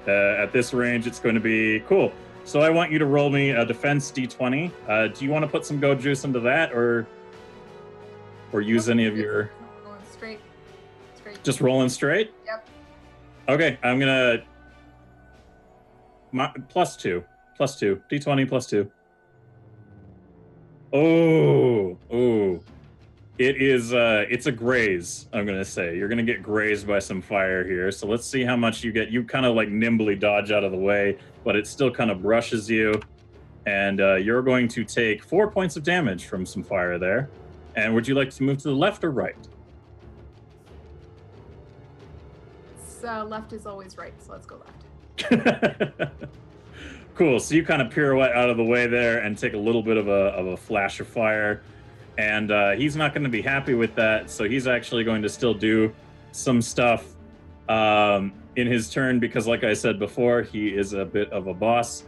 At this range, it's going to be cool. So I want you to roll me a defense d20. Do you want to put some go juice into that, or use any of your... Rolling straight. Just rolling straight? Yep. Okay, I'm going to... plus 2. D20 plus 2. Oh. It is, it's a graze, I'm going to say. You're going to get grazed by some fire here. So let's see how much you get. You kind of like nimbly dodge out of the way, but it still kind of brushes you. And you're going to take 4 points of damage from some fire there. And would you like to move to the left or right? Left is always right, so let's go left. Cool. So you kind of pirouette out of the way there and take a little bit of a flash of fire. And he's not going to be happy with that, so he's actually going to still do some stuff in his turn because, like I said before, he is a bit of a boss.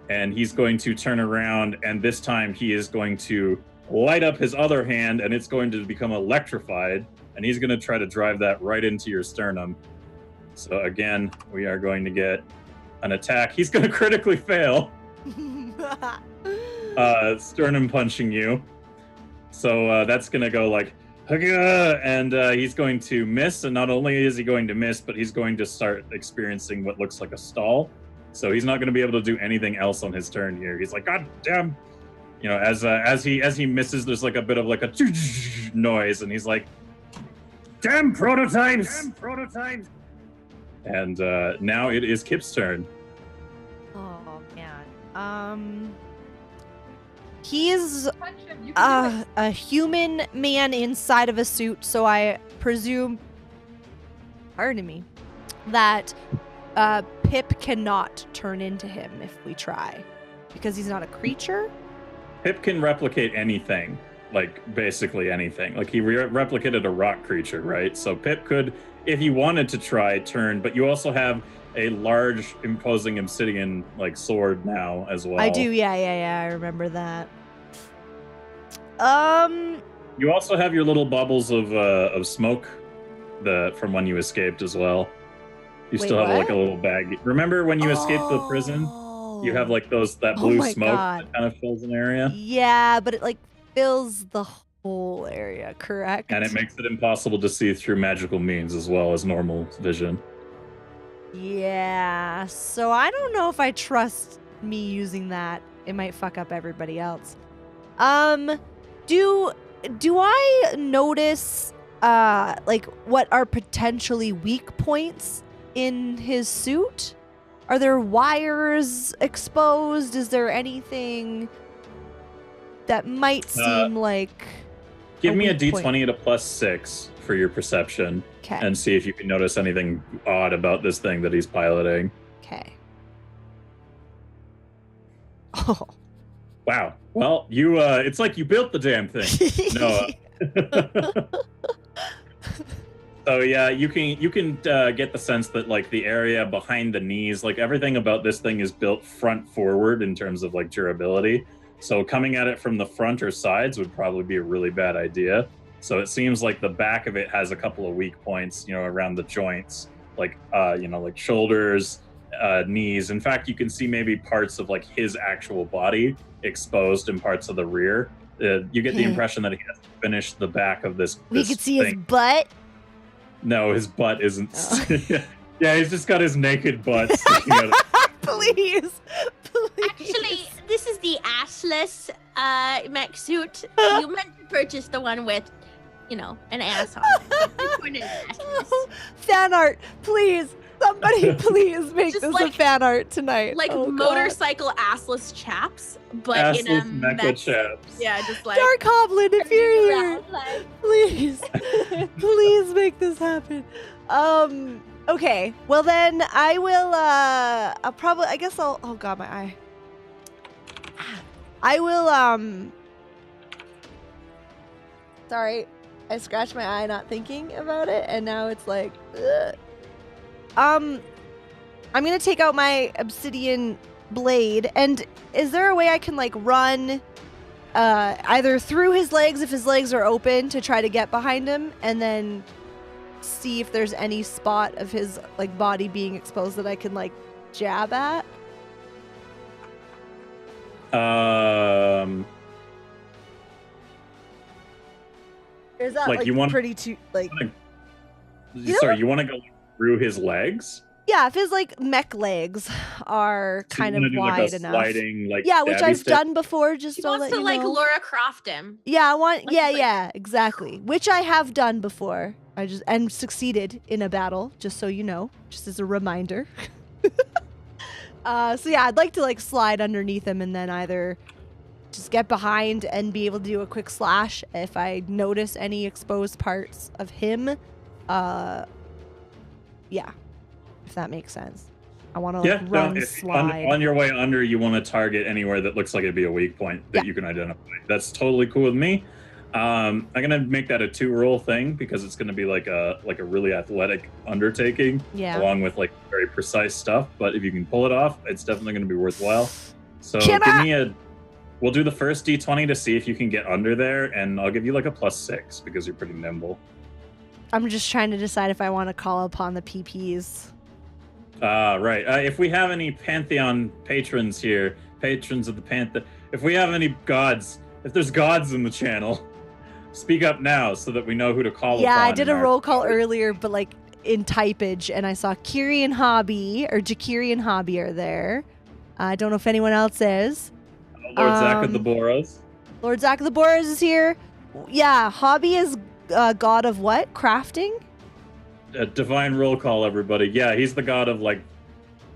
And he's going to turn around, and this time he is going to light up his other hand, and it's going to become electrified, and he's going to try to drive that right into your sternum. So again, we are going to get an attack. He's going to critically fail. Sternum punching you. So that's going to go like, and he's going to miss. And not only is he going to miss, but he's going to start experiencing what looks like a stall. So he's not going to be able to do anything else on his turn here. He's like, God damn. You know, as he misses, there's like a bit of like a noise. And he's like, damn prototypes. And now it is Kip's turn. Oh, man. He's a human man inside of a suit, so I presume, pardon me, that Pip cannot turn into him if we try, because he's not a creature. Pip can replicate anything, like basically anything. Like he replicated a rock creature, right? So Pip could, if he wanted to try, turn, but you also have a large, imposing obsidian like sword now as well. I do, yeah. I remember that. You also have your little bubbles of smoke, from when you escaped as well. You still have like a little bag. Remember when you escaped the prison? You have like that blue smoke that kind of fills an area. Yeah, but it like fills the whole area, correct? And it makes it impossible to see through magical means as well as normal vision. Yeah, so I don't know if I trust me using that. It might fuck up everybody else. Do I notice like what are potentially weak points in his suit? Are there wires exposed? Is there anything that might seem like give me a d20 at a +6 for your perception. Okay. And see if you can notice anything odd about this thing that he's piloting. Okay. Oh. Wow. Well, you it's like you built the damn thing. No. So yeah, you can get the sense that like the area behind the knees, like everything about this thing is built front forward in terms of like durability. So coming at it from the front or sides would probably be a really bad idea. So it seems like the back of it has a couple of weak points, you know, around the joints, like like shoulders, knees. In fact, you can see maybe parts of like his actual body exposed in parts of the rear. You get the impression that he has to finish the back of this. We could see his butt. No, his butt isn't. Oh. Yeah, he's just got his naked butt sticking out. Please. Actually, this is the assless mech suit. You meant to purchase the one with, an ass on it. This one is assless. Fan art, please. Somebody please make this a fan art tonight. Like motorcycle assless chaps, but assless in a mecha chaps. Yeah, just like Dark Goblin, if you're here, like... please, please make this happen. Okay. Well then, I will. I'll probably. I guess I'll. Oh God, my eye. I will. Sorry, I scratched my eye not thinking about it, and now it's like, ugh. I'm gonna take out my obsidian blade, and is there a way I can like run either through his legs if his legs are open to try to get behind him, and then see if there's any spot of his like body being exposed that I can like jab at? Or is that Like, like you want- pretty too like? Sorry, you want to go through his legs? Yeah, if his like mech legs are So kind you wanna of do, wide like, a able. sliding, like, Yeah, which stabby I've stick? done before. Just He so wants that to you like know. Laura Croft him. Yeah, I want. Like, Yeah, like- yeah, exactly. Which I have done before. I just and succeeded in a battle. Just so you know, just as a reminder. So yeah, I'd like to like slide underneath him and then either just get behind and be able to do a quick slash if I notice any exposed parts of him. Yeah, if that makes sense. I want to like run, if slide. on your way under, you want to target anywhere that looks like it'd be a weak point that Yeah. you can identify. That's totally cool with me. I'm gonna make that a 2-roll thing because it's gonna be like a really athletic undertaking, Yeah. along with like very precise stuff. But if you can pull it off, it's definitely gonna be worthwhile. So Kimba! give me a. We'll do the first d20 to see if you can get under there, and I'll give you like a +6 because you're pretty nimble. I'm just trying to decide if I want to call upon the PPs. Right. If we have any Pantheon patrons here, patrons of the Pantheon, if we have any gods, if there's gods in the channel, speak up now so that we know who to call upon. Yeah, I did in a our- roll call earlier, but like in typage, and I saw Kiri and Hobby, or Jakiri and Hobby are there. I don't know if anyone else is. Lord Zach of the Boros. Lord Zach of the Boros is here. Yeah, Hobby is god of what? Crafting? Divine roll call, everybody. Yeah, he's the god of like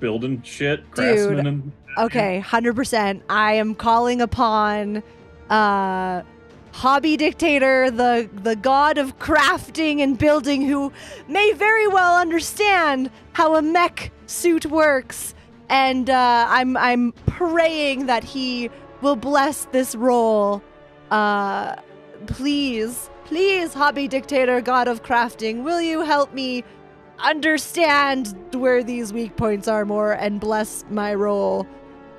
building shit, craftsman, and Okay, 100%. I am calling upon Hobby Dictator, the god of crafting and building, who may very well understand how a mech suit works. And I'm praying that he will bless this roll. Please, Hobby Dictator, god of crafting, will you help me understand where these weak points are more and bless my roll?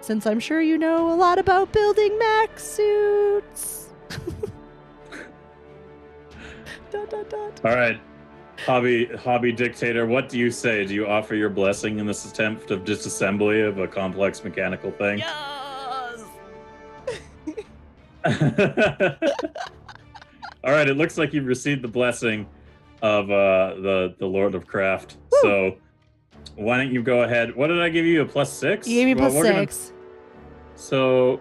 Since I'm sure you know a lot about building mech suits. Dot, dot, dot. all right. Hobby Dictator, what do you say? Do you offer your blessing in this attempt of disassembly of a complex mechanical thing? Yes! All right, it looks like you've received the blessing of the Lord of Craft. Woo. So why don't you go ahead? What did I give you? A +6? You gave me Well, plus we're gonna- 6. So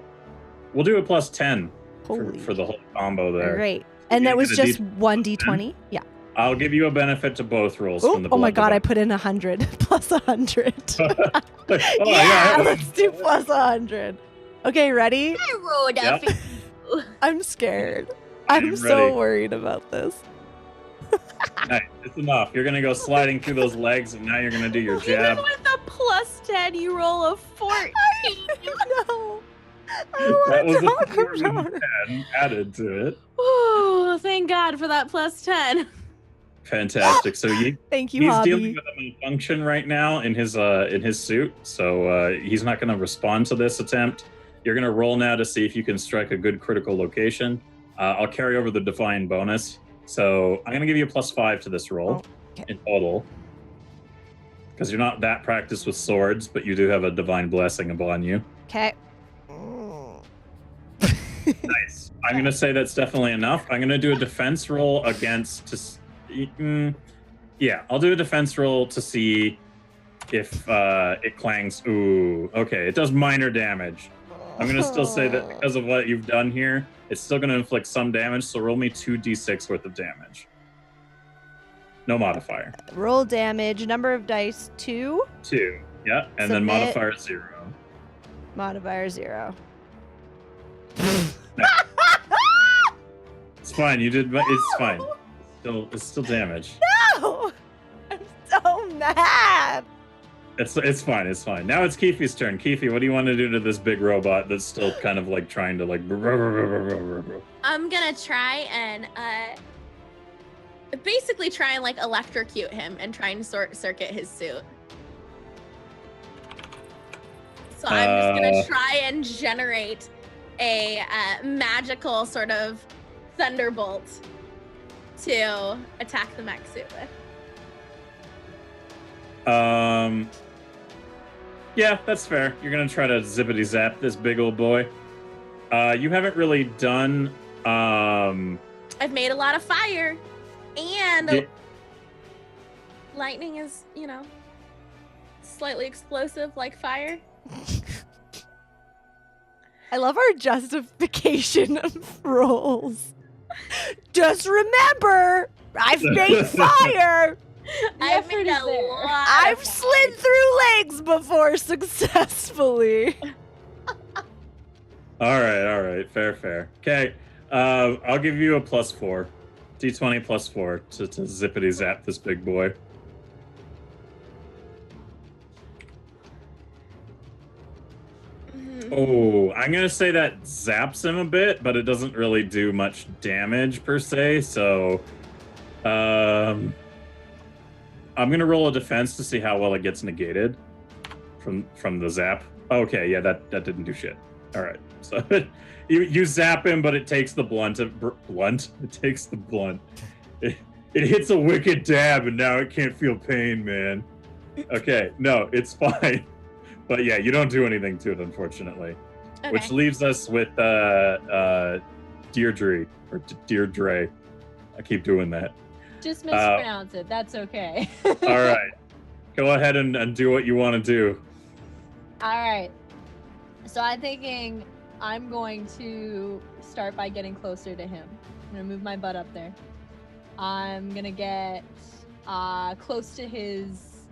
we'll do a +10 Holy. for the whole combo there. Great. And you that was get a just 1d20? Yeah. I'll give you a benefit to both rolls Oh, from the oh my blood god, I divine. put in 100 plus 100. Oh, yeah, let's do plus 100. Okay, ready? I rolled Yep. up. I'm scared. I'm I'm so ready. worried about this. Nice. It's enough. You're gonna go sliding through those legs, and now you're gonna do your jab. Even with a +10, you roll a 14. No. I That don't was want a to 4 talk and about it. 10 added to it. Oh, thank God for that +10. Fantastic. So Thank you, he's Hobby. dealing with a malfunction right now in his suit, so he's not going to respond to this attempt. You're going to roll now to see if you can strike a good critical location. I'll carry over the divine bonus, so I'm going to give you a +5 to this roll Okay. in total, because you're not that practiced with swords, but you do have a divine blessing upon you. Okay. Nice. I'm going to say that's definitely enough. I'm going to do a defense roll against. Yeah, I'll do a defense roll to see if it clangs. Ooh, okay. It does minor damage. I'm going to still say that because of what you've done here, it's still going to inflict some damage, so roll me 2d6 worth of damage. No modifier. Roll damage, number of dice 2, 2. Yeah, and then Submit. modifier 0. modifier 0. It's fine. You did. It's fine. It's still damage. No! I'm so mad. It's fine. It's fine. Now it's Keefe's turn. Keefe, what do you want to do to this big robot that's still kind of like trying to like? I'm gonna try and basically try and like electrocute him and try and circuit his suit. So I'm just gonna try and generate a magical sort of thunderbolt to attack the mech suit with. Yeah, that's fair. You're gonna try to zippity zap this big old boy. You haven't really done. I've made a lot of fire, and lightning is, you know, slightly explosive like fire. I love our justification of rolls. Just remember, I've made fire. I've made a lot. I've slid through legs before successfully. All right. Fair. Okay, I'll give you a +4. D20 +4 to zippity zap this big boy. Oh, I'm gonna say that zaps him a bit, but it doesn't really do much damage per se. So, I'm gonna roll a defense to see how well it gets negated from the zap. Okay, yeah, that didn't do shit. All right, so you zap him, but it takes the blunt. It takes the blunt. It hits a wicked dab, and now it can't feel pain, man. Okay, no, it's fine. But yeah, you don't do anything to it, unfortunately. Okay. Which leaves us with Deirdre, or Deirdre. I keep doing that. Just mispronounce it. That's okay. All right. Go ahead and do what you want to do. All right. So I'm thinking I'm going to start by getting closer to him. I'm going to move my butt up there. I'm going to get close to his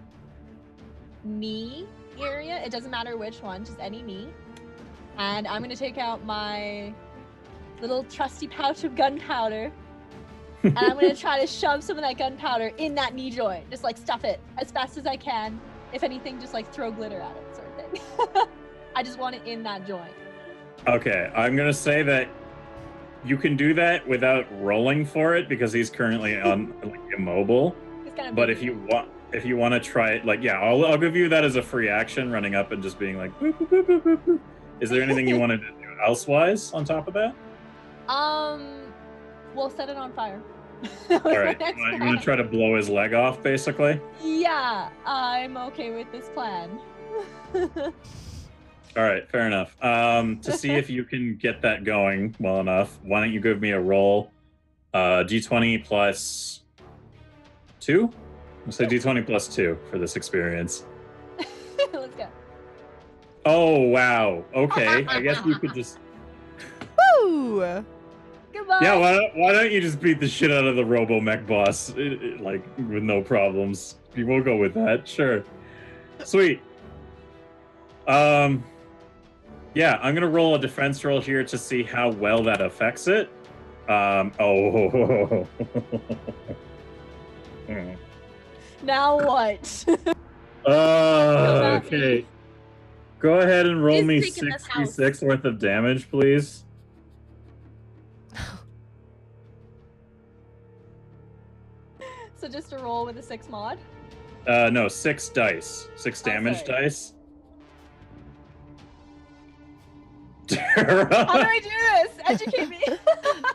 knee area. It doesn't matter which one, just any knee. And I'm going to take out my little trusty pouch of gunpowder. And I'm going to try to shove some of that gunpowder in that knee joint. Just like stuff it as fast as I can. If anything, just like throw glitter at it, sort of thing. I just want it in that joint. Okay, I'm going to say that you can do that without rolling for it because he's currently immobile. He's kind of but if you want to try it, like, yeah, I'll give you that as a free action, running up and just being like, boop, boop, boop, boop, boop, boop. Is there anything you wanted to do elsewise on top of that? We'll set it on fire. All right, you want to try to blow his leg off, basically? Yeah, I'm okay with this plan. All right, fair enough. To see if you can get that going well enough, why don't you give me a roll? D20 plus 2? I'll say D20 plus 2 for this experience. Let's go. Oh, wow. Okay, I guess you could just... Woo! Goodbye. Yeah, why don't you just beat the shit out of the Robo-Mech boss, like, with no problems. You will go with that, sure. Sweet. Yeah, I'm gonna roll a defense roll here to see how well that affects it. Now what? Okay. Go ahead and roll He's me taking this house. 66 worth of damage, please. So just a roll with a 6 mod? No, 6 dice. 6 damage sorry. dice. How do I do this? Educate me.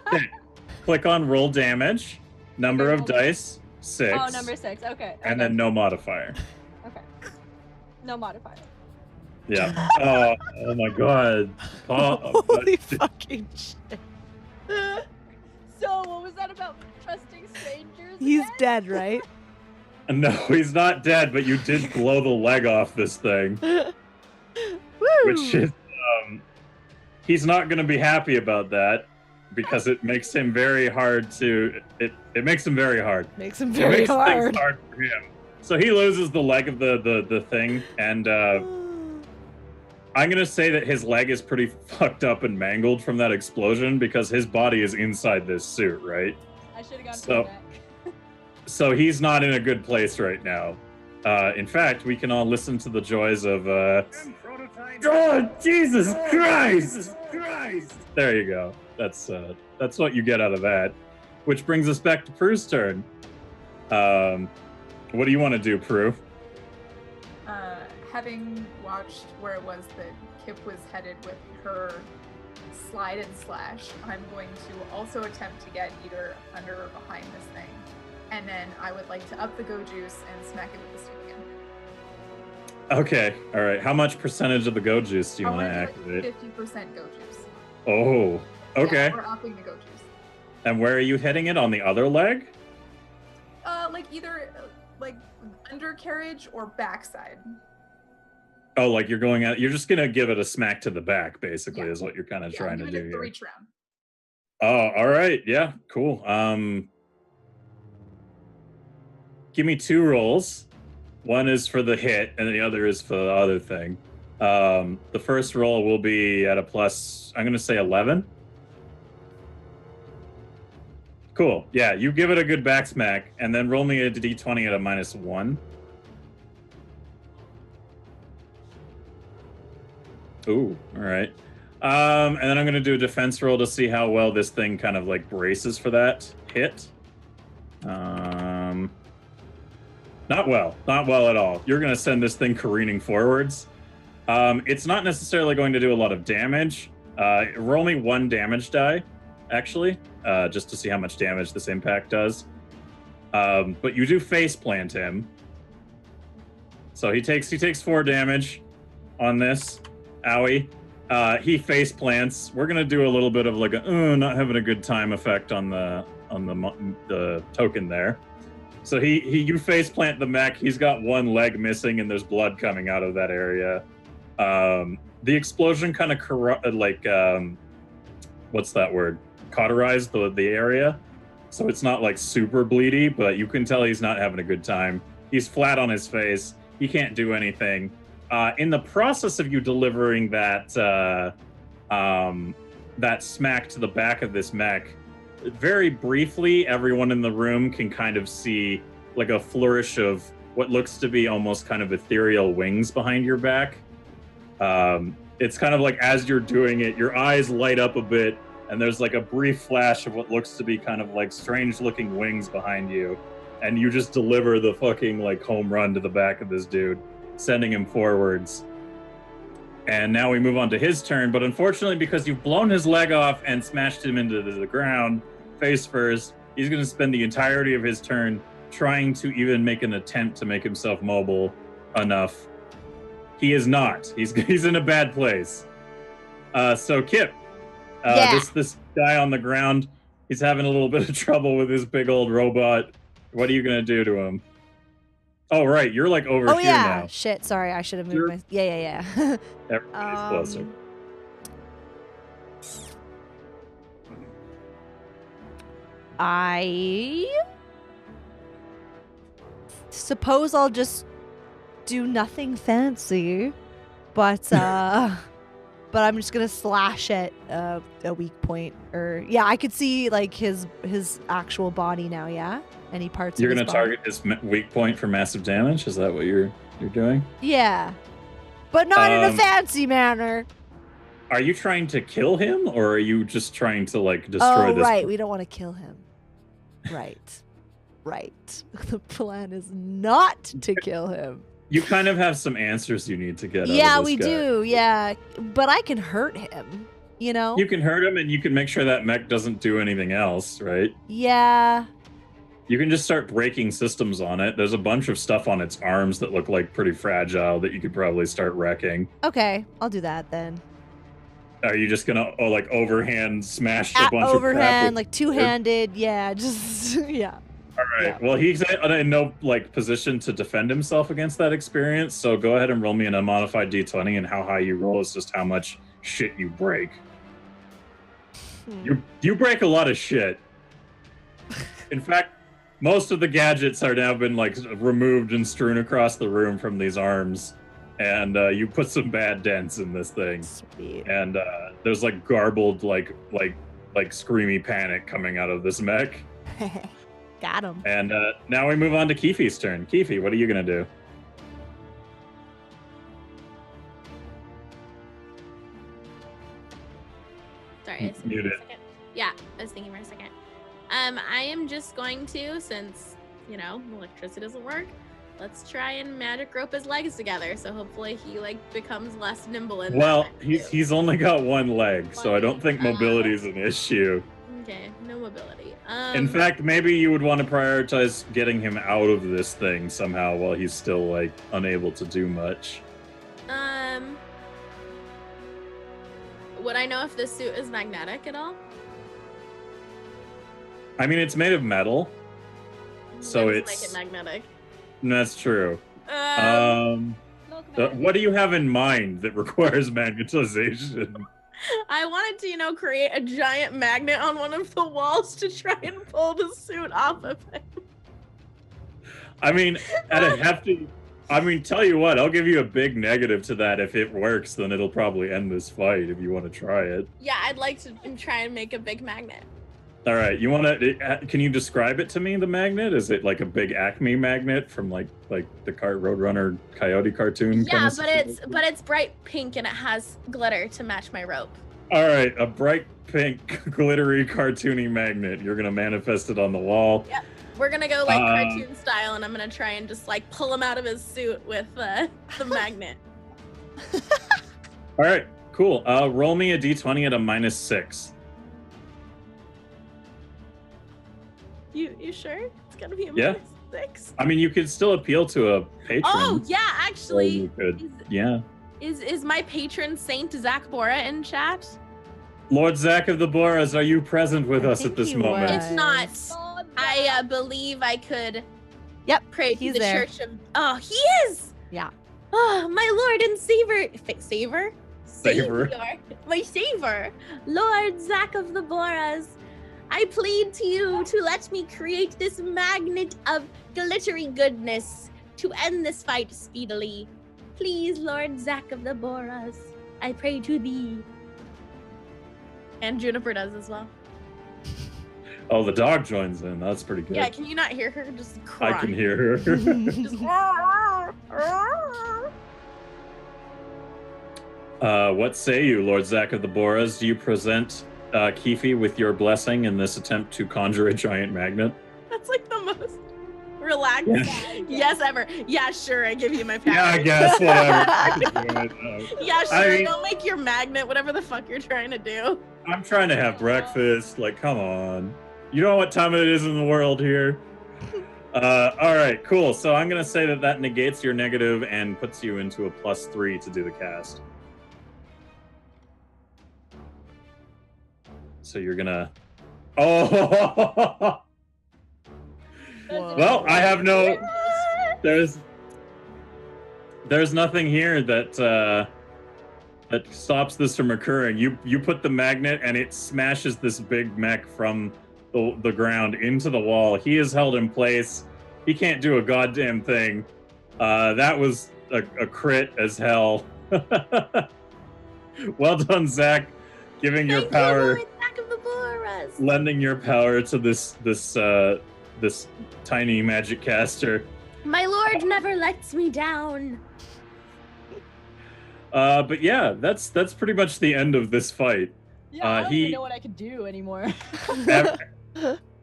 Okay. Click on roll damage. Number of dice, 6. Oh, number 6. Okay. And then no modifier. Okay. No modifier. Yeah. Oh my god. Holy fucking shit. So, what was that about trusting strangers? He's again? dead, right? No, he's not dead, but you did blow the leg off this thing. Woo! Which is, he's not going to be happy about that because it makes him very hard to, it makes him very hard. Makes him It very makes hard. things hard for him. So he loses the leg of the thing, and I'm going to say that his leg is pretty fucked up and mangled from that explosion because his body is inside this suit, right? I should have gone So- back. So he's not in a good place right now. In fact, we can all listen to the joys of, oh, Jesus Christ! There you go. That's what you get out of that. which brings us back to Prue's turn. What do you want to do, Prue? Having watched where it was that Kip was headed with her slide and slash, I'm going to also attempt to get either under or behind this thing. And then I would like to up the go juice and smack it with the stick again. Okay, all right. How much percentage of the go juice do you want to activate? 50% go juice. Oh, okay. Yeah, we're upping the go juice. And where are you hitting it? On the other leg? Like either like undercarriage or backside. Oh, like you're going out. You're just gonna give it a smack to the back, basically, Yeah. is what you're kind of trying to do The here. reach round. Oh, all right. Yeah, cool. Give me 2 rolls. One is for the hit, and the other is for the other thing. The first roll will be at a plus, I'm going to say 11. Cool. Yeah, you give it a good back smack, and then roll me a d20 at a -1. Ooh, all right. And then I'm going to do a defense roll to see how well this thing kind of like braces for that hit. Not well at all. You're going to send this thing careening forwards. It's not necessarily going to do a lot of damage. Roll me 1 damage die, actually, just to see how much damage this impact does. But you do face plant him. So he takes 4 damage on this. Owie. He face plants. We're gonna do a little bit of like a not having a good time effect on the token there. So you face plant the mech. He's got 1 leg missing, and there's blood coming out of that area. The explosion kind of what's that word? Cauterized the area, so it's not like super bleedy, but you can tell he's not having a good time. He's flat on his face. He can't do anything. In the process of you delivering that smack to the back of this mech, very briefly, everyone in the room can kind of see like a flourish of what looks to be almost kind of ethereal wings behind your back. It's kind of like as you're doing it, your eyes light up a bit, and there's like a brief flash of what looks to be kind of like strange looking wings behind you, and you just deliver the fucking like home run to the back of this dude, sending him forwards. And now we move on to his turn, but unfortunately, because you've blown his leg off and smashed him into the ground face first, he's going to spend the entirety of his turn trying to even make an attempt to make himself mobile enough. He is not. He's in a bad place. So Kip, this guy on the ground, he's having a little bit of trouble with his big old robot. What are you going to do to him? Oh, right. You're like over here now. Shit. Sorry. I should have moved my... Yeah. Everybody's closer. I suppose I'll just do nothing fancy, but I'm just gonna slash at a weak point. Or I could see like his actual body now. Yeah, any parts. You're gonna target his weak point for massive damage. Is that what you're doing? Yeah, but not in a fancy manner. Are you trying to kill him, or are you just trying to like destroy this? Oh, right. We don't want to kill him. Right. The plan is not to kill him. You kind of have some answers you need to get. Yeah, out of this we guy. do. Yeah, but I can hurt him. You know. You can hurt him, and you can make sure that mech doesn't do anything else, right? Yeah. You can just start breaking systems on it. There's a bunch of stuff on its arms that look like pretty fragile that you could probably start wrecking. Okay, I'll do that then. Are you just gonna like overhand smash a bunch overhand, of crap? like two-handed? Yeah, just yeah. All right. Yeah. Well, he's in no like position to defend himself against that experience. So go ahead and roll me an unmodified d20, and how high you roll is just how much shit you break. You break a lot of shit. In fact, most of the gadgets are now been like removed and strewn across the room from these arms. And you put some bad dents in this thing. Sweet. And there's like garbled, like screamy panic coming out of this mech. Got him. And now we move on to Keefe's turn. Keefe, what are you gonna do? Sorry, I was thinking for a second. Yeah, I was thinking for a second. I am just going to, since, electricity doesn't work, let's try and magic rope his legs together. So hopefully he, becomes less nimble in Well, that. he's only got one leg, so I don't think mobility is an issue. Okay, no mobility. In fact, maybe you would want to prioritize getting him out of this thing somehow while he's still, unable to do much. Would I know if this suit is magnetic at all? I mean, it's made of metal, so Let's it's... make it magnetic. That's true. What do you have in mind that requires magnetization? I wanted to, create a giant magnet on one of the walls to try and pull the suit off of him. I mean, at a hefty... I mean, tell you what, I'll give you a big negative to that. If it works, then it'll probably end this fight if you want to try it. Yeah, I'd like to try and make a big magnet. All right, you want to? Can you describe it to me? The magnet, is it like a big Acme magnet from like the Roadrunner Coyote cartoon? Yeah, but it's bright pink and it has glitter to match my rope. All right, a bright pink glittery cartoony magnet. You're gonna manifest it on the wall. Yep. We're gonna go cartoon style, and I'm gonna try and just pull him out of his suit with the magnet. All right, cool. Roll me a d20 at a -6. You sure? It's gonna be a -6. I mean, you could still appeal to a patron. Oh yeah, actually. You could. Yeah. Is my patron Saint Zach Bora in chat? Lord Zach of the Boras, are you present with us at this moment? If not, I believe I could. Yep, pray to he's the there. Church of. Oh, he is. Yeah. Oh, my Lord and Savior, Savior. My Savior, Lord Zach of the Boras. I plead to you to let me create this magnet of glittery goodness to end this fight speedily. Please, Lord Zach of the Boras, I pray to thee. And Juniper does as well. Oh, the dog joins in. That's pretty good. Yeah, can you not hear her just crying? I can hear her. Just, what say you, Lord Zach of the Boras? Do you present Keefe with your blessing in this attempt to conjure a giant magnet? That's the most relaxed yes ever. Yeah, sure, I give you my power. Yeah, I guess, whatever. Yeah, sure, go make your magnet, whatever the fuck you're trying to do. I'm trying to have breakfast. Come on. You know what time it is in the world here? All right, cool. So I'm going to say that negates your negative and puts you into a +3 to do the cast. So you're going to... Oh! Well, I have no... There's nothing here that stops this from occurring. You put the magnet and it smashes this big mech from the ground into the wall. He is held in place. He can't do a goddamn thing. That was a crit as hell. Well done, Zach. Giving your power, lending your power to this tiny magic caster. My lord never lets me down. But yeah, that's pretty much the end of this fight. Yeah, I don't even know what I could do anymore.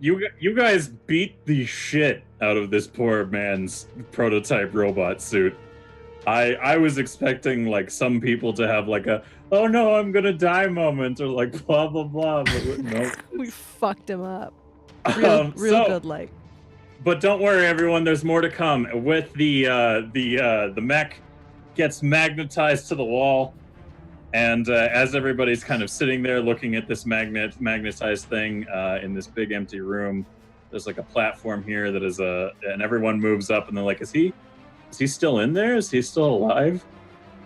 You guys beat the shit out of this poor man's prototype robot suit. I was expecting some people to have a oh no, I'm gonna die moment or blah blah blah, but no. We fucked him up. Real good But don't worry, everyone. There's more to come. With the mech gets magnetized to the wall, and as everybody's kind of sitting there looking at this magnetized thing in this big empty room, there's a platform here that is and everyone moves up and they're like, is he still in there? Is he still alive?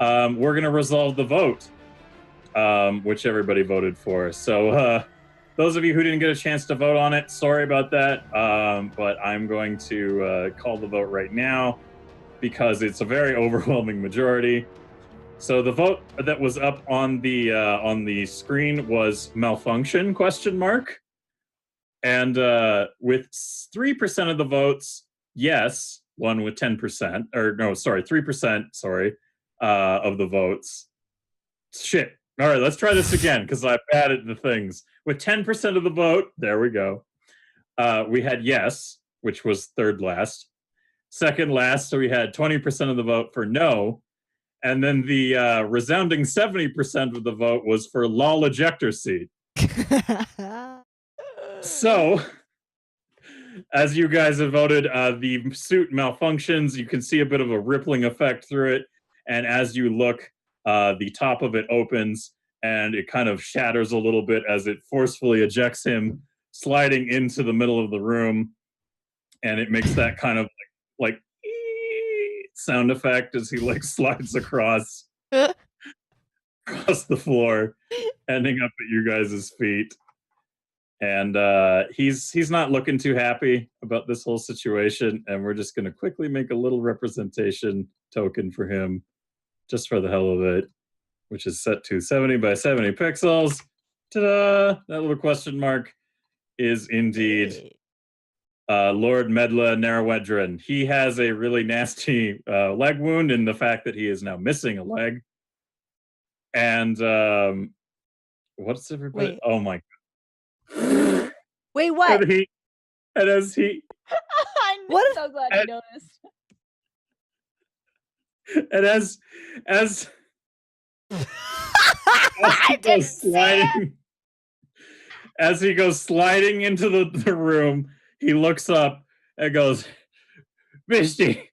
We're gonna resolve the vote, which everybody voted for. So those of you who didn't get a chance to vote on it, sorry about that. But I'm going to call the vote right now because it's a very overwhelming majority. So the vote that was up on the screen was malfunction ? And with 3% of the votes, yes, one with 10%, or no, sorry, 3%, of the votes. Shit. All right, let's try this again because I'm bad at the things. With 10% of the vote, there we go. we had yes, which was third last. Second last, so we had 20% of the vote for no. And then the resounding 70% of the vote was for lol ejector seat. So, as you guys have voted, the suit malfunctions. You can see a bit of a rippling effect through it. And as you look, the top of it opens and it kind of shatters a little bit as it forcefully ejects him, sliding into the middle of the room. And it makes that kind of like sound effect as he like slides across the floor, ending up at you guys' feet. And he's not looking too happy about this whole situation, and we're just going to quickly make a little representation token for him, just for the hell of it, which is set to 70 by 70 pixels. Ta-da! That little question mark is indeed Lord Medla Narawedran. He has a really nasty leg wound in the fact that he is now missing a leg. And what's everybody? Wait. Oh my god! Wait, what? And as he, I'm What? so glad you noticed. and as I didn't see it. as he goes sliding into the room, he looks up and goes, "Misty,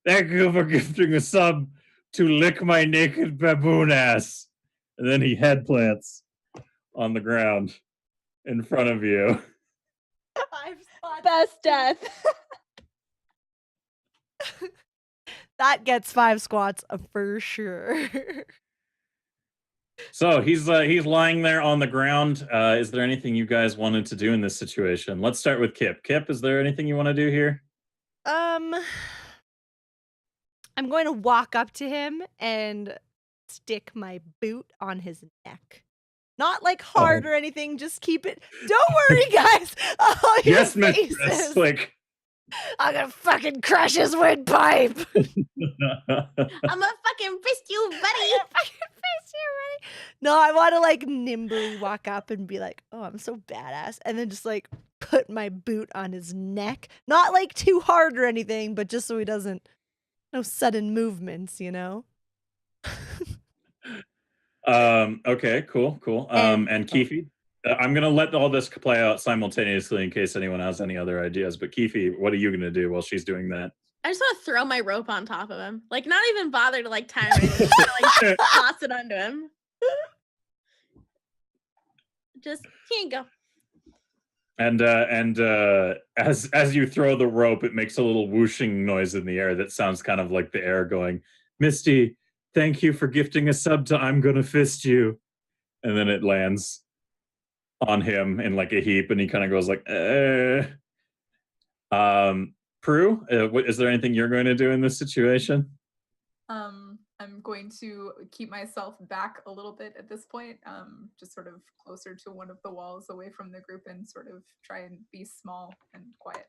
thank you for gifting a sub to lick my naked baboon ass." And then he head plants on the ground in front of you. Best death. That gets 5 squats for sure. So he's lying there on the ground. Is there anything you guys wanted to do in this situation? Let's start with Kip. Kip, is there anything you want to do here? I'm going to walk up to him and stick my boot on his neck. Not like hard or anything, just keep it. Don't worry, guys. Oh, yes, mistress. Like, I'm gonna fucking crush his windpipe. I'm gonna fucking fist you, buddy. No, I want to like nimbly walk up and be like, "Oh, I'm so badass," and then just like put my boot on his neck. Not like too hard or anything, but just so he doesn't, no sudden movements, you know. Okay, cool. And Keefe, I'm gonna let all this play out simultaneously in case anyone has any other ideas. But Keefe, what are you gonna do while she's doing that? I just want to throw my rope on top of him. Like, not even bother to like tie him. Just like toss it onto him. Just here you go. And as you throw the rope, it makes a little whooshing noise in the air that sounds kind of like the air going, "Misty, thank you for gifting a sub to I'm gonna fist you." And then it lands on him in like a heap, and he kind of goes like, Prue, is there anything you're going to do in this situation? I'm going to keep myself back a little bit at this point, just sort of closer to one of the walls away from the group and sort of try and be small and quiet.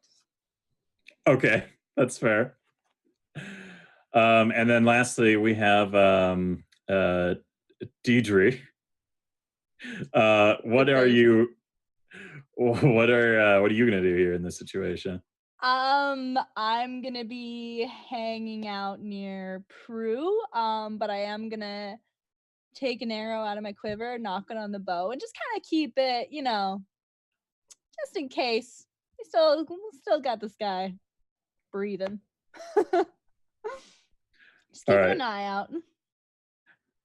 Okay, that's fair. And then lastly, we have Deidre. What are you going to do here in this situation? I'm gonna be hanging out near Prue, but I am gonna take an arrow out of my quiver, knock it on the bow, and just kind of keep it, you know, just in case. We still got this guy breathing. Just keeping an eye out.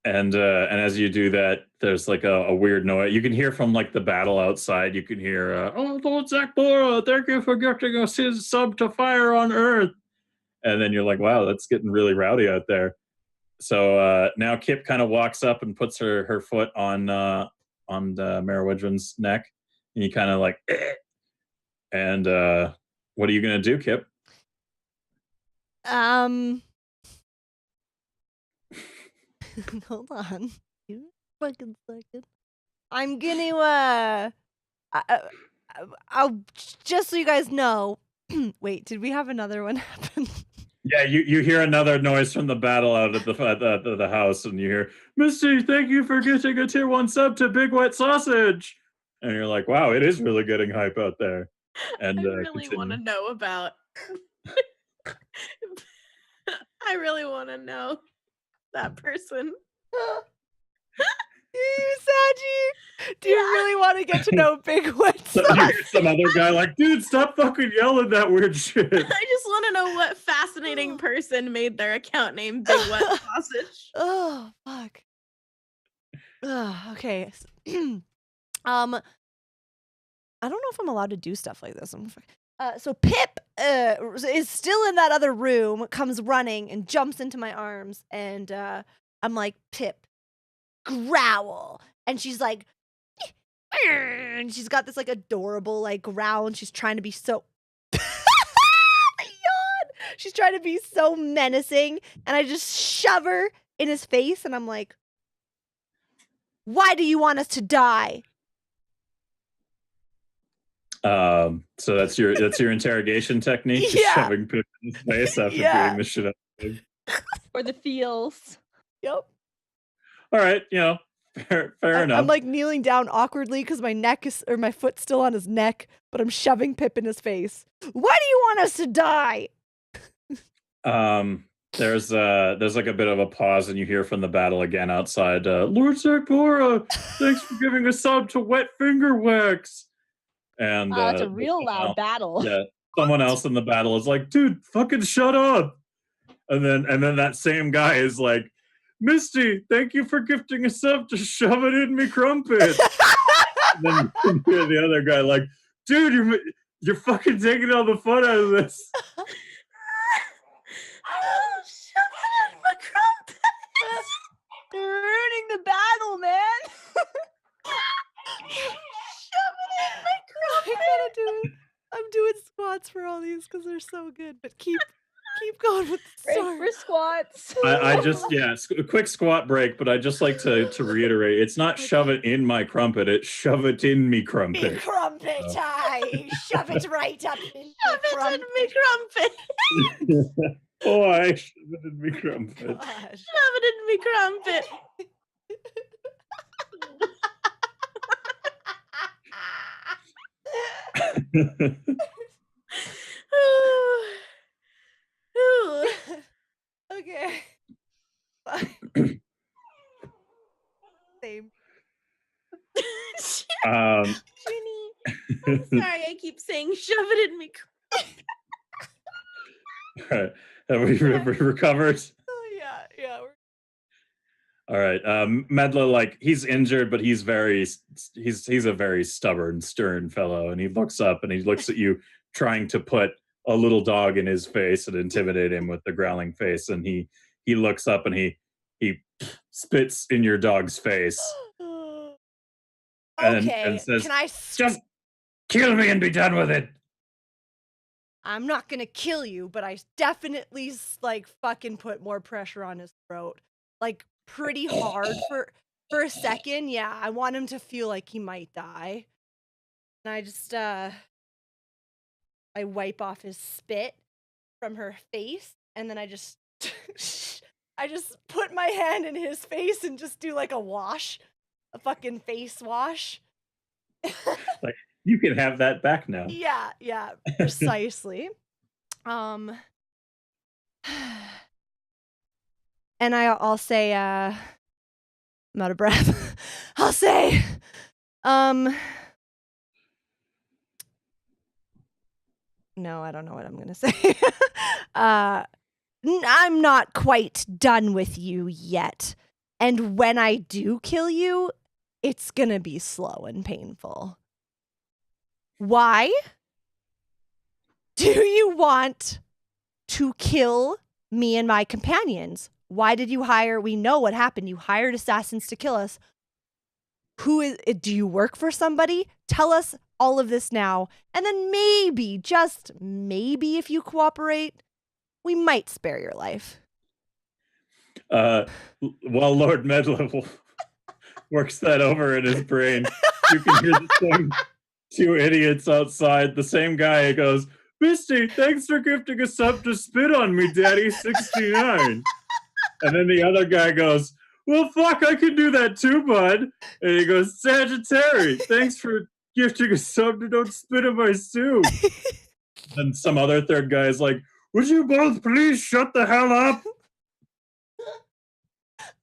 And as you do that, there's like a weird noise. You can hear from like the battle outside. You can hear, "Oh, Lord Ch.4, thank you for gifting us his sub to Fire on Earth." And then you're like, wow, that's getting really rowdy out there. So now Kip kind of walks up and puts her foot on Marawedran's neck, and you kind of like, eh. And what are you gonna do, Kip? Hold on. Give me a fucking second. I'm gonna I'll just so you guys know. Wait, did we have another one happen? Yeah, you hear another noise from the battle out at the house, and you hear, "Misty, thank you for getting a tier 1 sub to Big Wet Sausage." And you're like, wow, it is really getting hype out there. And I really want to continue. know about. I really want to know that person. You, Saji, do you really want to get to know Big Wet So you hear Sauce? some other guy like, dude, stop fucking yelling that weird shit. I just want to know what fascinating person made their account name Big Wet Sausage. Oh, fuck. Okay. I don't know if I'm allowed to do stuff like this. So Pip is still in that other room, comes running and jumps into my arms, and I'm like, Pip, growl. And she's like, and she's got this like adorable like growl, and she's trying to be so yawn. She's trying to be so menacing, and I just shove her in his face, and I'm like, why do you want us to die? So that's your interrogation technique, just Yeah. shoving Pip in his face after Yeah. beating the shit out of him. For the feels. Yep. All right, fair enough. I'm like kneeling down awkwardly because my foot's still on his neck, but I'm shoving Pip in his face. Why do you want us to die? There's like a bit of a pause, and you hear from the battle again outside. Lord Ch.4, thanks for giving a sub to Wet Finger Wax. And It's a real loud battle. Yeah, someone else in the battle is like, dude, fucking shut up. And then that same guy is like, Misty, thank you for gifting a sub to shove it in me crumpet. And then you hear the other guy like, dude, you're fucking taking all the fun out of this. Shove it in my crumpet. You're ruining the battle, man. Shove it in my I gotta do it. I'm doing squats for all these because they're so good, but keep going with the Break story. for squats. I just, a quick squat break, but I just like to reiterate, it's not shove it in my crumpet, it's shove it in me crumpet. Me crumpet, I shove it right up in Shove it in me crumpet. Boy, shove it in me crumpet. Gosh. Shove it in me crumpet. Ooh. Okay. Fine. Same. Ginny, I'm sorry I keep saying shove it in me. All right. Have we recovered? Oh yeah. All right. Medla, like, he's injured, but he's a very stubborn, stern fellow, and he looks up and he looks at you, trying to put a little dog in his face and intimidate him with the growling face, and he looks up and he spits in your dog's face. Okay. And says, Can I just kill me and be done with it. I'm not gonna kill you, but I definitely like fucking put more pressure on his throat, like pretty hard for a second. Yeah, I want him to feel like he might die, and I just I wipe off his spit from her face, and then I just put my hand in his face and just do like a fucking face wash. Like, you can have that back now. Yeah, precisely. And I'll say, I'm out of breath. I'll say, no, I don't know what I'm gonna say. I'm not quite done with you yet. And when I do kill you, it's gonna be slow and painful. Why do you want to kill me and my companions? Why did you hire? We know what happened. You hired assassins to kill us. Do you work for somebody? Tell us all of this now. And then maybe, just maybe, if you cooperate, we might spare your life. While Lord Medla works that over in his brain, you can hear the same two idiots outside. The same guy goes, Misty, thanks for gifting a sub to spit on me, Daddy 69. And then the other guy goes, well, fuck, I can do that too, bud. And he goes, Sagittarius, thanks for gifting a sub to don't spit in my soup. Then some other third guy is like, would you both please shut the hell up?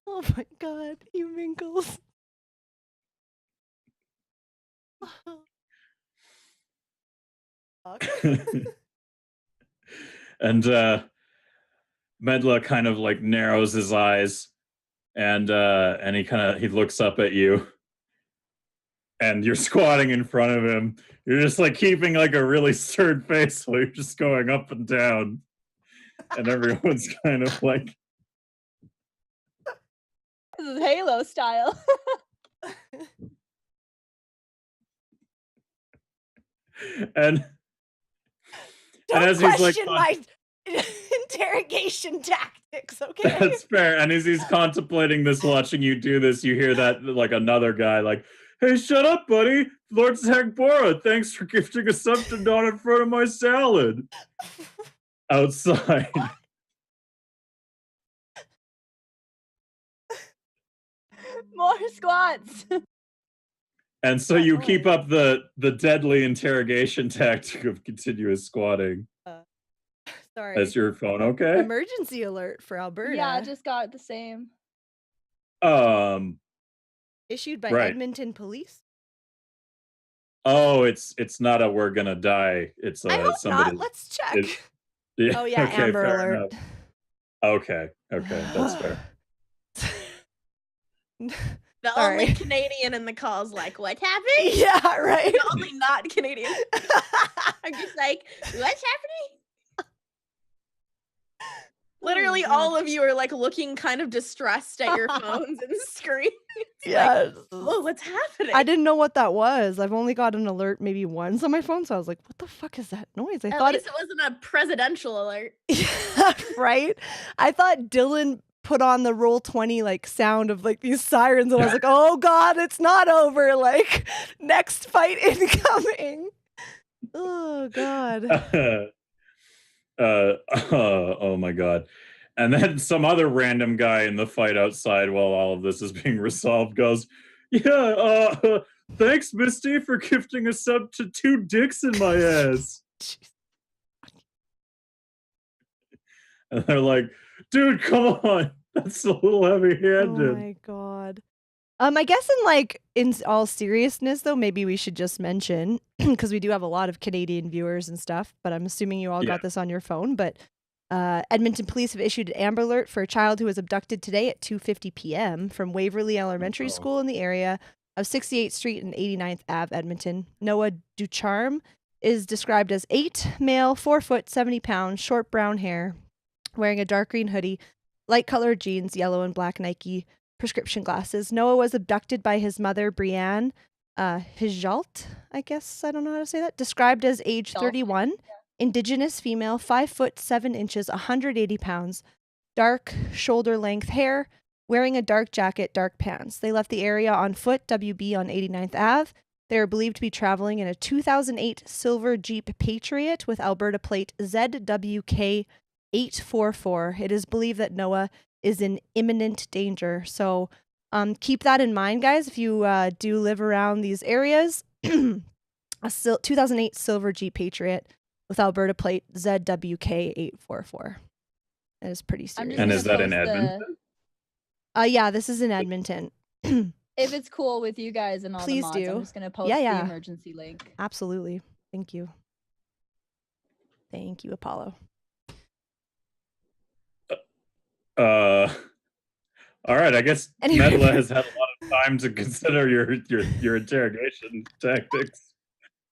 Oh my god, you Minkles. Fuck. And Medla kind of like narrows his eyes and he looks up at you. And you're squatting in front of him. You're just like keeping like a really stern face while you're just going up and down. And everyone's kind of like, This is Halo style. and Don't as he's like, question my interrogation tactics, okay? that's fair. And as he's contemplating this, watching you do this, you hear that like another guy like, hey, shut up, buddy. Lord Ch.4, thanks for gifting a sub to Dawn in front of my salad. Outside. More squats. And so you keep up the deadly interrogation tactic of continuous squatting. Sorry. Is your phone okay? Emergency alert for Alberta. Yeah, I just got the same. Issued by right. Edmonton Police. Oh, it's not a we're gonna die. It's I hope somebody. not. Let's check. Yeah, Oh yeah, okay, Amber fair Alert. enough. Okay, that's fair. The only Canadian in the call is like, what happened? Yeah, right. The only not Canadian. I'm just like, what's happening? Literally all of you are like looking kind of distressed at your phones and screaming. Yes. Like, oh, what's happening? I didn't know what that was. I've only got an alert maybe once on my phone, so I was like, what the fuck is that noise? I At thought least it wasn't a presidential alert. Yeah, right? I thought Dylan put on the Roll20 like sound of like these sirens, and I was like, oh god, it's not over. Like, next fight incoming. Oh god. Oh my god. And then some other random guy in the fight outside while all of this is being resolved goes, yeah, thanks, Misty, for gifting a sub to 2 dicks in my ass. And they're like, dude, come on. That's a little heavy-handed. Oh my god. I guess in all seriousness though, maybe we should just mention, because we do have a lot of Canadian viewers and stuff, but I'm assuming you all got this on your phone, but Edmonton Police have issued an Amber Alert for a child who was abducted today at 2:50 p.m. from Waverly Elementary School in the area of 68th Street and 89th Ave, Edmonton. Noah Ducharme is described as 8, male, 4 foot, 70 pounds, short brown hair, wearing a dark green hoodie, light colored jeans, yellow and black Nike prescription glasses. Noah was abducted by his mother, Brianne Hijalt, I guess, I don't know how to say that, described as age 31, Indigenous female, 5 foot 7 inches, 180 pounds, dark shoulder length hair, wearing a dark jacket, dark pants. They left the area on foot, WB on 89th Ave. They are believed to be traveling in a 2008 silver Jeep Patriot with Alberta plate ZWK 844. It is believed that Noah is in imminent danger. So keep that in mind, guys, if you do live around these areas. A 2008 silver Jeep Patriot with Alberta plate ZWK 844. That is pretty serious. And is that in Edmonton? Yeah, this is in Edmonton. If it's cool with you guys and all Please the mods, do. I'm just going to post the emergency link. Absolutely. Thank you. Thank you, Apollo. All right, I guess Medla has had a lot of time to consider your interrogation tactics.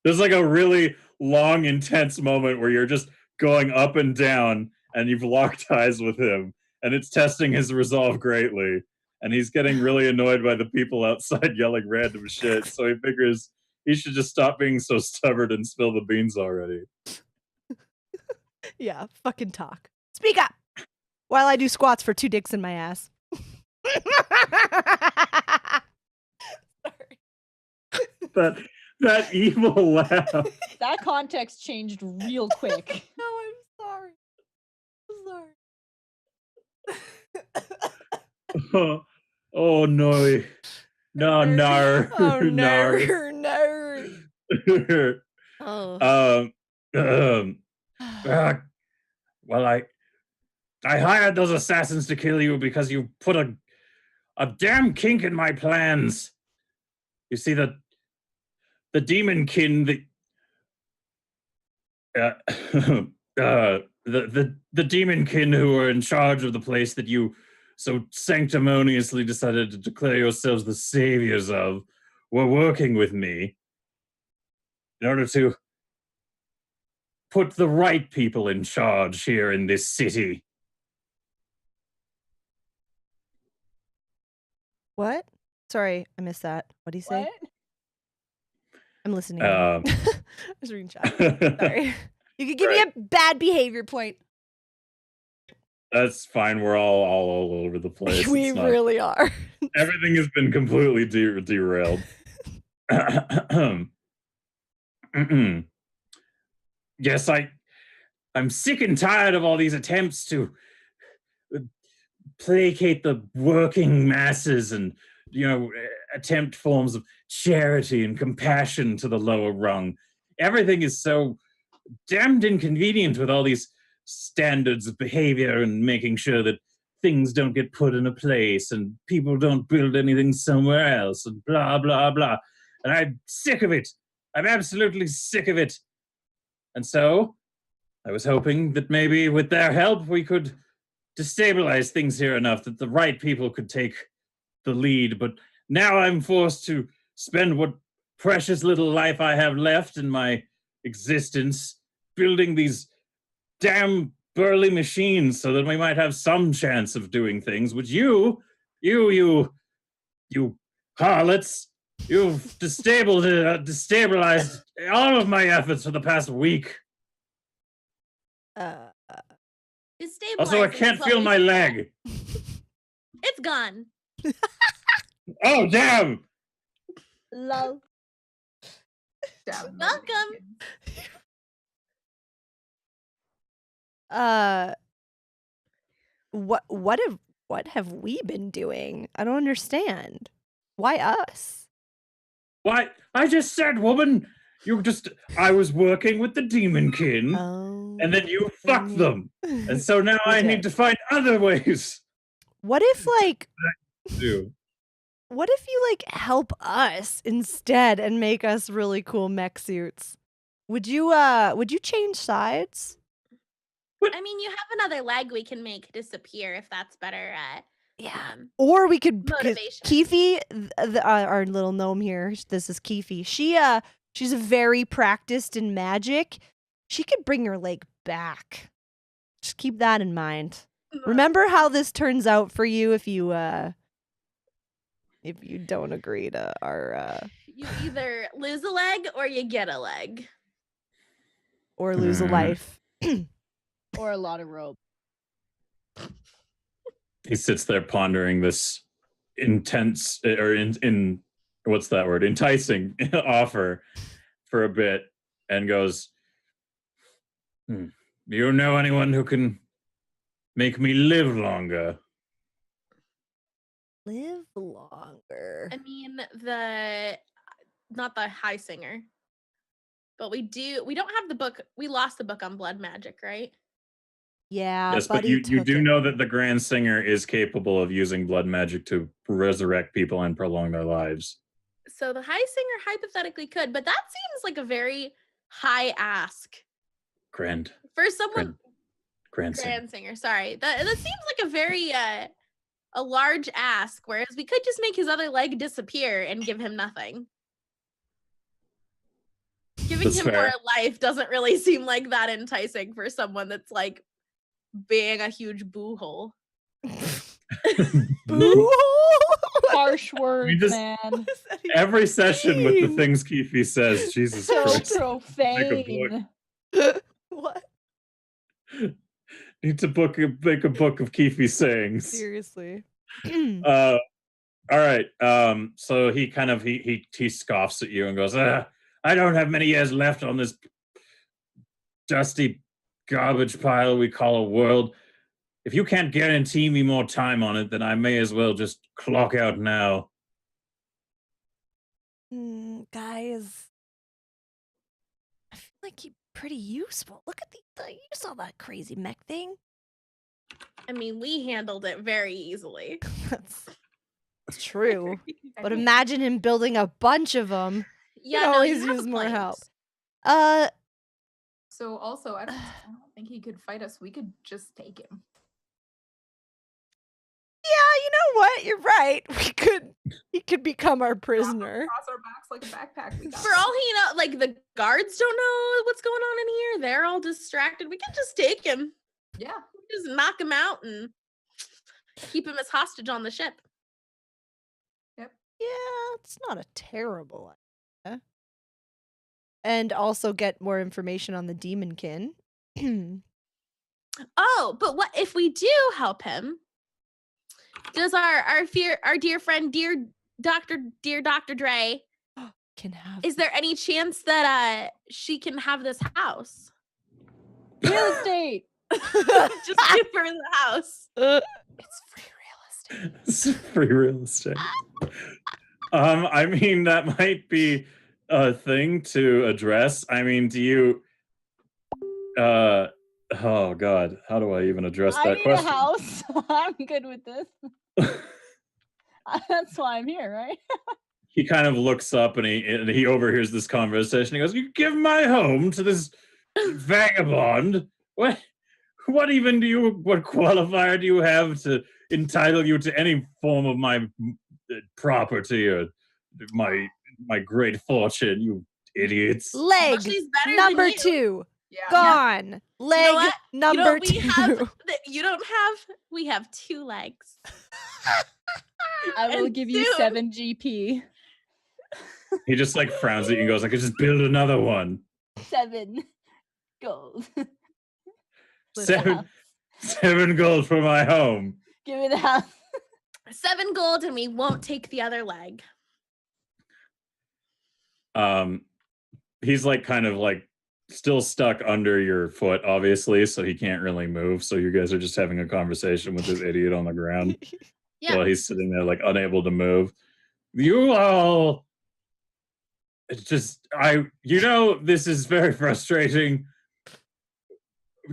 There's like a really long, intense moment where you're just going up and down and you've locked eyes with him, and it's testing his resolve greatly. And he's getting really annoyed by the people outside yelling random shit, so he figures he should just stop being so stubborn and spill the beans already. Yeah, fucking talk. Speak up! While I do squats for 2 dicks in my ass. Sorry. That evil laugh. That context changed real quick. No, I'm sorry. Oh no. No. Oh, No. no. Oh. um, uh, well, I hired those assassins to kill you because you put a damn kink in my plans. You see, the demon kin, uh, the demon kin who are in charge of the place that you so sanctimoniously decided to declare yourselves the saviors of, were working with me in order to put the right people in charge here in this city. What? Sorry, I missed that. What do you say? What? I'm listening. I was reading chat. Sorry. You could give me a bad behavior point. That's fine. We're all over the place. We really are. Everything has been completely derailed. Yes, I'm sick and tired of all these attempts to placate the working masses and, attempt forms of charity and compassion to the lower rung. Everything is so damned inconvenient with all these standards of behavior and making sure that things don't get put in a place and people don't build anything somewhere else and blah, blah, blah. And I'm sick of it. I'm absolutely sick of it. And so I was hoping that maybe with their help we could destabilize things here enough that the right people could take the lead. But now I'm forced to spend what precious little life I have left in my existence building these damn burly machines so that we might have some chance of doing things, which you harlots, you've destabilized all of my efforts for the past week. Also, I can't feel my leg. It's gone. Oh, damn! Love. Welcome. What have we been doing? I don't understand. Why us? Why? I just said, woman. I was working with the demon kin, and then you fucked them. And so now I need to find other ways. What if, do. What if you, help us instead and make us really cool mech suits? Would you change sides? I mean, you have another leg we can make disappear if that's better. Yeah. Or we could motivation. Keefe, our little gnome here. This is Keefe. She's very practiced in magic. She could bring her leg back. Just keep that in mind. Remember how this turns out for you if you don't agree to our you either lose a leg or you get a leg. Or lose a life. Or a lot of rope. He sits there pondering this intense or in what's that word? Enticing offer for a bit and goes, Do you know anyone who can make me live longer? Live longer. I mean, not the high singer. But we don't have the book. We lost the book on blood magic, right? Yeah. Yes, but you do know that the Grand Singer is capable of using blood magic to resurrect people and prolong their lives. So the high singer hypothetically could, but that seems like a very high ask. Grand. For someone. Grand Singer. Sorry. That seems like a very a large ask, whereas we could just make his other leg disappear and give him nothing. Giving him more life doesn't really seem like that enticing for someone that's being a huge boo hole. Boo hole? Harsh words, man. Every session with the things Keefe says, Jesus Christ. So profane. What? Need to make a book of Keefe sayings. Seriously. All right. So he kind of he scoffs at you and goes, I don't have many years left on this dusty garbage pile we call a world. If you can't guarantee me more time on it, then I may as well just clock out now. Guys, like he's pretty useful. Look at you saw that crazy mech thing. I mean, we handled it very easily. That's true. I But think- imagine him building a bunch of them. Yeah, Could no, always you have use a more point. help. So also, I don't think he could fight us. We could just take him. Yeah, you know what? You're right. He could become our prisoner. Cross our backs like a backpack. We got For all he know, like the guards don't know what's going on in here. They're all distracted. We can just take him. yeah. Just knock him out and keep him as hostage on the ship. Yeah, it's not a terrible idea. And also get more information on the demonkin. Oh, but what if we do help him? Does our dear friend, dear Dr. Dre, Can have is there any chance that she can have this house? Real estate. Just give her the house. It's free real estate. It's free real estate. I mean, that might be a thing to address. I mean, do you oh god, how do I even address I that need question? a house. I'm good with this. That's why I'm here, right? He kind of looks up and he overhears this conversation. He goes, "You give my home to this vagabond? What qualifier do you have to entitle you to any form of my property or my great fortune, you idiots?" Well, leg she's better number than you. 2 Yeah. gone. Leg what? number we 2. We have 2 legs. I will And give you soon- 7 GP. He just like frowns at you and goes, "I could just build another one." 7 gold. Seven 7 gold for my home. Give me the house. 7 gold, and we won't take the other leg. He's like kind of like still stuck under your foot, obviously, so he can't really move. So you guys are just having a conversation with this idiot on the ground Yeah. while he's sitting there like unable to move. You all, it's just this is very frustrating.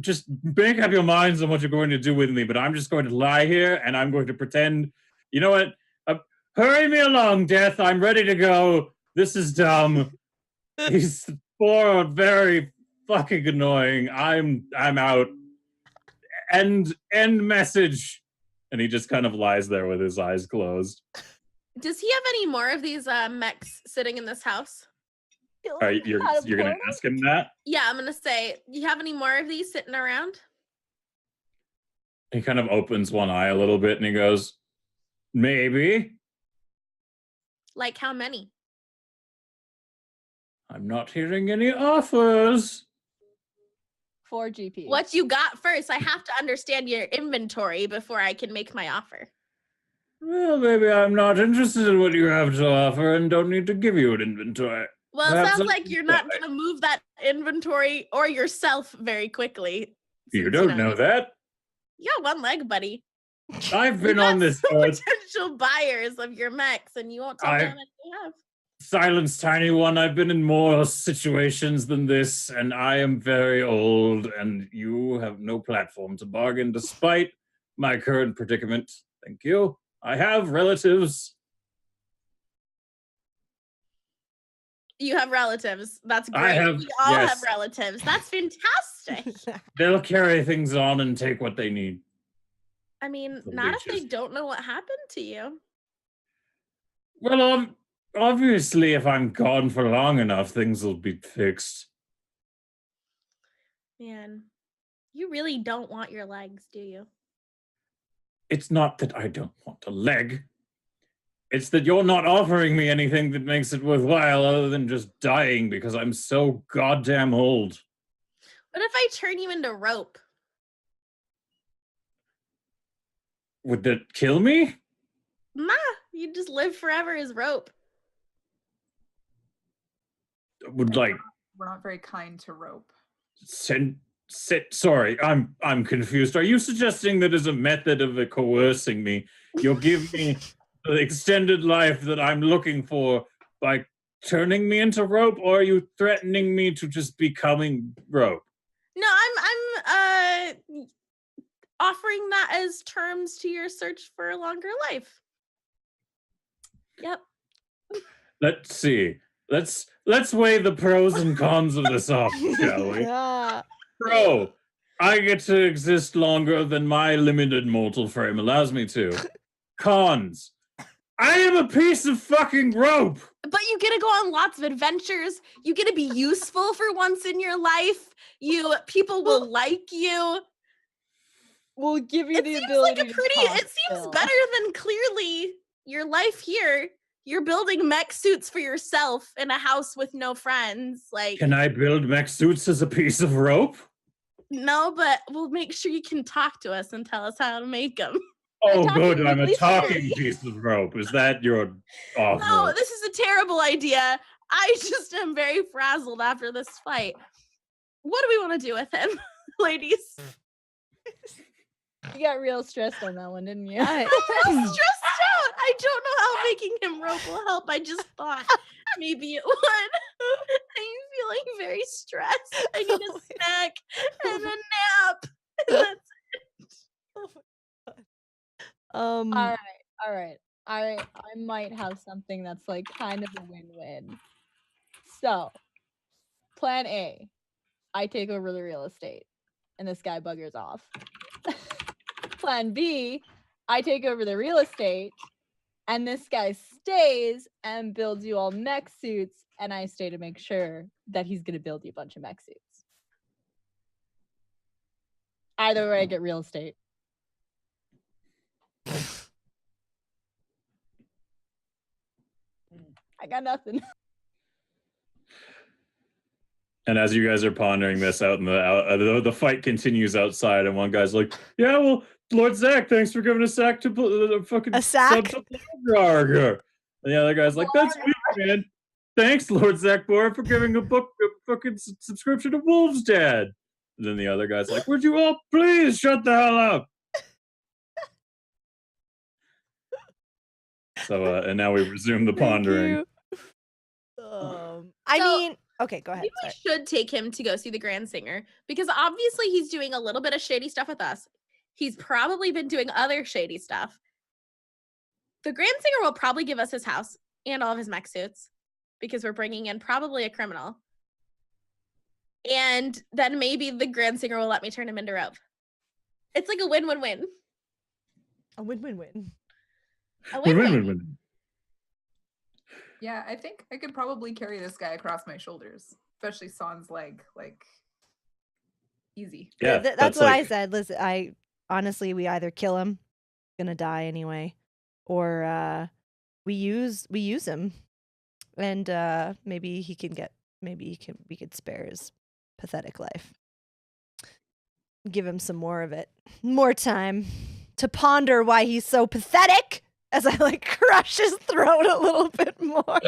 Just make up your minds on what you're going to do with me, but I'm just going to lie here and I'm going to pretend. You know what? Hurry me along, Death. I'm ready to go. This is dumb. These 4 are very fucking annoying. I'm out. End message. And he just kind of lies there with his eyes closed. Does he have any more of these mechs sitting in this house? You're gonna ask him that? Yeah, I'm gonna say, you have any more of these sitting around? He kind of opens one eye a little bit and he goes, "Maybe. Like how many? I'm not hearing any offers." 4 GP. What you got first? I have to understand your inventory before I can make my offer. Well, maybe I'm not interested in what you have to offer and don't need to give you an inventory. Well, it Perhaps sounds I- like you're not gonna move that inventory or yourself very quickly. You since, don't know that. You got 1 leg, buddy. I've You been got on this some earth. potential buyers of your mechs, and you won't tell me how many you have. Silence, tiny one. I've been in more situations than this, and I am very old, and you have no platform to bargain despite my current predicament. Thank you. I have relatives. You have relatives. That's I great. have- We all have yes. relatives. That's fantastic. They'll carry things on and take what they need. I mean, The not if they leeches. don't know what happened to you. Well, obviously, if I'm gone for long enough, things will be fixed. Man, you really don't want your legs, do you? It's not that I don't want a leg. It's that you're not offering me anything that makes it worthwhile other than just dying because I'm so goddamn old. What if I turn you into rope? Would that kill me? Nah, you just live forever as rope. Would like We're not very kind to rope. sorry, I'm confused. Are you suggesting that as a method of coercing me, you'll give me the extended life that I'm looking for by turning me into rope, or are you threatening me to just becoming rope? No, I'm offering that as terms to your search for a longer life. Yep. Let's see. Let's weigh the pros and cons of this off, shall we? Yeah. Pro, I get to exist longer than my limited mortal frame allows me to. Cons, I am a piece of fucking rope. But you get to go on lots of adventures. You get to be useful for once in your life. People will like you. We'll give you It the seems ability like it to seems better than clearly your life here. You're building mech suits for yourself in a house with no friends. Like, Can I build mech suits as a piece of rope? no, but we'll make sure you can talk to us and tell us how to make them. Oh, good. I'm a talking piece of rope. Is that your offer? No, this is a terrible idea. I just am very frazzled after this fight. What do we want to do with him, ladies? You got real stressed on that one, didn't you? I'm real stressed out. I don't know how making him rope will help. I just thought maybe it would. I'm feeling very stressed. I need a snack and a nap. And that's it. All right. I might have something that's like kind of a win-win. So, plan A, I take over the real estate, and this guy buggers off. Plan B, I take over the real estate, and this guy stays and builds you all mech suits, and I stay to make sure that he's gonna build you a bunch of mech suits. Either way, I get real estate. I got nothing. And as you guys are pondering this out in the fight continues outside, and one guy's like, "Yeah, well, Lord Zach, thanks for giving a sack to fucking A sack? And the other guy's like, "That's sweet, man. Thanks, Lord Zach Bohr, for giving a fucking subscription to Wolf's Dad." And then the other guy's like, "Would you all please shut the hell up?" So, and now we resume the pondering. I mean, okay, go ahead. Maybe we should take him to go see the Grand Singer, because obviously he's doing a little bit of shady stuff with us. He's probably been doing other shady stuff. The Grand Singer will probably give us his house and all of his mech suits, because we're bringing in probably a criminal. And then maybe the Grand Singer will let me turn him into rope. It's like a win-win-win. A win-win-win. A win-win. Yeah, I think I could probably carry this guy across my shoulders, especially Son's leg, like easy. Yeah, that's what I said. Listen, honestly, we either kill him, gonna die anyway, or we use him, and maybe we could spare his pathetic life. Give him some more of it, more time to ponder why he's so pathetic. As I like crush his throat a little bit more.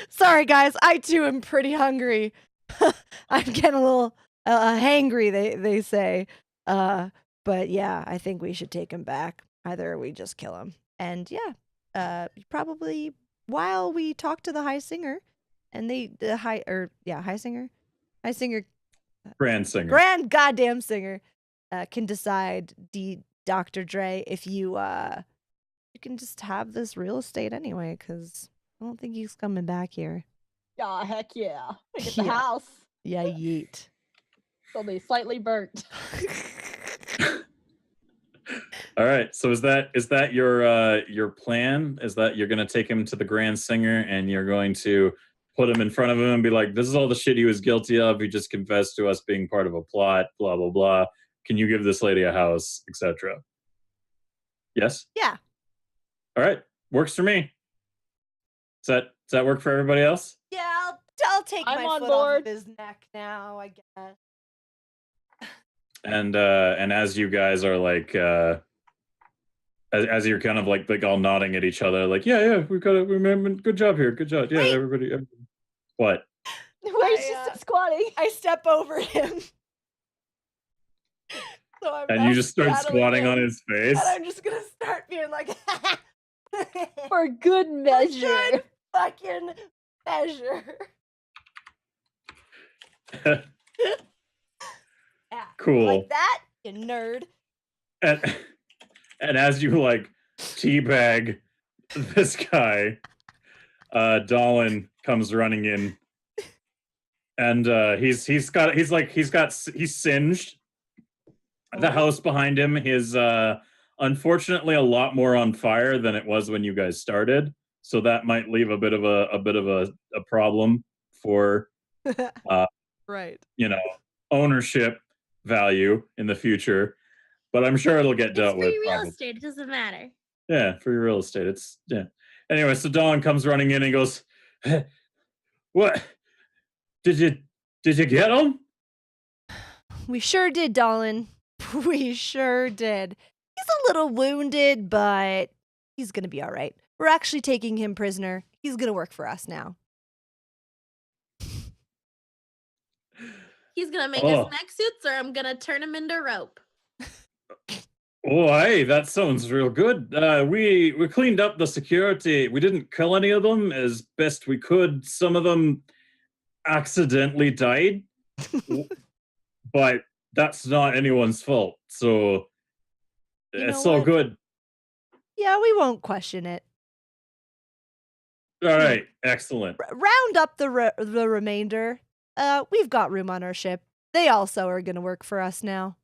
Sorry, guys. I too am pretty hungry. I'm getting a little hangry. They say. But yeah, I think we should take him back. Either we just kill him, and yeah, probably while we talk to the high singer, and high singer, grand goddamn singer, can decide. Dr. Dre, if you can just have this real estate anyway, because I don't think he's coming back here. Yeah, heck yeah. Get the house. Yeah, yeet. It'll be slightly burnt. All right. So is that your plan? Is that you're gonna take him to the Grand Singer and you're going to put him in front of him and be like, "This is all the shit he was guilty of. He just confessed to us being part of a plot. Blah blah blah. Can you give this lady a house, etc." Yes. Yeah. All right, works for me. Does that work for everybody else? Yeah, I'll take my foot off of his neck now, I guess. And as you guys are like, as you're kind of like all nodding at each other, like, yeah, we remember, good job here, good job, yeah, Wait. everybody. What? Where's just squatting? I step over him. So and you just start squatting on his face. And I'm just gonna start being like, for good measure. Fucking measure. Cool. Like that, you nerd. And as you like teabag this guy, Dolan comes running in, and he's singed. The house behind him is unfortunately a lot more on fire than it was when you guys started, so that might leave a bit of a problem for right. Ownership value in the future. But I'm sure it'll get dealt with. It's free real estate. It doesn't matter. Yeah, free real estate. It's Anyway, so Dolan comes running in and goes, "Hey, what? Did you get him?" We sure did, Dolan. We sure did. He's a little wounded, but he's gonna be all right. We're actually taking him prisoner. He's gonna work for us now. He's gonna make us neck suits, or I'm gonna turn him into rope. Oh, hey, that sounds real good. We cleaned up the security. We didn't kill any of them as best we could. Some of them accidentally died, but that's not anyone's fault. So it's all good. Yeah, we won't question it. All right, excellent. Round up the remainder. We've got room on our ship. They also are gonna work for us now.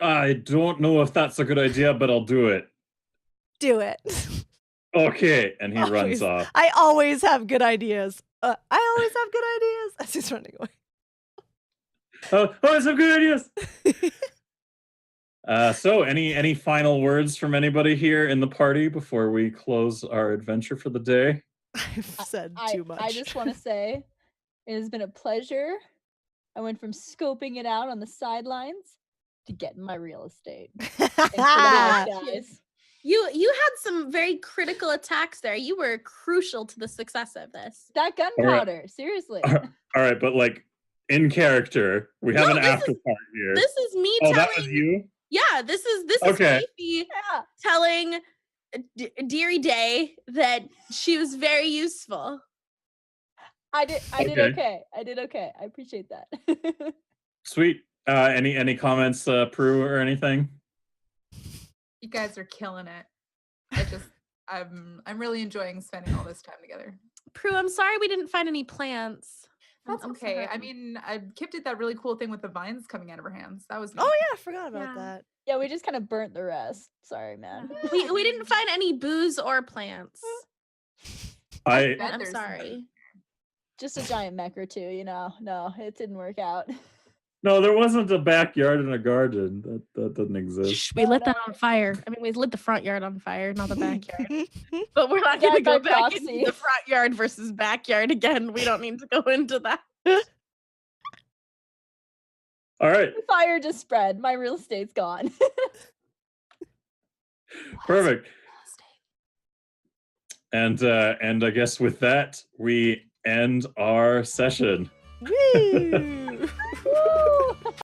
I don't know if that's a good idea, but I'll do it. Do it. Okay, and he runs off. I always have good ideas. I always have good ideas. As he's running away. Always have good ideas. So, any final words from anybody here in the party before we close our adventure for the day? I've said too much. I just want to say it has been a pleasure. I went from scoping it out on the sidelines to getting my real estate. Thanks for the help, guys. You had some very critical attacks there. You were crucial to the success of this. That gunpowder, seriously. All right, but like in character, we have an after part here. This is me telling. That was you? Yeah, this is Fifi telling Deary Day that she was very useful. I did okay. I did okay. I appreciate that. Sweet. Any comments, Prue, or anything? You guys are killing it. I'm really enjoying spending all this time together. Prue, I'm sorry we didn't find any plants. That's okay. Sorry. I mean, Kip did that really cool thing with the vines coming out of her hands. That was neat. Oh yeah, I forgot about that. Yeah, we just kind of burnt the rest. Sorry, man. We didn't find any booze or plants. I'm sorry. Just a giant mech or two, No, it didn't work out. No, there wasn't a backyard and a garden. That doesn't exist. We lit that on fire. I mean, we lit the front yard on fire, not the backyard. But we're not going to go back into the front yard versus backyard again. We don't need to go into that. All right. The fire just spread. My real estate's gone. Perfect. And I guess with that, we end our session. Woo!